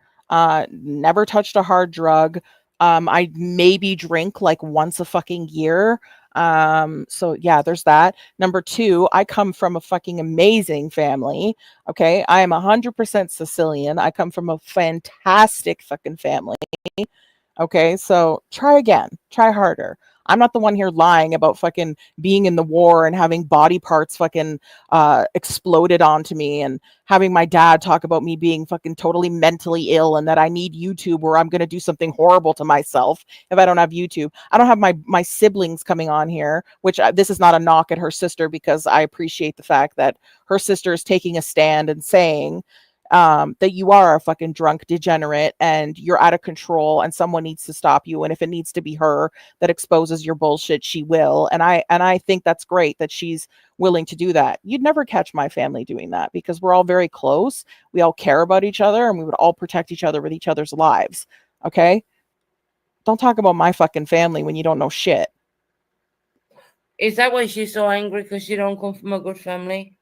Never touched a hard drug. I maybe drink like once a fucking year. So yeah, there's that. Number two, I come from a fucking amazing family. Okay. I am 100% Sicilian. I come from a fantastic fucking family. Okay. So try again, try harder. I'm not the one here lying about fucking being in the war and having body parts fucking exploded onto me, and having my dad talk about me being fucking totally mentally ill and that I need YouTube, or I'm going to do something horrible to myself if I don't have YouTube. I don't have my siblings coming on here, which this is not a knock at her sister, because I appreciate the fact that her sister is taking a stand and saying, that you are a fucking drunk degenerate and you're out of control and someone needs to stop you. And if it needs to be her that exposes your bullshit, she will. And I think that's great that she's willing to do that. You'd never catch my family doing that because we're all very close. We all care about each other and we would all protect each other with each other's lives. Okay? Don't talk about my fucking family when you don't know shit. Is that why she's so angry because she don't come from a good family?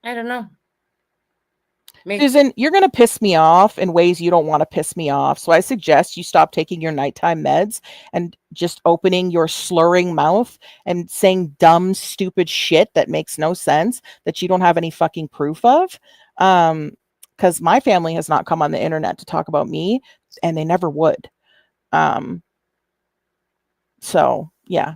I don't know. Susan, you're going to piss me off in ways you don't want to piss me off. So I suggest you stop taking your nighttime meds and just opening your slurring mouth and saying dumb, stupid shit that makes no sense that you don't have any fucking proof of. Because my family has not come on the internet to talk about me and they never would. So, yeah.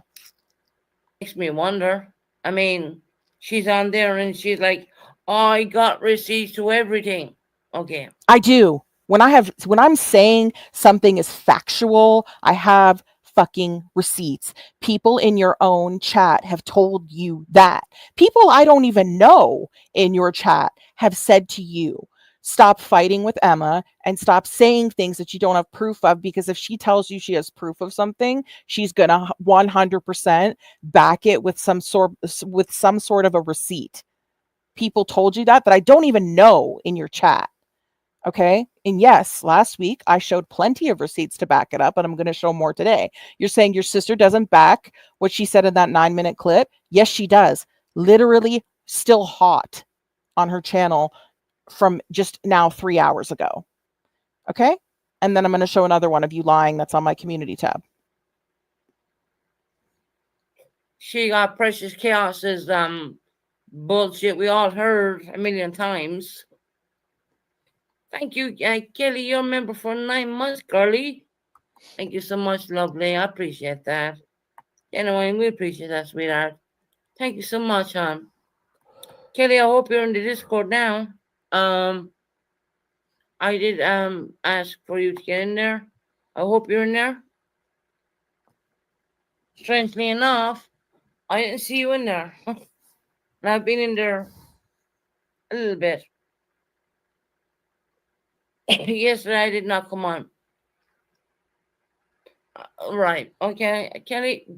Makes me wonder. I mean, she's on there and she's like, I got receipts to everything. Okay. I do. When I'm saying something is factual, I have fucking receipts. People in your own chat have told you that. People I don't even know in your chat have said to you, stop fighting with Emma and stop saying things that you don't have proof of, because if she tells you she has proof of something, she's going to 100% back it with some sort of a receipt. People told you that I don't even know in your chat. Okay. And yes, last week I showed plenty of receipts to back it up, and I'm going to show more today. You're saying your sister doesn't back what she said in that 9-minute clip? Yes, she does. Literally still hot on her channel from just now 3 hours ago. Okay. And then I'm going to show another one of you lying that's on my community tab. She got Precious Chaos's bullshit we all heard a million times. Thank you, Kelly. You're a member for 9 months, girlie. Thank you so much, lovely. I appreciate that. Anyway, we appreciate that, sweetheart. Thank you so much, Kelly. I hope you're in the Discord now. I did ask for you to get in there. I hope you're in there. Strangely enough, I didn't see you in there. And I've been in there a little bit. Yesterday I did not come on. Right. Okay. Kelly,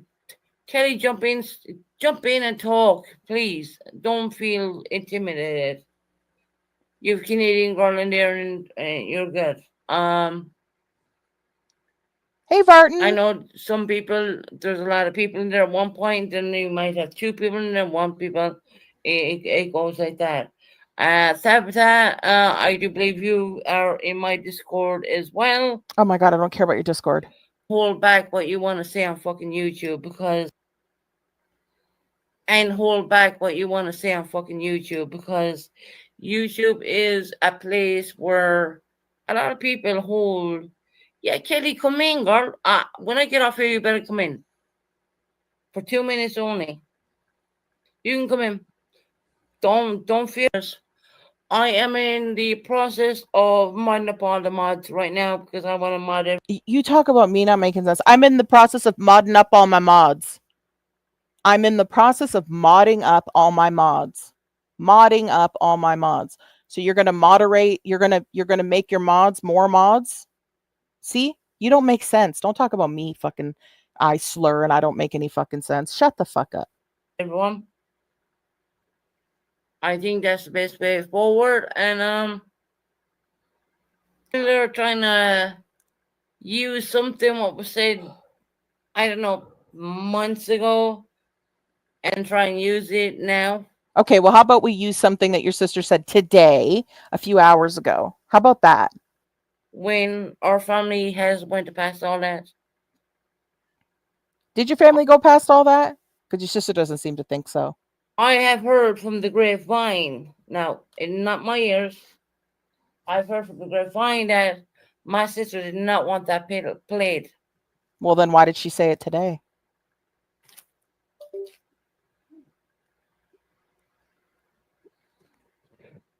jump in and talk, please. Don't feel intimidated. You're a Canadian girl in there and you're good. Hey, Vartan. I know some people, there's a lot of people in there at one point, and you might have 2 people in there, 1 people. It goes like that. Tabitha, I do believe you are in my Discord as well. Oh my God, I don't care about your Discord. Hold back what you want to say on fucking YouTube because YouTube is a place where a lot of people hold. Yeah, Kelly, come in, girl. When I get off here, you better come in. For 2 minutes only. You can come in. Don't fear us. I am in the process of modding up all the mods right now because I want to mod it. You talk about me not making sense. I'm in the process of modding up all my mods. I'm in the process of modding up all my mods. Modding up all my mods. So you're going to moderate, you're going to make your mods more mods? See? You don't make sense. Don't talk about me fucking I slur and I don't make any fucking sense. Shut the fuck up. Everyone. I think that's the best way forward. And they're trying to use something what was said, I don't know, months ago and try and use it now. Okay, well, how about we use something that your sister said today, a few hours ago? How about that? When our family has went to pass all that. Did your family go past all that? Because your sister doesn't seem to think so. I have heard from the grapevine. Now, not my ears. I've heard from the grapevine that my sister did not want that played. Well, then why did she say it today?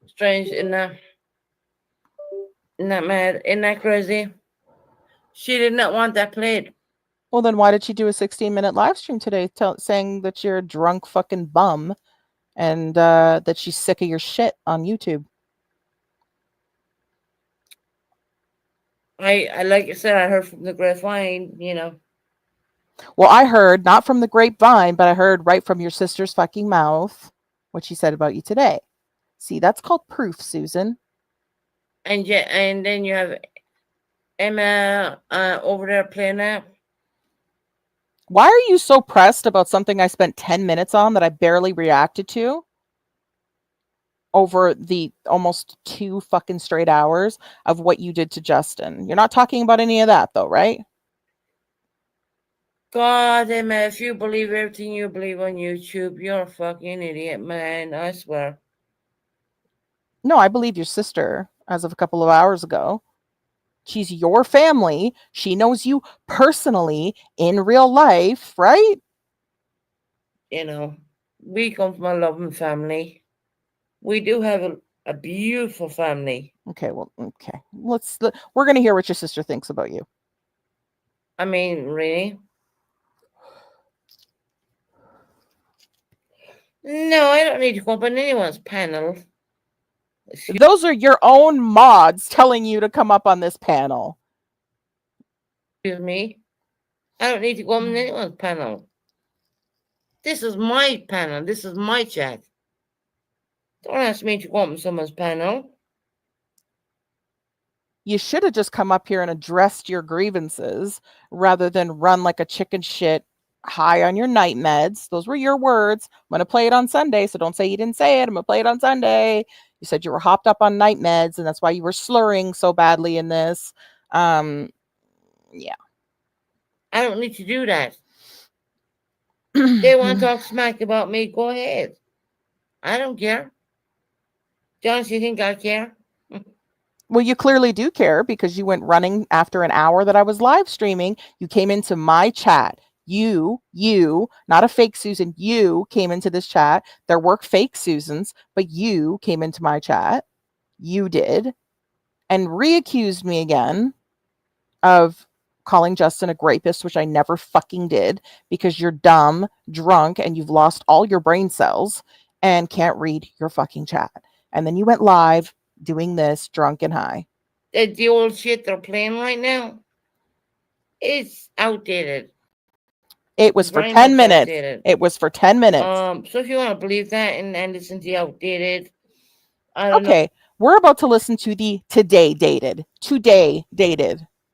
Strange, isn't that mad? Isn't that crazy? She did not want that played. Well, then why did she do a 16-minute live stream today saying that you're a drunk fucking bum and that she's sick of your shit on YouTube? I like I said, I heard from the grapevine, Well, I heard not from the grapevine, but I heard right from your sister's fucking mouth what she said about you today. See, that's called proof, Susan. and then you have Emma over there playing that. Why are you so pressed about something I spent 10 minutes on that I barely reacted to over the almost 2 fucking straight hours of what you did to Justin? You're not talking about any of that though, right? God, Emma, if you believe everything you believe on YouTube, you're a fucking idiot, man. I swear. No, I believe your sister as of a couple of hours ago. She's your family. She knows you personally in real life, right? We come from a loving family. We do have a beautiful family. Okay, well, okay. We're going to hear what your sister thinks about you. I mean, really? No, I don't need to go up on anyone's panel. Those are your own mods telling you to come up on this panel. Excuse me. I don't need to go on anyone's panel. This is my panel. This is my chat. Don't ask me to go on someone's panel. You should have just come up here and addressed your grievances rather than run like a chicken shit high on your night meds. Those were your words. I'm going to play it on Sunday, so don't say you didn't say it. I'm going to play it on Sunday. You said you were hopped up on night meds, and that's why you were slurring so badly in this. Yeah. I don't need to do that. They want to talk smack about me, go ahead. I don't care. Don't you think I care? Well, you clearly do care because you went running after an hour that I was live streaming. You came into my chat. You, not a fake Susan, you came into this chat. There were fake Susans, but you came into my chat. You did. And reaccused me again of calling Justin a rapist, which I never fucking did because you're dumb, drunk, and you've lost all your brain cells and can't read your fucking chat. And then you went live doing this drunk and high. The old shit they're playing right now, it's outdated. It was for 10 minutes. Outdated. It was for 10 minutes. So if you want to believe that and listen to the outdated, I don't know. We're about to listen to the today dated.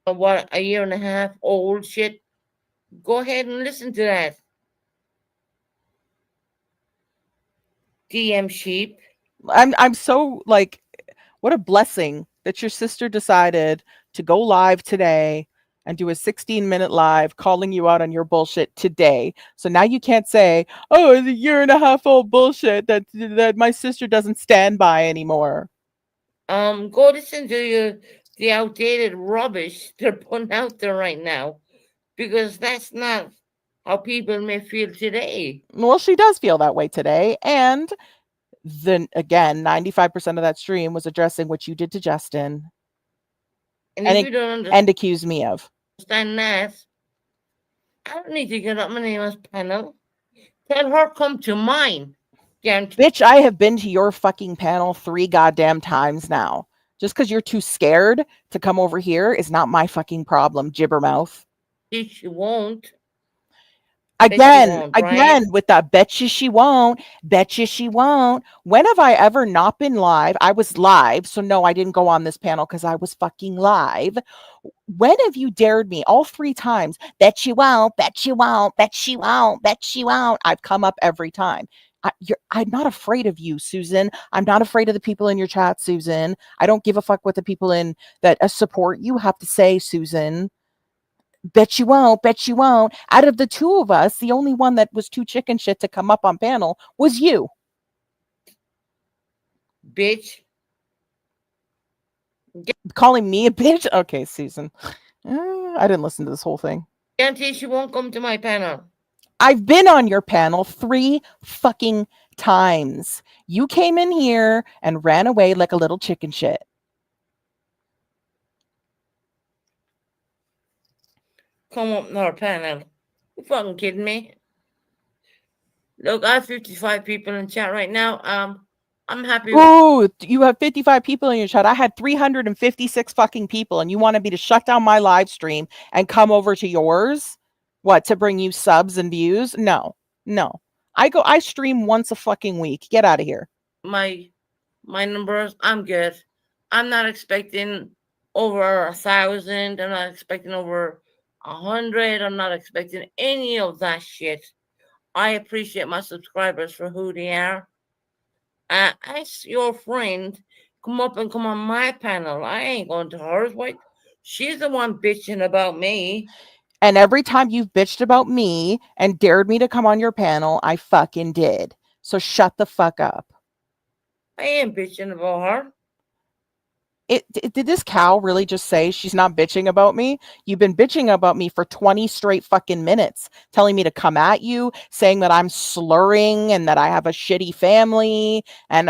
What, a year and a half old shit? Go ahead and listen to that. DM sheep. I'm so like, what a blessing that your sister decided to go live today and do a 16-minute live calling you out on your bullshit today. So now you can't say, oh, it's a year and a half old bullshit that my sister doesn't stand by anymore. Go listen to the outdated rubbish they're putting out there right now, because that's not how people may feel today. Well, she does feel that way today. And then again, 95% of that stream was addressing what you did to Justin. And if you don't and accuse me of. Understand that, I don't need to get up my name's panel. Tell her come to mine. Bitch, I have been to your fucking panel 3 goddamn times now. Just because you're too scared to come over here is not my fucking problem, jibbermouth. Bitch, you won't. Again, with that betcha she won't. When have I ever not been live? I was live, so no, I didn't go on this panel because I was fucking live. When have you dared me all 3 times? Bet you won't. I've come up every time. I'm not afraid of you, Susan. I'm not afraid of the people in your chat, Susan. I don't give a fuck what the people in that support you have to say, Susan. Bet you won't. Out of the 2 of us, the only one that was too chicken shit to come up on panel was you. Bitch. Calling me a bitch? Okay, Susan. I didn't listen to this whole thing. Guarantee she won't come to my panel. I've been on your panel 3 fucking times. You came in here and ran away like a little chicken shit. Come up to our panel. You fucking kidding me? Look, I have 55 people in chat right now. I'm happy. Ooh, you have 55 people in your chat. I had 356 fucking people, and you wanted me to shut down my live stream and come over to yours? What, to bring you subs and views? No, no. I stream once a fucking week. Get out of here. My numbers, I'm good. I'm not expecting over 1,000. I'm not expecting over 100. I'm not expecting any of that shit. I appreciate my subscribers for who they are. As your friend, come on my panel. I ain't going to hers. What? She's the one bitching about me. And every time you've bitched about me and dared me to come on your panel, I fucking did. So shut the fuck up. I ain't bitching about her. Did this cow really just say she's not bitching about me? You've been bitching about me for 20 straight fucking minutes, telling me to come at you, saying that I'm slurring and that I have a shitty family, and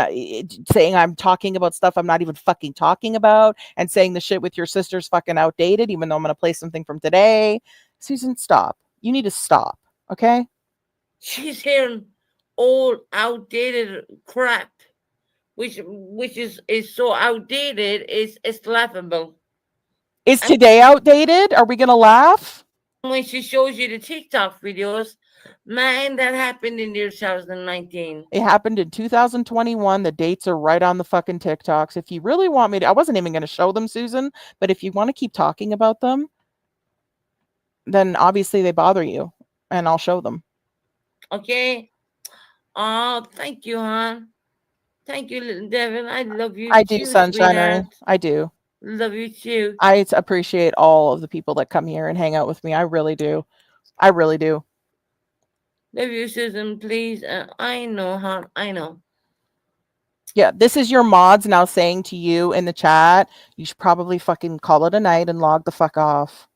saying I'm talking about stuff I'm not even fucking talking about, and saying the shit with your sister's fucking outdated, even though I'm going to play something from today. Susan, stop. You need to stop, okay? She's hearing old, outdated crap. Which is so outdated, it's laughable. Is today outdated? Are we gonna laugh? When she shows you the TikTok videos, man, that happened in 2019. It happened in 2021. The dates are right on the fucking TikToks. If you really want me to, I wasn't even gonna show them, Susan, but if you want to keep talking about them, then obviously they bother you, and I'll show them. Okay. Oh, thank you, hon. Thank you, little Devin. I love you. I do, too, Sunshiner. sweetheart. I do. Love you too. I appreciate all of the people that come here and hang out with me. I really do. I really do. Love you, Susan. Please. I know, hon. I know. Yeah, this is your mods now saying to you in the chat, you should probably fucking call it a night and log the fuck off.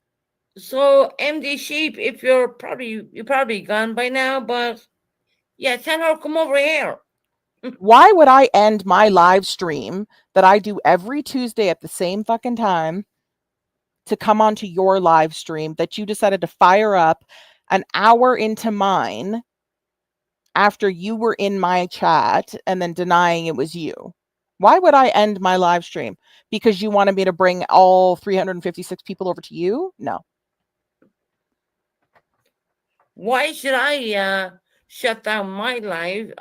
So, MD Sheep, if you're probably gone by now, but yeah, tell her come over here. Why would I end my live stream that I do every Tuesday at the same fucking time to come onto your live stream that you decided to fire up an hour into mine after you were in my chat and then denying it was you? Why would I end my live stream? Because you wanted me to bring all 356 people over to you? No. Why should I shut down my live?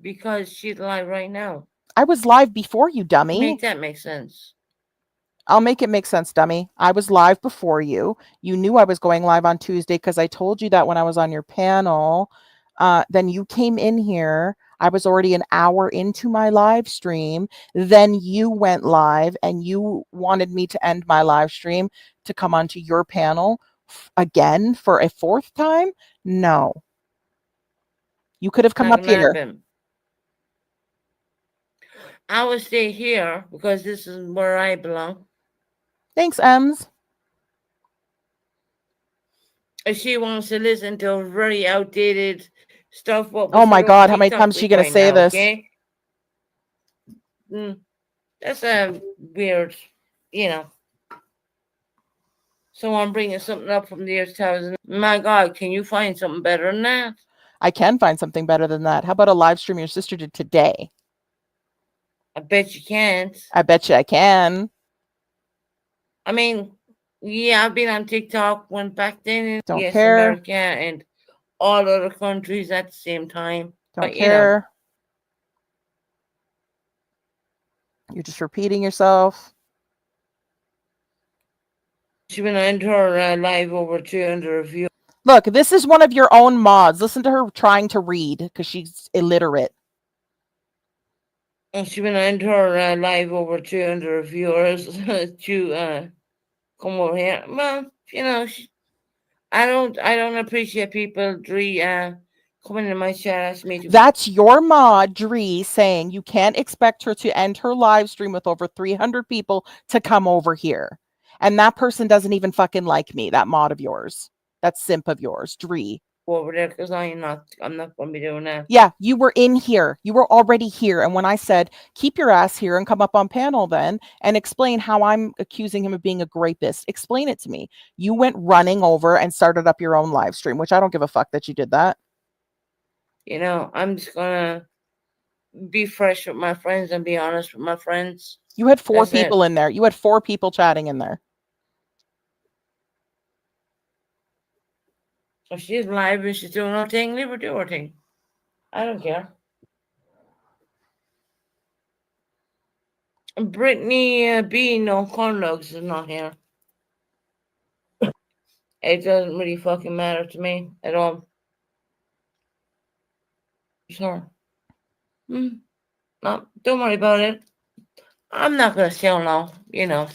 Because she's live right now. I was live before you, dummy. Make that make sense. I'll make it make sense, dummy. I was live before you. You knew I was going live on Tuesday because I told you that when I was on your panel. Then you came in here. I was already an hour into my live stream. Then you went live and you wanted me to end my live stream to come onto your panel again for a fourth time? No. You could have come up here. Happen. I will stay here because this is where I belong. Thanks, Ems. If she wants to listen to very outdated stuff, oh my God, how many times is she going to say this? Okay? That's a weird, someone bringing something up from the year 2000. My God, can you find something better than that? I can find something better than that. How about a live stream your sister did today? I bet you can't. I bet you I can. I mean, yeah, I've been on TikTok when back then. Don't yes, care. America and all other countries at the same time. Don't care. You're just repeating yourself. She went into her live over 200 views. Look, this is one of your own mods. Listen to her trying to read because she's illiterate. And she went into her live over 200 viewers to come over here. Well, I don't appreciate people coming in my chat asking me to. That's your mod, Dree, saying you can't expect her to end her live stream with over 300 people to come over here. And that person doesn't even fucking like me, that mod of yours. That simp of yours, Dree. Over there because I'm not going to be doing that. Yeah, you were in here. You were already here. And when I said, keep your ass here and come up on panel then and explain how I'm accusing him of being a rapist, explain it to me. You went running over and started up your own live stream, which I don't give a fuck that you did that. I'm just going to be fresh with my friends and be honest with my friends. You had 4 That's it. people in there. You had 4 people chatting in there. If she's live and she's doing her thing, leave her do her thing. I don't care. Brittany B, no cornlogs is not here. It doesn't really fucking matter to me at all. Sure. No, don't worry about it. I'm not gonna sell now, you know.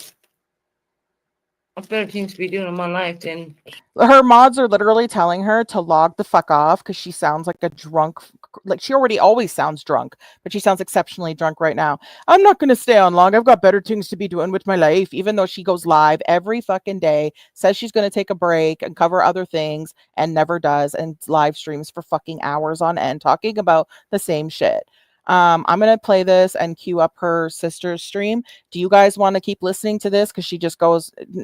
I've better things to be doing in my life than Her mods are literally telling her to log the fuck off because she sounds like a drunk. Like she already always sounds drunk, but she sounds exceptionally drunk right now. I'm not going to stay on long. I've got better things to be doing with my life, even though she goes live every fucking day, says she's going to take a break and cover other things and never does, and live streams for fucking hours on end talking about the same shit. I'm going to play this and queue up her sister's stream. Do you guys want to keep listening to this? Because she just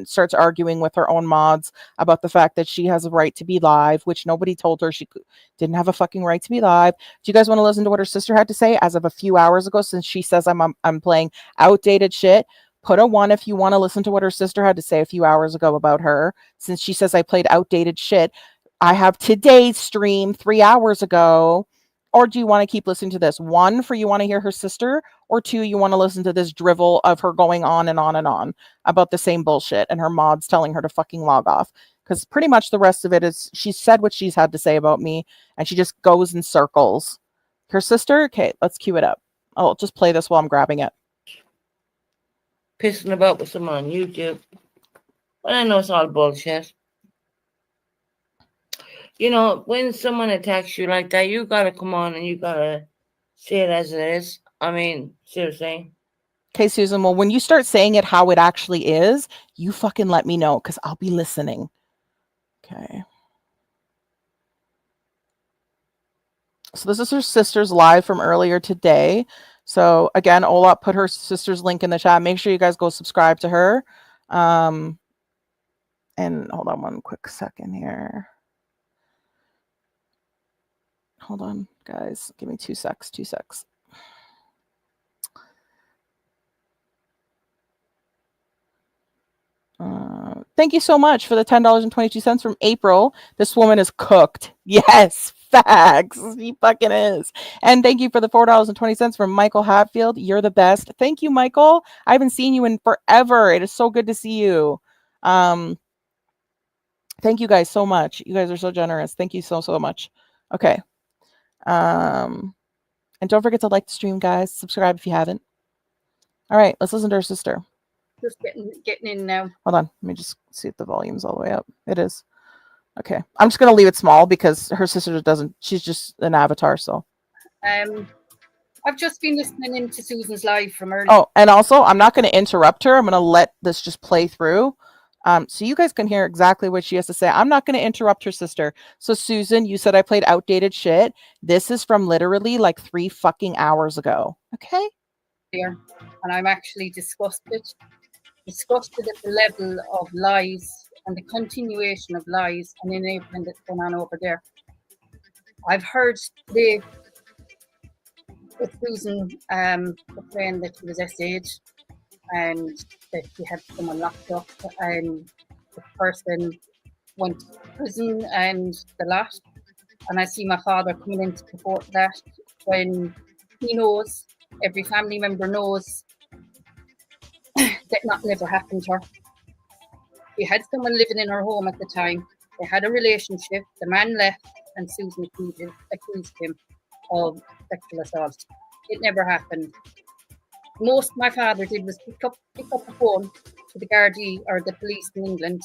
starts arguing with her own mods about the fact that she has a right to be live, which nobody told her she didn't have a fucking right to be live. Do you guys want to listen to what her sister had to say as of a few hours ago, since she says I'm playing outdated shit? Put a 1 if you want to listen to what her sister had to say a few hours ago about her, since she says I played outdated shit. I have today's stream 3 hours ago. Or do you want to keep listening to this? 1, for you want to hear her sister, or 2, you want to listen to this drivel of her going on and on and on about the same bullshit and her mods telling her to fucking log off. Because pretty much the rest of it is she's said what she's had to say about me, and she just goes in circles. Her sister? Okay, let's cue it up. I'll just play this while I'm grabbing it. pissing about with someone on YouTube. But I know it's all bullshit. You know, when someone attacks you like that, you gotta come on and you gotta say it as it is. I mean, seriously. Okay, Susan, well, when you start saying it how it actually is, you fucking let me know, because I'll be listening. Okay. So this is her sister's live from earlier today. So again, Ola put her sister's link in the chat. Make sure you guys go subscribe to her. And hold on one quick second here. Hold on, guys. Give me 2 secs. Thank you so much for the $10.22 from April. This woman is cooked. Yes, facts. He fucking is. And thank you for the $4.20 from Michael Hatfield. You're the best. Thank you, Michael. I haven't seen you in forever. It is so good to see you. Thank you guys so much. You guys are so generous. Thank you so much. Okay. And don't forget to like the stream, guys. Subscribe if you haven't. All right, let's listen to her sister. Just getting in now. Hold on. Let me just see if the volume's all the way up. It is. Okay. I'm just going to leave it small because her sister doesn't, she's just an avatar, so. I've just been listening into Susan's live from earlier. Oh, and also, I'm not going to interrupt her. I'm going to let this just play through. So you guys can hear exactly what she has to say. I'm not going to interrupt her sister. So Susan, you said I played outdated shit. This is from literally like 3 fucking hours ago. Okay? Here, and I'm actually disgusted at the level of lies and the continuation of lies and enablement that's going on over there. I've heard today with Susan saying that she was SH and that she had someone locked up and the person went to prison and the lot. And I see my father coming in to support that when he knows, every family member knows that nothing ever happened to her. She had someone living in her home at the time. They had a relationship. The man left and Susan accused him of sexual assault. It never happened. Most my father did was pick up the phone to the Gardaí or the police in England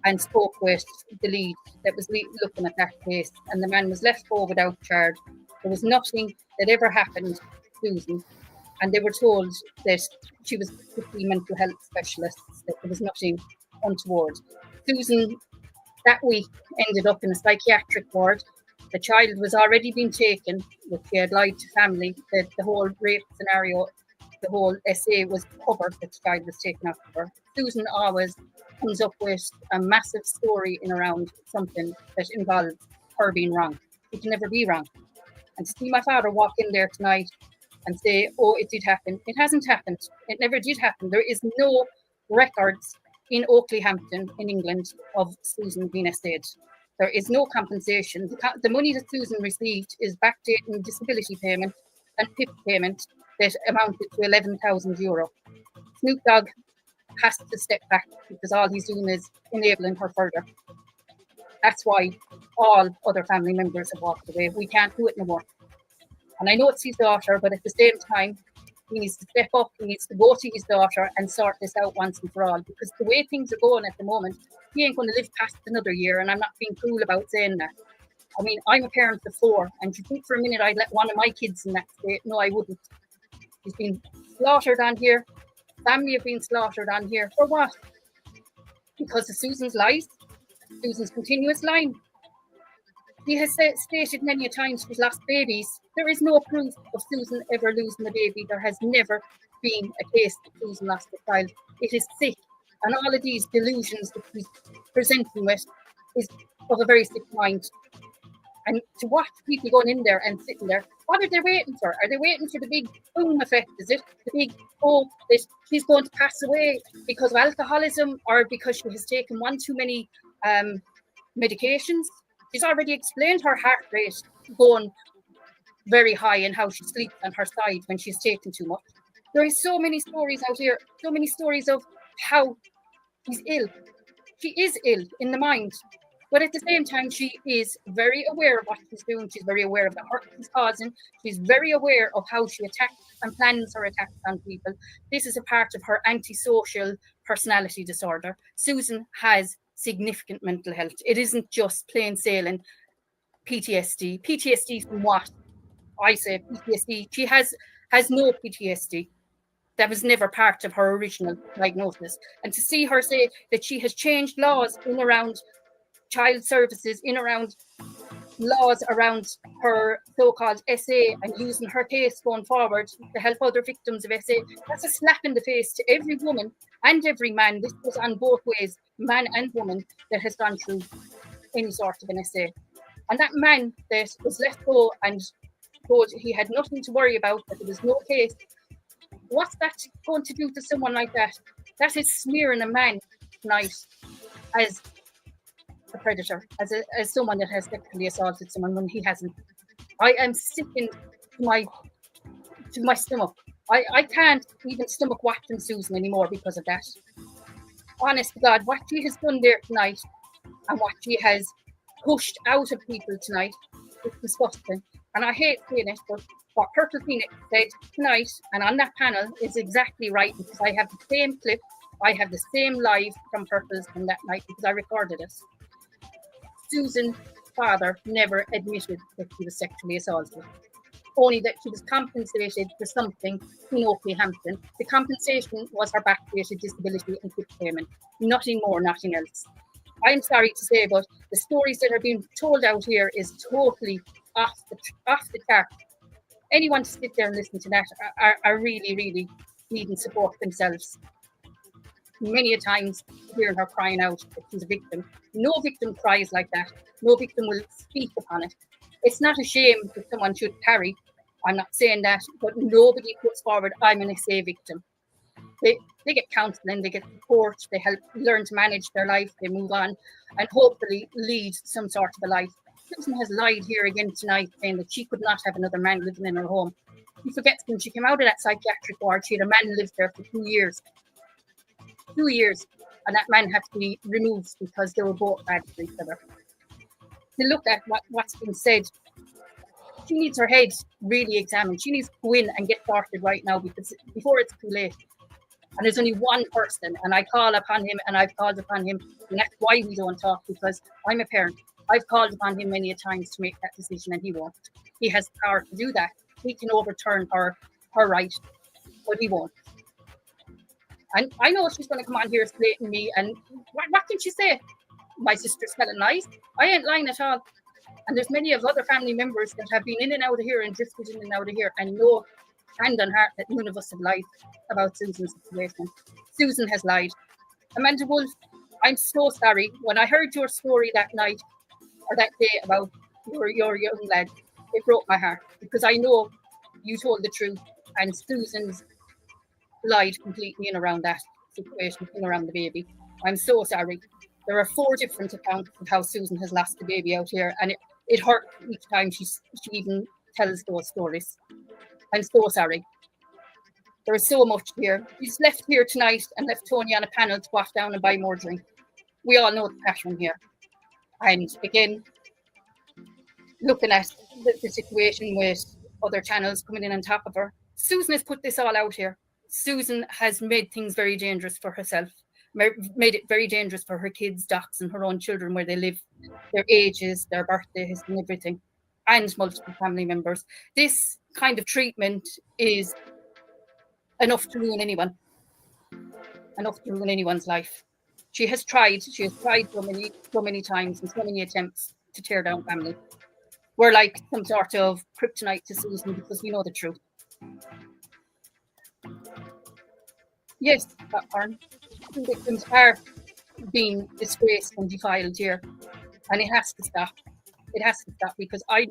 and spoke with the lead that was looking at that case, and the man was let go without charge. There was nothing that ever happened to Susan, and they were told that she was with the mental health specialists, that there was nothing untoward. Susan that week ended up in a psychiatric ward. The child was already being taken, which she had lied to family that the whole rape scenario, the whole essay was covered, that the child was taken out of her. Susan always comes up with a massive story in around something that involves her being wrong. She can never be wrong. And to see my father walk in there tonight and say, oh, it did happen. It hasn't happened. It never did happen. There is no records in Oakley Hampton in England of Susan being essayed. There is no compensation. The money that Susan received is backdating disability payment and PIP payment that amounted to €11,000. Snoop Dogg has to step back because all he's doing is enabling her further. That's why all other family members have walked away. We can't do it no more. And I know it's his daughter, but at the same time, he needs to step up. He needs to go to his daughter and sort this out once and for all. Because the way things are going at the moment, he ain't going to live past another year. And I'm not being cruel about saying that. I mean, I'm a parent of 4. And you think for a minute I'd let one of my kids in that state? No, I wouldn't. He's been slaughtered on here. Family have been slaughtered on here. For what? Because of Susan's lies? Susan's continuous lying. She has stated many a times she's lost babies. There is no proof of Susan ever losing a baby. There has never been a case that Susan lost a child. It is sick. And all of these delusions that she's presenting with is of a very sick mind. And to watch people going in there and sitting there, what are they waiting for? Are they waiting for the big boom effect? Is it the big, that she's going to pass away because of alcoholism or because she has taken one too many medications? She's already explained her heart rate going very high and how she sleeps on her side when she's taken too much. There is so many stories out here, so many stories of how she's ill. She is ill in the mind, but at the same time, she is very aware of what she's doing. She's very aware of the hurt she's causing. She's very aware of how she attacks and plans her attacks on people. This is a part of her antisocial personality disorder. Susan has significant mental health. It isn't just plain sailing PTSD. PTSD from what? I say PTSD. She has no PTSD. That was never part of her original diagnosis. And to see her say that she has changed laws in around child services, in around laws around her so-called SA and using her case going forward to help other victims of SA, that's a slap in the face to every woman and every man. This goes on both ways, man and woman, that has gone through any sort of an SA. And that man that was let go and told he had nothing to worry about, that there was no case, what's that going to do to someone like that? That is smearing a man tonight as a predator, as someone that has sexually assaulted someone when he hasn't. I am sickened to my stomach. I can't even stomach watching Susan anymore because of that. Honest to God, what she has done there tonight and what she has pushed out of people tonight is disgusting. And I hate saying it, but what Purple Phoenix said tonight and on that panel is exactly right, because I have the same clip, I have the same live from Purple's from that night because I recorded it. Susan's father never admitted that she was sexually assaulted, only that she was compensated for something in Oakley Hampton. The compensation was her backdated disability and PIP payment, nothing more, nothing else. I'm sorry to say, but the stories that are being told out here is totally off the chart. Anyone to sit there and listen to that are really, really needing support themselves. Many a times hearing her crying out that she's a victim. No victim cries like that. No victim will speak upon it. It's not a shame that someone should carry. I'm not saying that, but nobody puts forward, I'm an SA victim. They get counselling, they get support, they help learn to manage their life, they move on and hopefully lead some sort of a life. Susan has lied here again tonight, saying that she could not have another man living in her home. She forgets when she came out of that psychiatric ward, she had a man lived there for 2 years. 2 years, and that man had to be removed because they were both bad for each other. To look at what's been said, she needs her head really examined. She needs to go in and get started right now before it's too late. And there's only one person, and I call upon him, and I've called upon him, and that's why we don't talk, because I'm a parent. I've called upon him many a times to make that decision, and he won't. He has the power to do that. He can overturn her right, but he won't. And I know she's going to come on here slating me, and what can she say? My sister's telling lies. I ain't lying at all. And there's many of other family members that have been in and out of here and drifted in and out of here, and know hand on heart that none of us have lied about Susan's situation. Susan has lied. Amanda Wolf, I'm so sorry. When I heard your story that night or that day about your young lad, it broke my heart, because I know You told the truth, and Susan's lied completely in around that situation, in around the baby. I'm so sorry. There are 4 different accounts of how Susan has lost the baby out here, and it hurt each time she even tells those stories. I'm so sorry. There is so much here. She's left here tonight and left Tony on a panel to wash down and buy more drink. We all know the passion here. And again, looking at the situation with other channels coming in on top of her, Susan has put this all out here. Susan has made things very dangerous for herself, made it very dangerous for her kids, Docs, and her own children, where they live, their ages, their birthdays, and everything, and multiple family members. This kind of treatment is enough to ruin anyone, enough to ruin anyone's life. She has tried so many times and so many attempts to tear down family. We're like some sort of kryptonite to Susan because we know the truth. Yes, popcorn. Victims are being disgraced and defiled here, and it has to stop. It has to stop because I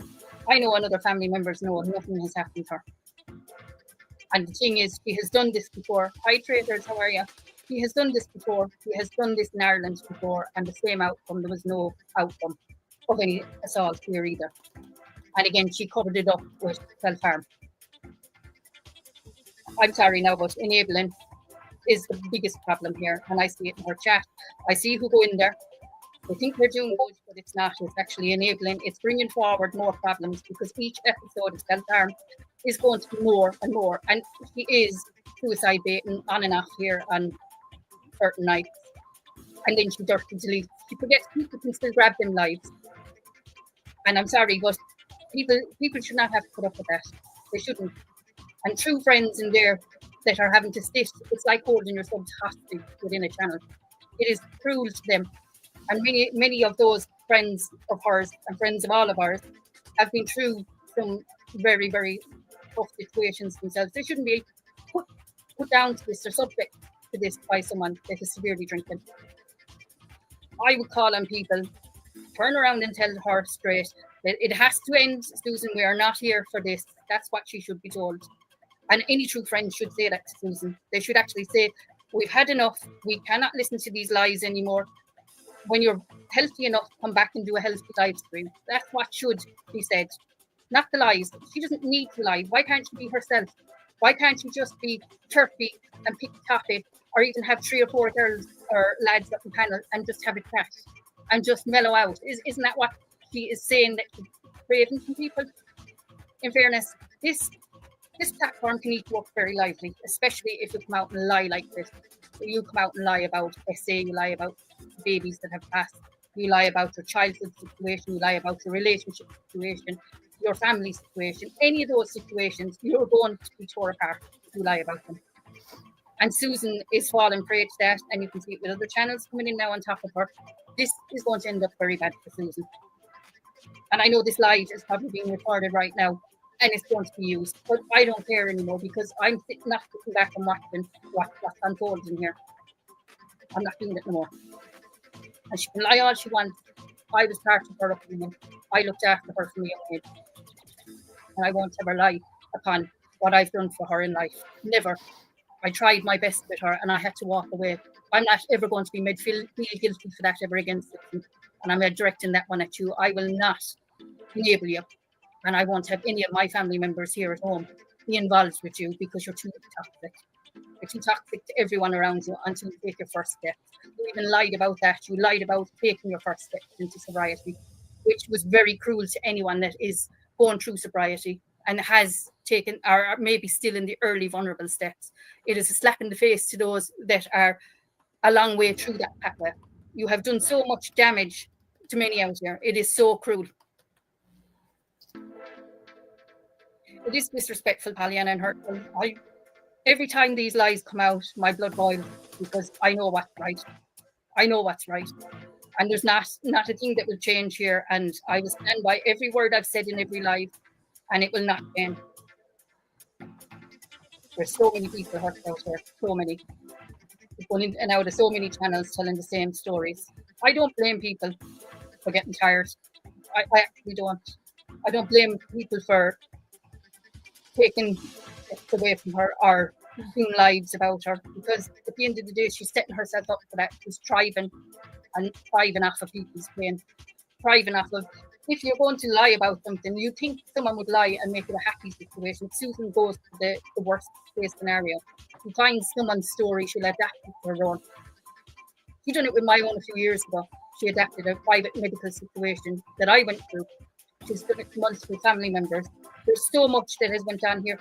know and other family members know nothing has happened to her. And the thing is, she has done this before. Hi, traders, how are you? He has done this before. He has done this in Ireland before, and the same outcome. There was no outcome of any assault here either. And again, she covered it up with self-harm. I'm sorry now, but enabling is the biggest problem here. And I see it in her chat. I see who go in there. They think they're doing good, but it's not. It's actually enabling. It's bringing forward more problems because each episode of self-harm is going to be more and more. And she is suicide baiting on and off here on certain nights. And then she dirty deletes. She forgets people can still grab them lives. And I'm sorry, but people should not have to put up with that. They shouldn't. And true friends in there that are having to sit, it's like holding your subs hostage within a channel. It is cruel to them. And many of those friends of hers and friends of all of ours have been through some very, very tough situations themselves. They shouldn't be put down to this or subject to this by someone that is severely drinking. I would call on people, turn around and tell her straight that it has to end, Susan. We are not here for this. That's what she should be told. And any true friend should say that to Susan. They should actually say, we've had enough. We cannot listen to these lies anymore. When you're healthy enough, come back and do a healthy live stream. That's what should be said. Not the lies. She doesn't need to lie. Why can't she be herself? Why can't she just be chirpy and pick topic, or even have 3 or 4 girls or lads up the panel and just have a chat and just mellow out? Isn't that what she is saying that she's craving from people? In fairness, this platform can eat you up very lively, especially if you come out and lie like this. You come out and lie about SA, you lie about babies that have passed, you lie about your childhood situation, you lie about your relationship situation, your family situation. Any of those situations, you're going to be torn apart if you lie about them. And Susan is falling prey to that, and you can see it with other channels coming in now on top of her. This is going to end up very bad for Susan. And I know this live is probably being recorded right now, and it's going to be used. But I don't care anymore because I'm not sitting back and watching what's unfolding here. I'm not doing it no more. And she can lie all she wants. I was part of her upbringing. I looked after her from a young age. And I won't ever lie upon what I've done for her in life. Never. I tried my best with her and I had to walk away. I'm not ever going to be made feel guilty for that ever again. And I'm directing that one at you. I will not enable you. And I won't have any of my family members here at home be involved with you because you're too toxic. You're too toxic to everyone around you until you take your first step. You even lied about that. You lied about taking your first step into sobriety, which was very cruel to anyone that is going through sobriety and has taken, or maybe still in the early vulnerable steps. It is a slap in the face to those that are a long way through that pathway. You have done so much damage to many out here. It is so cruel. It is disrespectful, Pollyanna, and hurtful. Every time these lies come out, my blood boils because I know what's right. I know what's right. And there's not a thing that will change here. And I will stand by every word I've said in every live, and it will not change. There's so many people hurt out here, so many. Going in and out of so many channels telling the same stories. I don't blame people for getting tired. I actually don't. I don't blame people for taking steps away from her or doing lives about her, because at the end of the day, she's setting herself up for that. She's thriving off of people's pain, thriving off of. If you're going to lie about something, you think someone would lie and make it a happy situation. Susan goes to the worst case scenario. She finds someone's story, she'll adapt it to her own. She done it with my own a few years ago. She adapted a private medical situation that I went through. She's done it to multiple family members. There's so much that has went on here.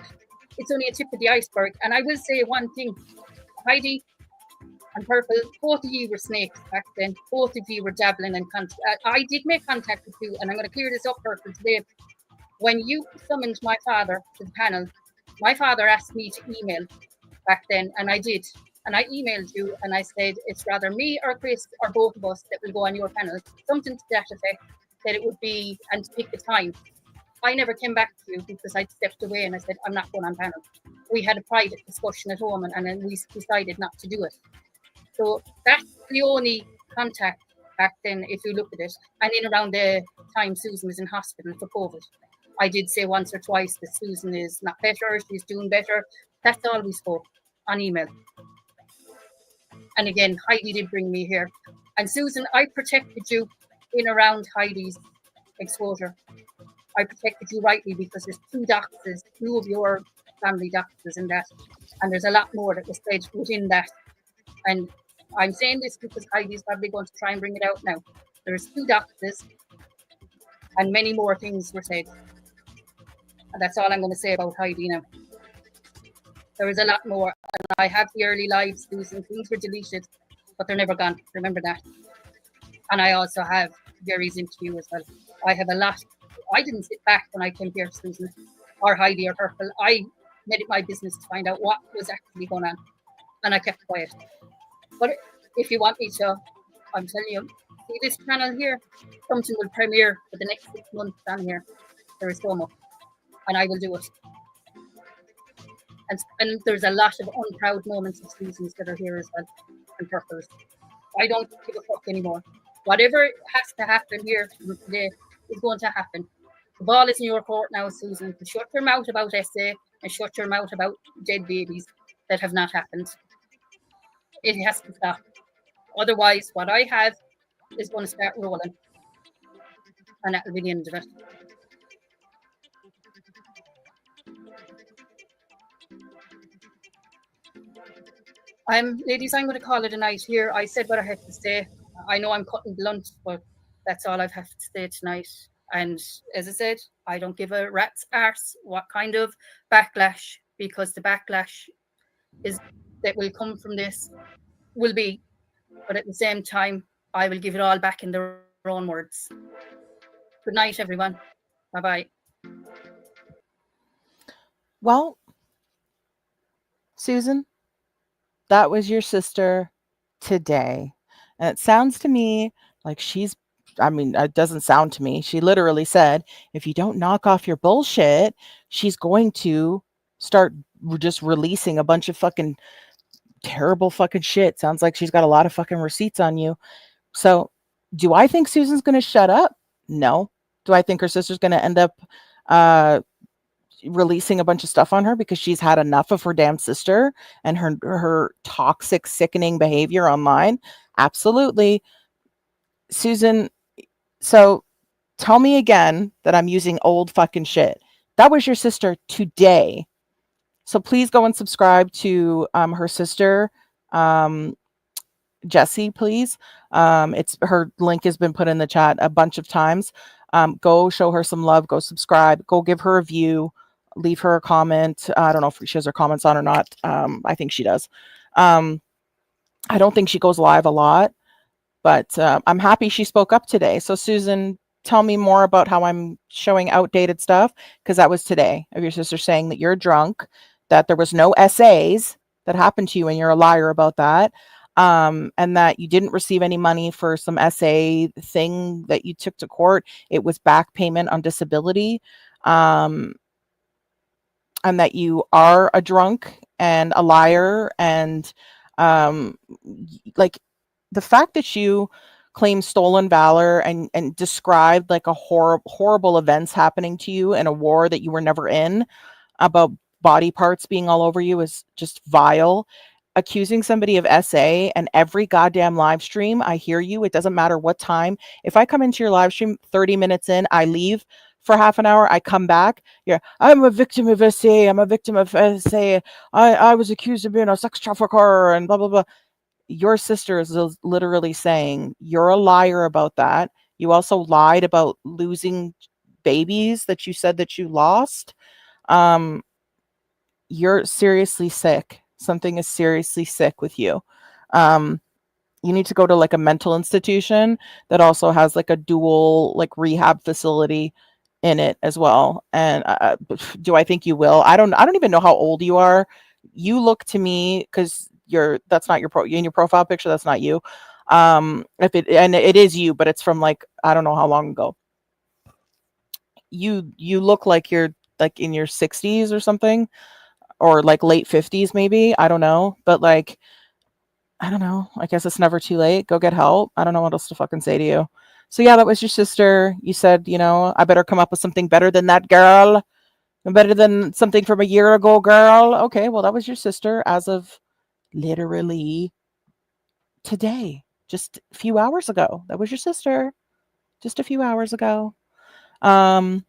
It's only a tip of the iceberg. And I will say one thing, Heidi and Purple, both of you were snakes back then. Both of you were dabbling in contact. I did make contact with you, and I'm going to clear this up, Purple, today. When you summoned my father to the panel, my father asked me to email back then, and I did. And I emailed you, and I said, it's rather me or Chris or both of us that will go on your panel. Something to that effect, that it would be, and to pick the time. I never came back to you because I stepped away and I said, I'm not going on panel. We had a private discussion at home, and then we decided not to do it. So that's the only contact back then, if you look at it. And in around the time Susan was in hospital for COVID, I did say once or twice that Susan is not better, she's doing better. That's all we spoke on email. And again, Heidi did bring me here. And Susan, I protected you in around Heidi's exposure. I protected you rightly because there's two of your family doctors in that. And there's a lot more that was said within that. And I'm saying this because Heidi's probably going to try and bring it out now. There's 2 doctors and many more things were said. And that's all I'm going to say about Heidi now. There is a lot more. And I have the early lives, Susan. Things were deleted, but they're never gone. Remember that. And I also have Gary's interview as well. I have a lot. I didn't sit back when I came here, Susan, or Heidi or Purple. I made it my business to find out what was actually going on. And I kept quiet. But if you want me to, I'm telling you, see this channel here, something will premiere for the next 6 months down here. There is so much. And I will do it. And there's a lot of unproud moments of Susan's that are here as well, and Purple's. I don't give a fuck anymore. Whatever has to happen here from today is going to happen. The ball is in your court now, Susan. To shut your mouth about SA and shut your mouth about dead babies that have not happened. It has to stop. Otherwise, what I have is going to start rolling. And that will be the end of it. Ladies, I'm going to call it a night here. I said what I had to say. I know I'm cutting blunt, but that's all I have to say tonight. And as I said, I don't give a rat's arse what kind of backlash, because the backlash is that will come from this will be, but at the same time, I will give it all back in their own words. Good night, everyone. Bye-bye. Well, Susan, that was your sister today. And it sounds to me like it doesn't sound to me. She literally said, if you don't knock off your bullshit, she's going to start just releasing a bunch of fucking terrible fucking shit. Sounds like she's got a lot of fucking receipts on you. So do I think Susan's going to shut up? No. Do I think her sister's going to end up releasing a bunch of stuff on her because she's had enough of her damn sister and her toxic, sickening behavior online? Absolutely. Susan, so tell me again that I'm using old fucking shit. That was your sister today. So please go and subscribe to her sister, Jessie, please. It's her link has been put in the chat a bunch of times. Go show her some love. Go subscribe. Go give her a view. Leave her a comment. I don't know if she has her comments on or not. I think she does. I don't think she goes live a lot, but I'm happy she spoke up today. So Susan, tell me more about how I'm showing outdated stuff, because that was today of your sister saying that you're drunk, that there was no SAs that happened to you, and you're a liar about that. And that you didn't receive any money for some SA thing that you took to court. It was back payment on disability. And that you are a drunk and a liar. And like the fact that you claim stolen valor and described like a horrible events happening to you in a war that you were never in. about body parts being all over you is just vile. Accusing somebody of SA and every goddamn live stream, I hear you. It doesn't matter what time. If I come into your live stream 30 minutes in, I leave for half an hour, I come back. Yeah, I'm a victim of SA. I'm a victim of SA. I was accused of being a sex trafficker and blah, blah, blah. Your sister is literally saying you're a liar about that. You also lied about losing babies that you said that you lost. You're seriously sick. Something is seriously sick with you. You need to go to like a mental institution that also has like a dual like rehab facility in it as well. And do I think you will? I don't even know how old you are. You look to me, because that's not your in your profile picture, that's not you. If it is you, but it's from like I don't know how long ago. You look like you're like in your 60s or something, or like late 50s maybe. I don't know, but like I don't know. I guess it's never too late. Go get help. I don't know what else to fucking say to you. So yeah, that was your sister. You said, I better come up with something better than that, girl. Better than something from a year ago, girl. Okay, well, that was your sister as of literally today, just a few hours ago. That was your sister just a few hours ago. So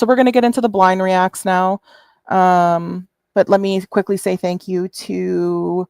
we're going to get into the blind reacts now. But let me quickly say thank you to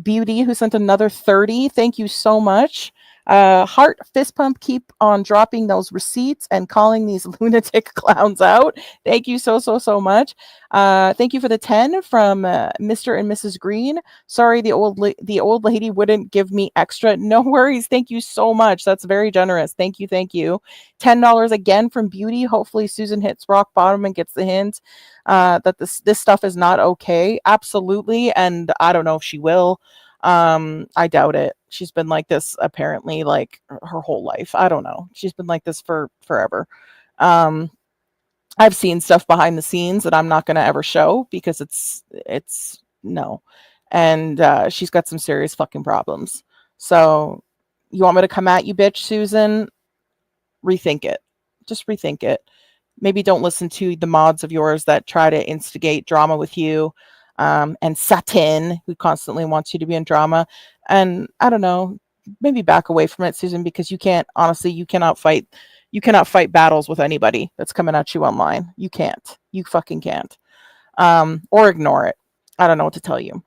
Beauty, who sent another 30. Thank you so much. Heart fist pump, keep on dropping those receipts and calling these lunatic clowns out. Thank you so much. Thank you for the 10 from Mr. and Mrs. Green. Sorry, the old lady wouldn't give me extra. No worries. Thank you so much. That's very generous. Thank you. $10 again from Beauty. Hopefully Susan hits rock bottom and gets the hint that this stuff is not okay. Absolutely. And I don't know if she will. I doubt it. She's been like this apparently like her whole life. I don't know. She's been like this for forever. I've seen stuff behind the scenes that I'm not going to ever show because it's no. And she's got some serious fucking problems. So you want me to come at you, bitch, Susan? Rethink it. Just rethink it. Maybe don't listen to the mods of yours that try to instigate drama with you. And Satin, who constantly wants you to be in drama. And I don't know, maybe back away from it, Susan, because you cannot fight battles with anybody that's coming at you online. You can't. You fucking can't. Or ignore it. I don't know what to tell you.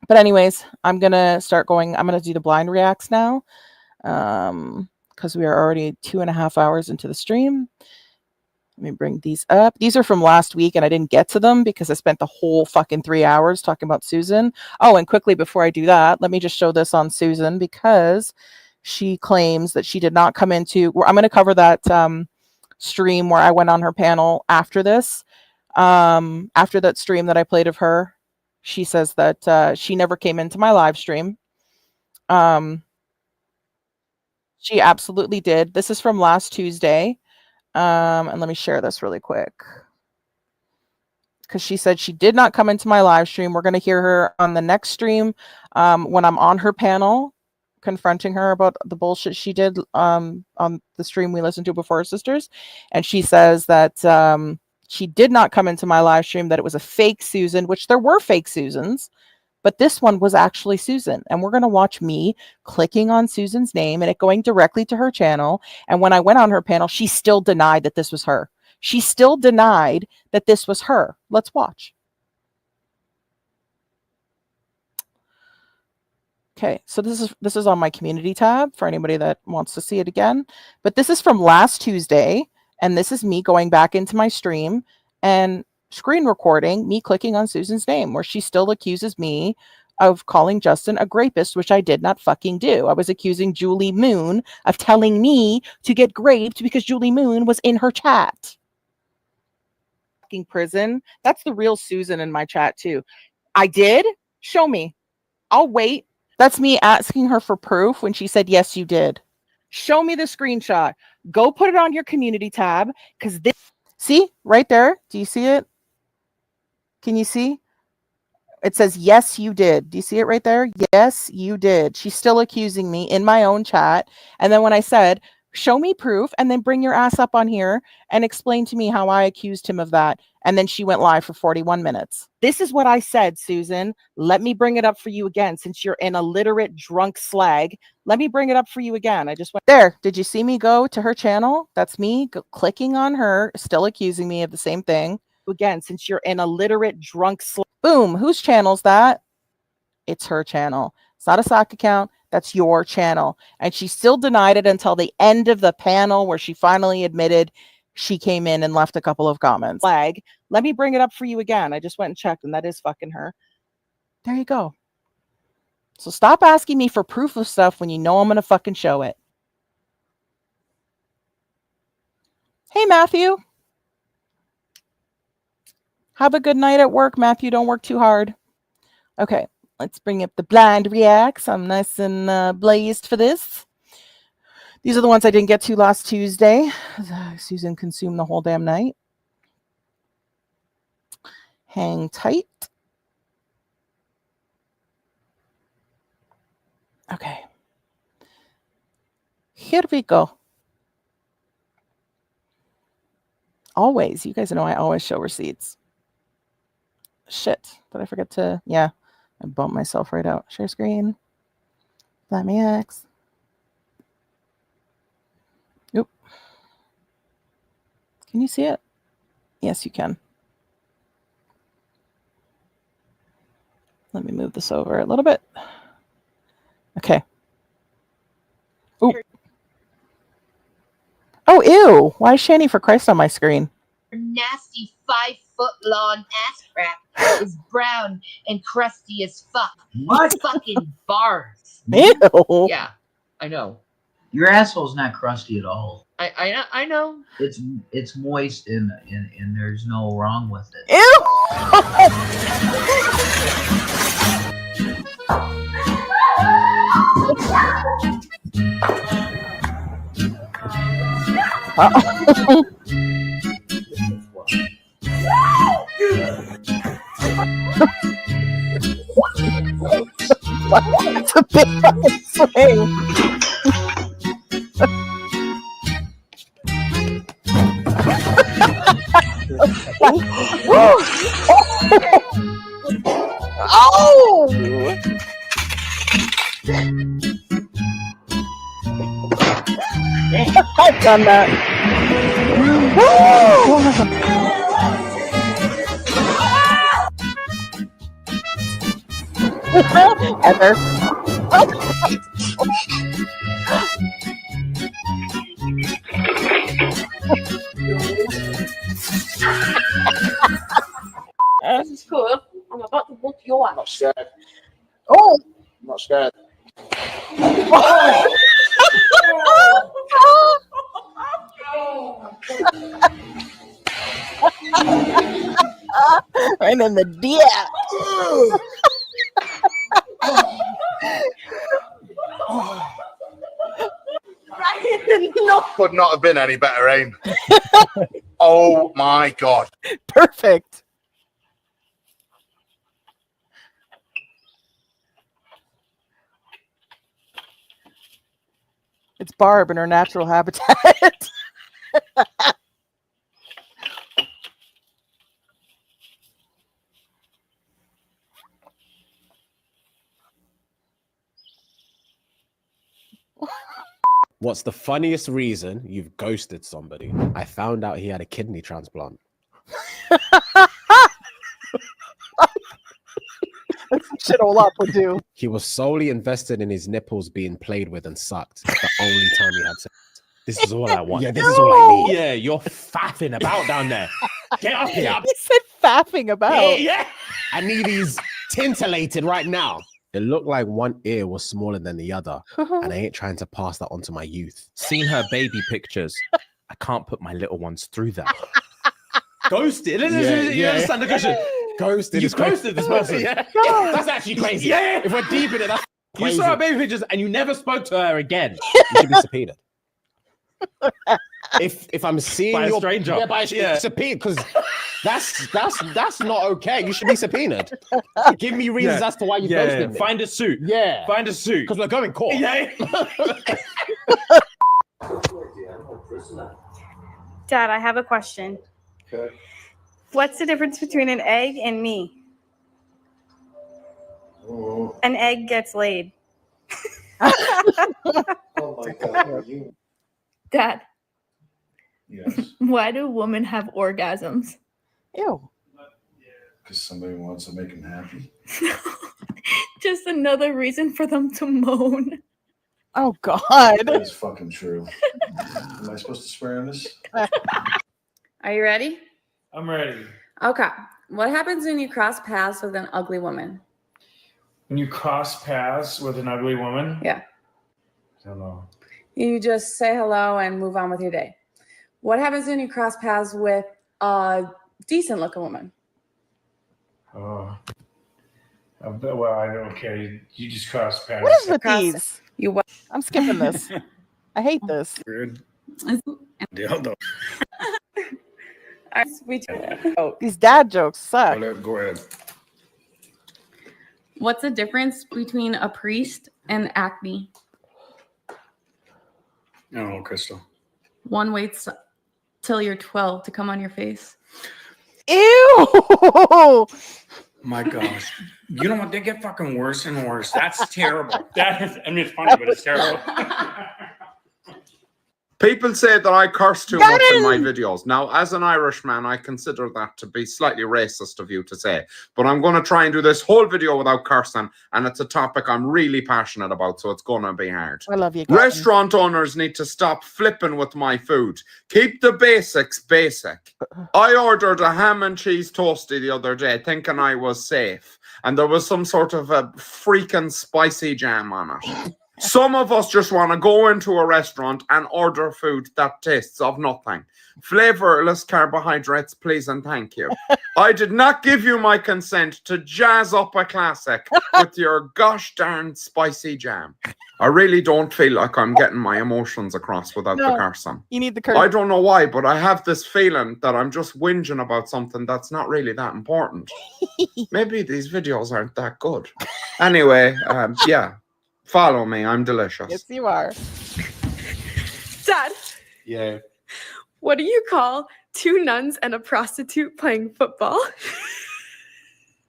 But anyways, I'm going to do the blind reacts now. Because we are already 2.5 hours into the stream. Let me bring these up. These are from last week, and I didn't get to them because I spent the whole fucking 3 hours talking about Susan. Oh, and quickly before I do that, let me just show this on Susan because she claims that she did not come into... I'm going to cover that stream where I went on her panel after this. After that stream that I played of her, she says that she never came into my live stream. She absolutely did. This is from last Tuesday. And let me share this really quick. Because she said she did not come into my live stream. We're going to hear her on the next stream when I'm on her panel, confronting her about the bullshit she did on the stream we listened to before, her sisters. And she says that she did not come into my live stream, that it was a fake Susan, which there were fake Susans. But this one was actually Susan. And we're going to watch me clicking on Susan's name and it going directly to her channel. And when I went on her panel, she still denied that this was her. She still denied that this was her. Let's watch. Okay, so this is on my community tab for anybody that wants to see it again. But this is from last Tuesday. And this is me going back into my stream and screen recording me clicking on Susan's name, where she still accuses me of calling Justin a rapist, which I did not fucking do. I was accusing Julie Moon of telling me to get raped because Julie Moon was in her chat. Fucking prison. That's the real Susan in my chat too. I did? Show me. I'll wait. That's me asking her for proof when she said, yes, you did. Show me the screenshot. Go put it on your community tab, because this, see right there. Do you see it? Can you see? It says, yes, you did. Do you see it right there? Yes, you did. She's still accusing me in my own chat. And then when I said, show me proof, and then bring your ass up on here and explain to me how I accused him of that. And then she went live for 41 minutes. This is what I said, Susan. Let me bring it up for you again. Since you're an illiterate, drunk slag, let me bring it up for you again. I just went there. Did you see me go to her channel? That's me clicking on her, still accusing me of the same thing. Again, since you're an illiterate, drunk slag. Boom. Whose channel's that? It's her channel. It's not a sock account. That's your channel. And she still denied it until the end of the panel, where she finally admitted she came in and left a couple of comments. Flag. Let me bring it up for you again. I just went and checked, and that is fucking her. There you go. So stop asking me for proof of stuff when you know I'm going to fucking show it. Hey, Matthew. Have a good night at work, Matthew. Don't work too hard. Okay. Let's bring up the blind reacts. I'm nice and blazed for this. These are the ones I didn't get to last Tuesday. Susan consumed the whole damn night. Hang tight. Okay. Here we go. Always. You guys know I always show receipts. Shit. Did I forget to? Yeah. I bumped myself right out. Share screen. Let me X. Oop. Can you see it? Yes, you can. Let me move this over a little bit. Okay. Oop. Oh, ew. Why is Shani for Christ on my screen? Nasty 5-foot-long ass crack is brown and crusty as fuck. What? Fucking bars. Ew. Yeah, I know. Your asshole's not crusty at all. I know. It's moist and there's no wrong with it. Ew. It's a big fucking swing. Oh! I've done that. Heather. This is cool. I'm about to whoop your ass. I'm not scared. Oh! I'm not scared. Right in the dick. Could not have been any better aim. Oh my god. Perfect. It's Barb in her natural habitat. What's the funniest reason you've ghosted somebody? I found out he had a kidney transplant. That's some shit Olaf would do. He was solely invested in his nipples being played with and sucked. The only time he had sex. This is all I want. Yeah, this is all I need. Yeah, you're faffing about down there. Get up here. He said faffing about. Yeah. I need these tintillated right now. It looked like one ear was smaller than the other, and I ain't trying to pass that on to my youth. Seen her baby pictures. I can't put my little ones through that. Ghosted. You understand the question? Ghosted. You ghosted this person. Yeah. That's actually crazy. Yeah. If we're deep in it, that's crazy. You saw her baby pictures and you never spoke to her again. You should be subpoenaed. If I'm seeing by a your stranger, subpoenaed, because that's not okay. You should be subpoenaed. Give me reasons as to why you ghosted me. Find a suit. Yeah, find a suit because we're going court. Yeah. Dad, I have a question. Okay. What's the difference between an egg and me? Oh, An egg gets laid. oh my God. You. Dad, Yes. why do women have orgasms? Ew. Because somebody wants to make them happy. Just another reason for them to moan. Oh God. That is fucking true. Am I supposed to swear on this? Are you ready? I'm ready. Okay. What happens when you cross paths with an ugly woman? When you cross paths with an ugly woman? Yeah. I don't know. You just say hello and move on with your day. What happens when you cross paths with a decent looking woman? Oh. Well, I don't care. You just cross paths. What is with these? I'm skipping this. I hate this. Weird. Oh, these dad jokes suck. Go ahead. What's the difference between a priest and acne? Oh, Crystal. One waits till you're 12 to come on your face. Ew! My gosh. You know what? They get fucking worse and worse. That's terrible. That is, I mean, it's funny, but it's terrible. People say that I curse too much in my videos. Now, as an Irishman, I consider that to be slightly racist of you to say. But I'm going to try and do this whole video without cursing. And it's a topic I'm really passionate about, so it's going to be hard. I love you guys. Restaurant owners need to stop flipping with my food. Keep the basics basic. I ordered a ham and cheese toasty the other day, thinking I was safe. And there was some sort of a freaking spicy jam on it. Some of us just want to go into a restaurant and order food that tastes of nothing. Flavorless carbohydrates, please and thank you. I did not give you my consent to jazz up a classic with your gosh darn spicy jam. I really don't feel like I'm getting my emotions across without the cursing. You need the curse. I don't know why, but I have this feeling that I'm just whinging about something that's not really that important. Maybe these videos aren't that good. Anyway, yeah. Follow me. I'm delicious. Yes, you are. Dad, Yeah. what do you call two nuns and a prostitute playing football?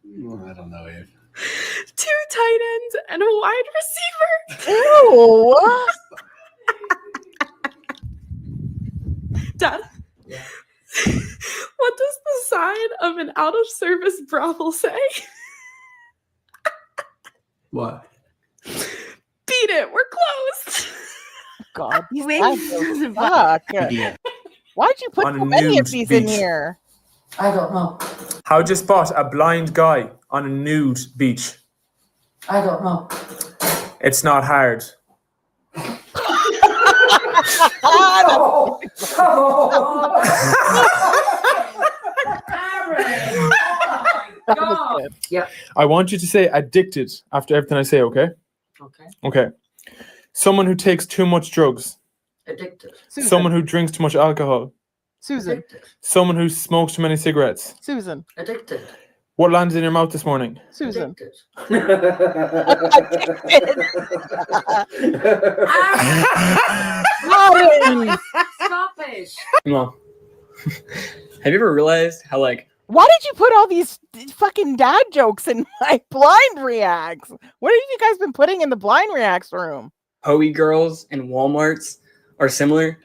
I don't know, Eve. Two tight ends and a wide receiver. Ew. Dad, what does the sign of an out-of-service brothel say? What? Beat it, we're closed. God, these Wait, dad jokes suck. Why'd you put On a so many of nude these in beach. here? I don't know. How'd you spot a blind guy on a nude beach? I don't know. It's not hard. Yep. I want you to say addicted after everything I say, okay? Okay. Okay. Someone who takes too much drugs. Addicted. Susan. Someone who drinks too much alcohol. Susan. Someone who smokes too many cigarettes. Susan. Addicted. What landed in your mouth this morning? Susan. Stop it. No. Have you ever realized how Why did you put all these fucking dad jokes in my blind reacts? What have you guys been putting in the blind reacts room? Hoey girls and Walmarts are similar?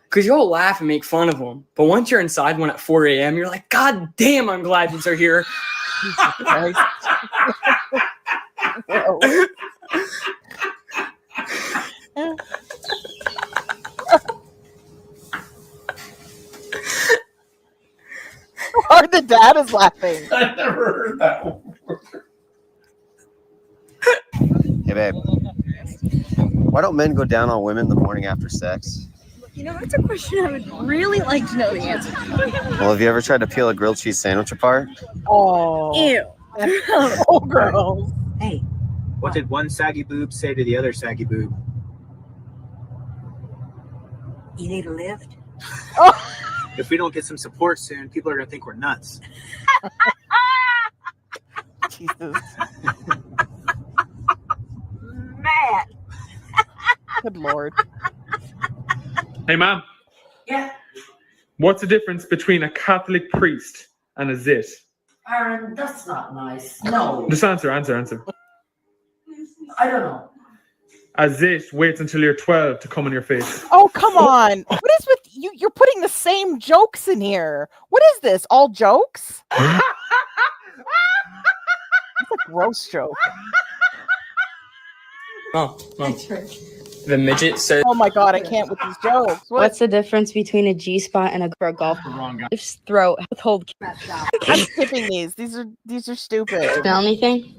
Because you all laugh and make fun of them. But once you're inside one at 4 a.m., you're like, God damn, I'm glad these are here. Jesus Christ. Or the dad is laughing. I never heard that one. Hey, babe. Why don't men go down on women the morning after sex? You know, that's a question I would really like to know the answer to. Well, have you ever tried to peel a grilled cheese sandwich apart? Oh. Ew. Oh, girls. Hey. What did one saggy boob say to the other saggy boob? You need a lift? If we don't get some support soon, people are going to think we're nuts. Jesus. Matt. Good Lord. Hey, Mom. What's the difference between a Catholic priest and a zit? Aaron, that's not nice. No. Just answer. I don't know. A zit waits until you're 12 to come in your face. Oh, come on. What is with you? You're putting the same jokes in here. What is this? All jokes? It's a gross joke. Oh. The midget said. Oh my god, I can't with these jokes. What's the difference between a G spot and a golf throat? Hold. I'm skipping these. These are stupid. Smell anything?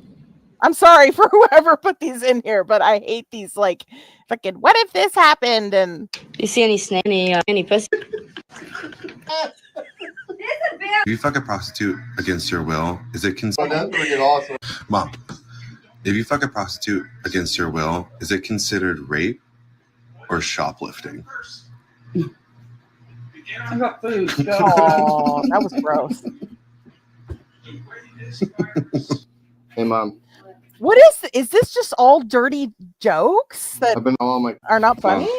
I'm sorry for whoever put these in here, but I hate these. Like, fucking, what if this happened? And You see any snake? Any pussy? If you fuck a prostitute against your will, is it considered? That's freaking awesome. Mom, if you fuck a prostitute against your will, is it considered rape or shoplifting? I got food. oh, that was gross. Hey, Mom. What is this? Just all dirty jokes that I've been all my are not funny?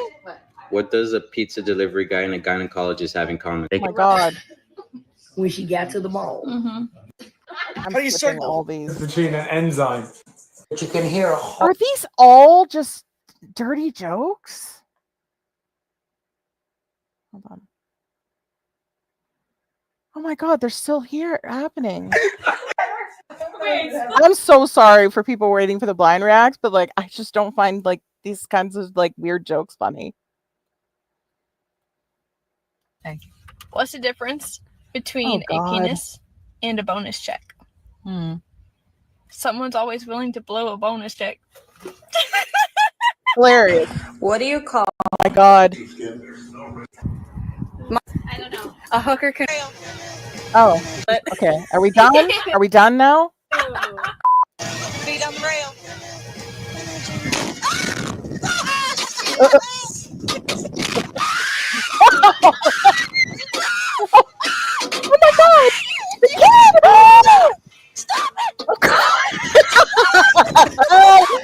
What does a pizza delivery guy and a gynecologist have in common? Oh my god. We should get to the mall. I'm How do you skipping circle? all these. Between an enzyme. But you can hear a Are these all just dirty jokes? Hold on. Oh my god, they're still here happening. I'm so sorry for people waiting for the blind reacts, but like I just don't find like these kinds of like weird jokes funny. Thank you. What's the difference between Oh, a God. penis and a bonus check? Someone's always willing to blow a bonus check. Hilarious. What do you call? Oh my god. I don't know. A hooker can. Oh. Okay. Are we done? Are we done now? Feet on the rail. Oh my god! The kid! Oh! Stop it! Oh,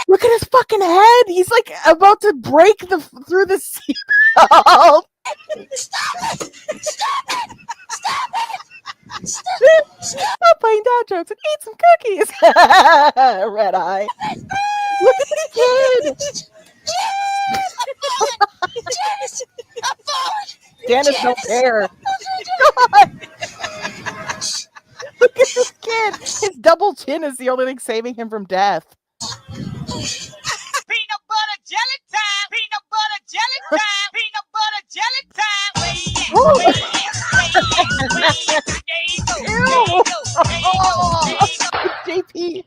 look at his fucking head! He's like about to break through the seatbelt. Stop it! Stop it! Stop it! Stop playing dad jokes and eat some cookies. Red eye. Look at the kid. Janice don't care. God. Look at this kid. His double chin is the only thing saving him from death. peanut butter jelly time. Peanut butter jelly time. Peanut butter jelly time. JP.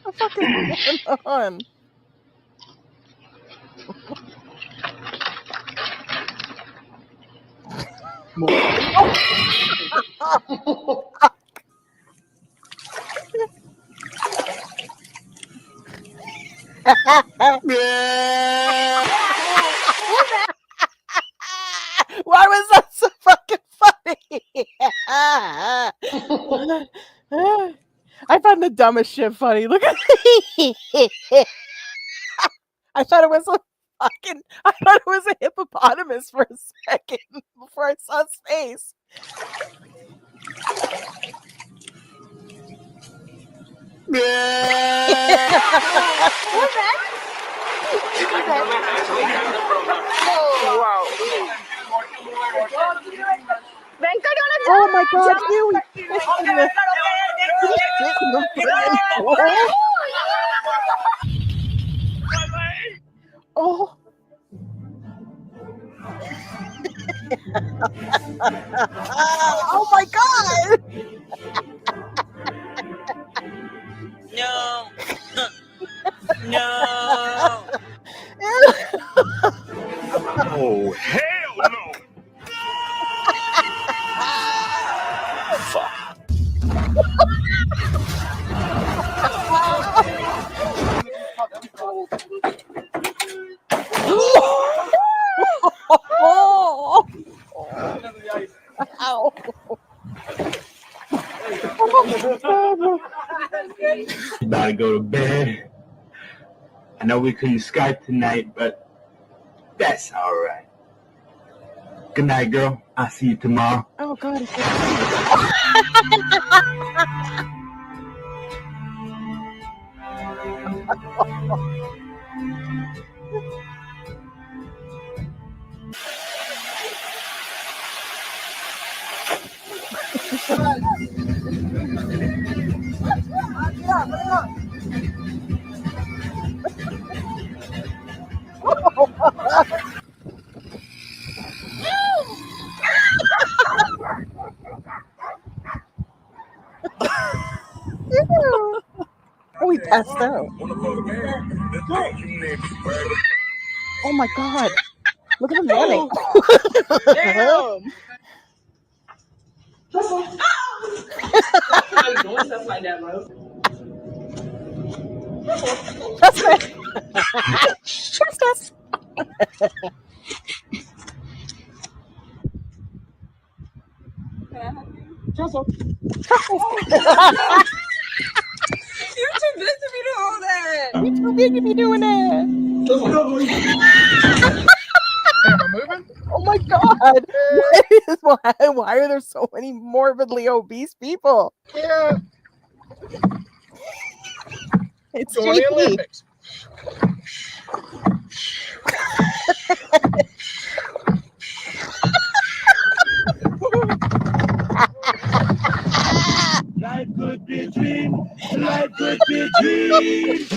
What the fuck is going on? Why was that so fucking funny? I found the dumbest shit funny. Look at me. I thought it was a hippopotamus for a second before I saw his face. Oh my god, you! Oh. Oh my god! No. No. Oh, hell no! Oh! Ow. gotta go to bed. I know we couldn't Skype tonight, but that's all right. Good night, girl. I'll see you tomorrow. Oh God. Oh, he passed out. Oh my God. Look at him running. Damn. That's my dad, bro. Trust me. Trust us. Trust us. You're too big to be doing all that. You're too big to be doing that. Am I moving? Oh my God. Why are there so many morbidly obese people? Yeah. It's Going to the JP. Olympics. Life could be a dream. Life could be a dream.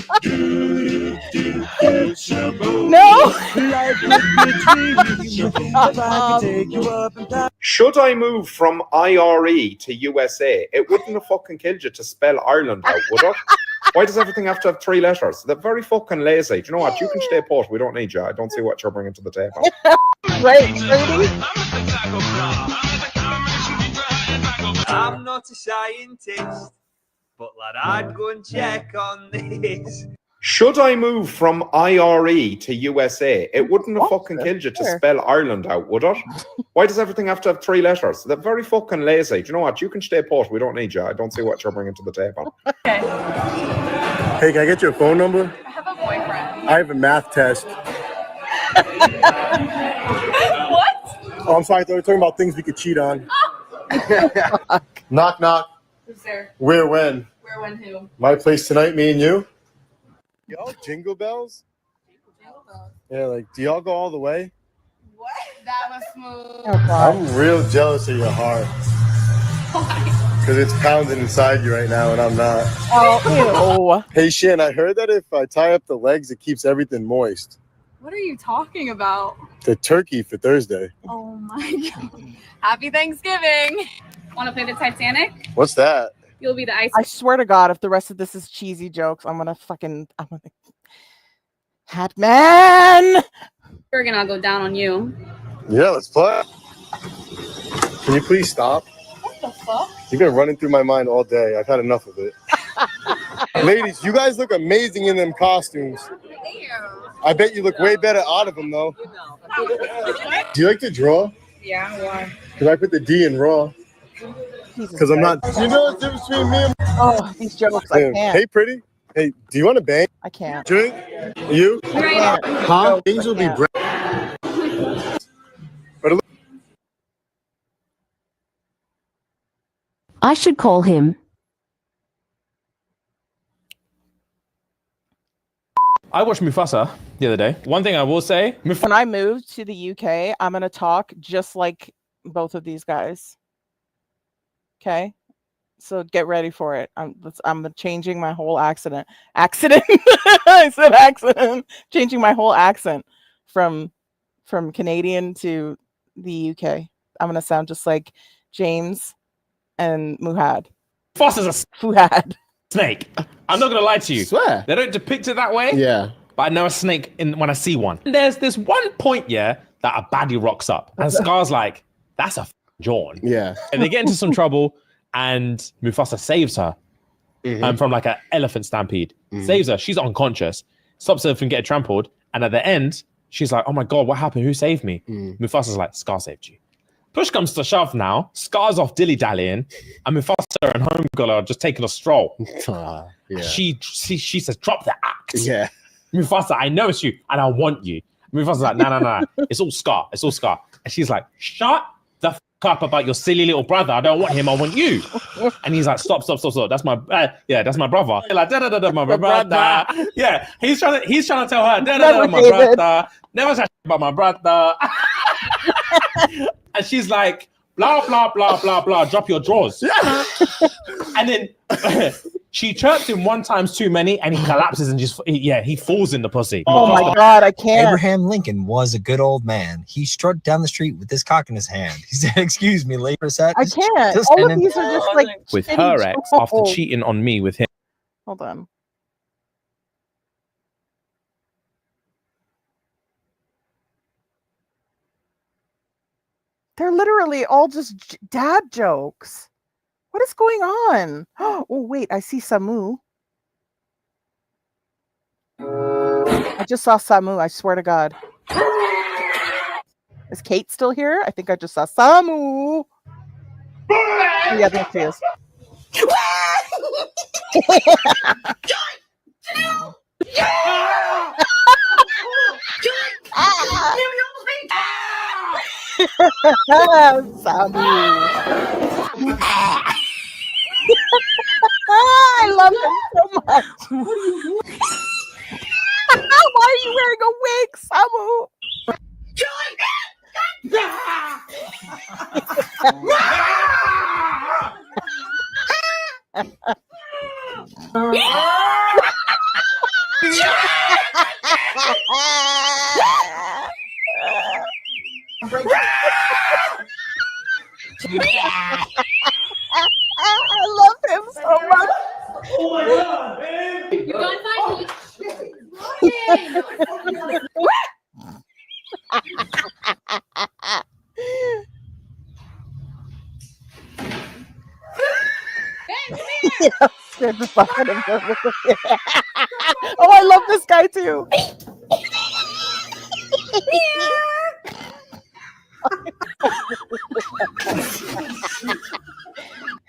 No. Life could be a dream. If I could take you up and down. Should I move from IRE to USA? It wouldn't have fucking killed you to spell Ireland out, would it? Why does everything have to have 3 letters? They're very fucking lazy. Do you know what? You can stay put. We don't need you. I don't see what you're bringing to the table. Right, Brady? I'm not a scientist, but lad, I'd go and check on this. Should I move from IRE to USA? It wouldn't have fucking killed you to spell Ireland out, would it? Why does everything have to have 3 letters? They're very fucking lazy. Do you know what? You can stay put. We don't need you. I don't see what you're bringing to the table. Okay. Hey, can I get your phone number? I have a boyfriend. I have a math test. What? Oh, I'm sorry. I thought we were talking about things we could cheat on. Knock, knock. Who's there? Where, when? Where, when, who? My place tonight, me and you? Y'all jingle bells? Yeah, like, do y'all go all the way? What? That was smooth. Oh, God. I'm real jealous of your heart. Why? Because it's pounding inside you right now, and I'm not. Oh, ew. Hey, Shan, I heard that if I tie up the legs, it keeps everything moist. What are you talking about? The turkey for Thursday. Oh my God. Happy Thanksgiving. Want to play the Titanic? What's that? You'll be the ice. I swear to God, if the rest of this is cheesy jokes, I'm gonna Hat Man. We're gonna go down on you. Yeah, let's play. Can you please stop? What the fuck? You've been running through my mind all day. I've had enough of it. Ladies, you guys look amazing in them costumes. I bet you look way better out of them, though. Do you like to draw? Yeah, why? Because I put the D in raw. Because I'm not. You know the difference between me and. Oh, these jokes, I can't. Hey, pretty. Hey, do you want to bang? I can't. Drink? You? Right. Huh? Things will be brown. I should call him. I watched Mufasa the other day. One thing I will say, When I move to the UK, I'm gonna talk just like both of these guys. Okay, so get ready for it. I'm changing my whole accent. I said accent. Changing my whole accent from Canadian to the UK. I'm gonna sound just like James and Muhad. Mufasa's a Fuhad. snake. I'm not gonna lie to you. Swear. They don't depict it that way. Yeah. But I know a snake when I see one. There's this one point, yeah, that a baddie rocks up, and Scar's like, "That's a John." Yeah. And they get into some trouble, and Mufasa saves her from like an elephant stampede. Saves her. She's unconscious. Stops her from getting trampled. And at the end, she's like, "Oh my God, what happened? Who saved me?" Mufasa's like, "Scar saved you." Push comes to shove now. Scar's off dilly-dallying, and Mufasa and Homegirl are just taking a stroll. Yeah. She says, drop the act. Yeah. Mufasa, I know it's you and I want you. Mufasa's like, no. It's all Scar. It's all Scar. And she's like, shut the fuck up about your silly little brother. I don't want him. I want you. And he's like, stop. That's my that's my brother. Like, my brother. Yeah, he's trying to tell her, my brother. Never say about my brother. And she's like, blah blah blah blah blah. Drop your drawers. And then she chirps him one time too many, and he collapses and he falls in the pussy. Oh my God, I can't. Abraham Lincoln was a good old man. He strutted down the street with his cock in his hand. He said, "Excuse me, lady." I can't. All of these are just like with shitty her ex after jokes. cheating on me with him. Hold on. They're literally all just dad jokes. What is going on? Oh, wait, I see Samu. I just saw Samu, I swear to God. Is Kate still here? I think I just saw Samu. Oh, yeah, there she is. Samu. I love him so much. Why are you wearing a wig, Samu? I love him so much. Oh my God, man. You're going fine. Yeah, scared the fuck out of him. Oh, I love this guy too.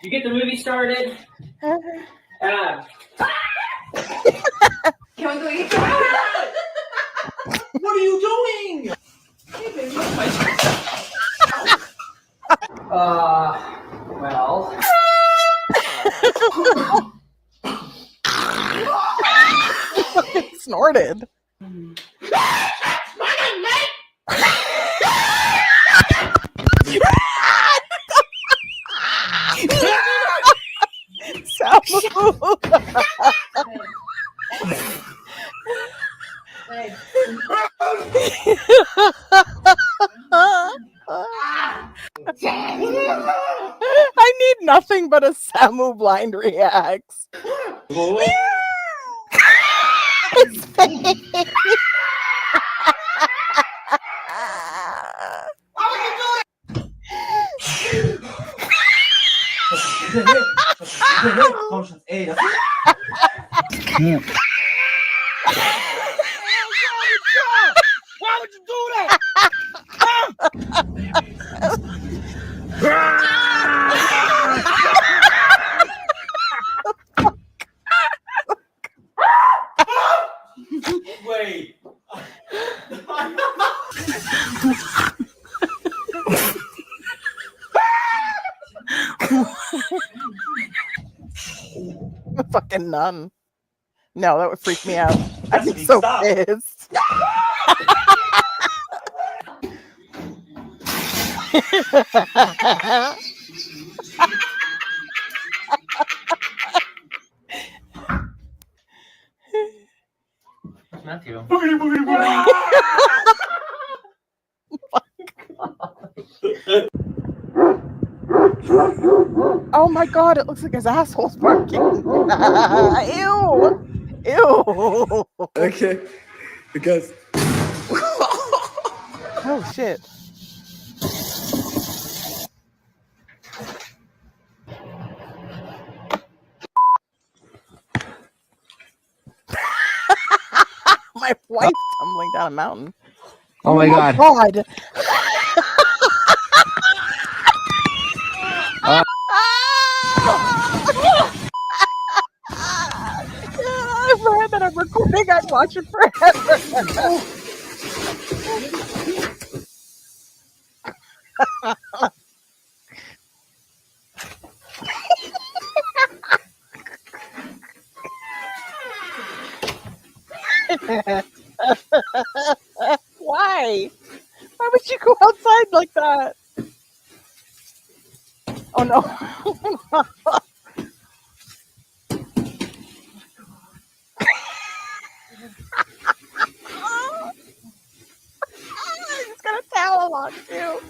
You get the movie started. Can we go eat? What are you doing? Hey, baby, well. Snorted. I need nothing but a Samu blind reacts. His face. Can't. Why would you do that? Wait. Fucking nun. No, that would freak me out. I'd be so pissed. Matthew. Oh my God, it looks like his asshole's barking. Ew. Ew. Okay, because. Oh shit. My wife's tumbling down a mountain. Oh my God. God. I'm recording. I'd watch it forever. Why? Why would you go outside like that? Oh no. He's got a towel on too.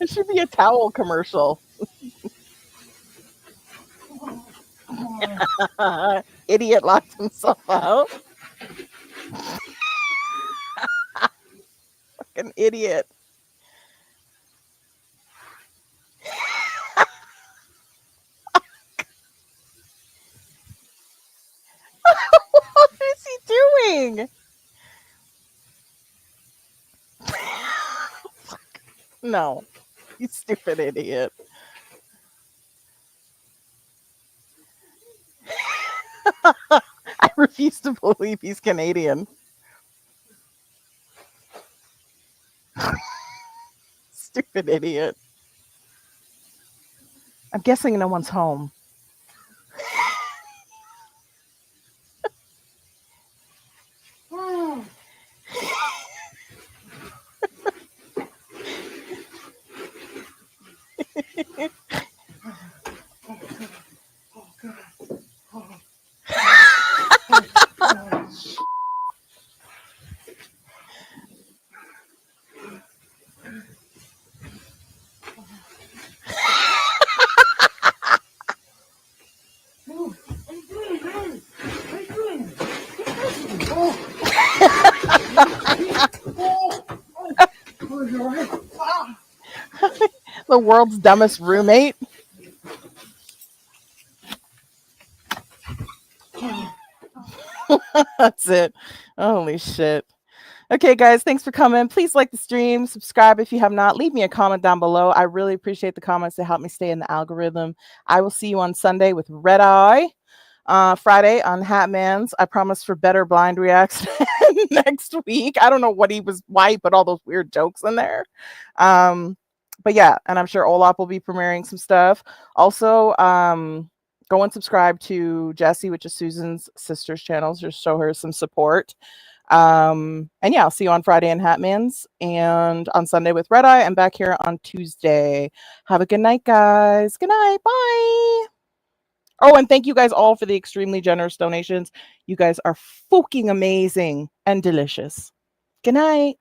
It should be a towel commercial. Idiot locked himself out. Fucking idiot. What is he doing? No, you stupid idiot. I refuse to believe he's Canadian. Stupid idiot. I'm guessing no one's home. The world's dumbest roommate. That's it. Holy shit. Okay, guys, thanks for coming. Please like the stream, subscribe if you have not. Leave me a comment down below. I really appreciate the comments to help me stay in the algorithm. I will see you on Sunday with Red Eye. Friday on Hatman's. I promise for better blind reacts next week. I don't know why he put all those weird jokes in there. But yeah, and I'm sure Olaf will be premiering some stuff. Also, go and subscribe to Jessie, which is Susan's sister's channel. Just show her some support. And yeah, I'll see you on Friday in Hatman's and on Sunday with Red Eye and back here on Tuesday. Have a good night, guys. Good night. Bye. Oh, and thank you guys all for the extremely generous donations. You guys are fucking amazing and delicious. Good night.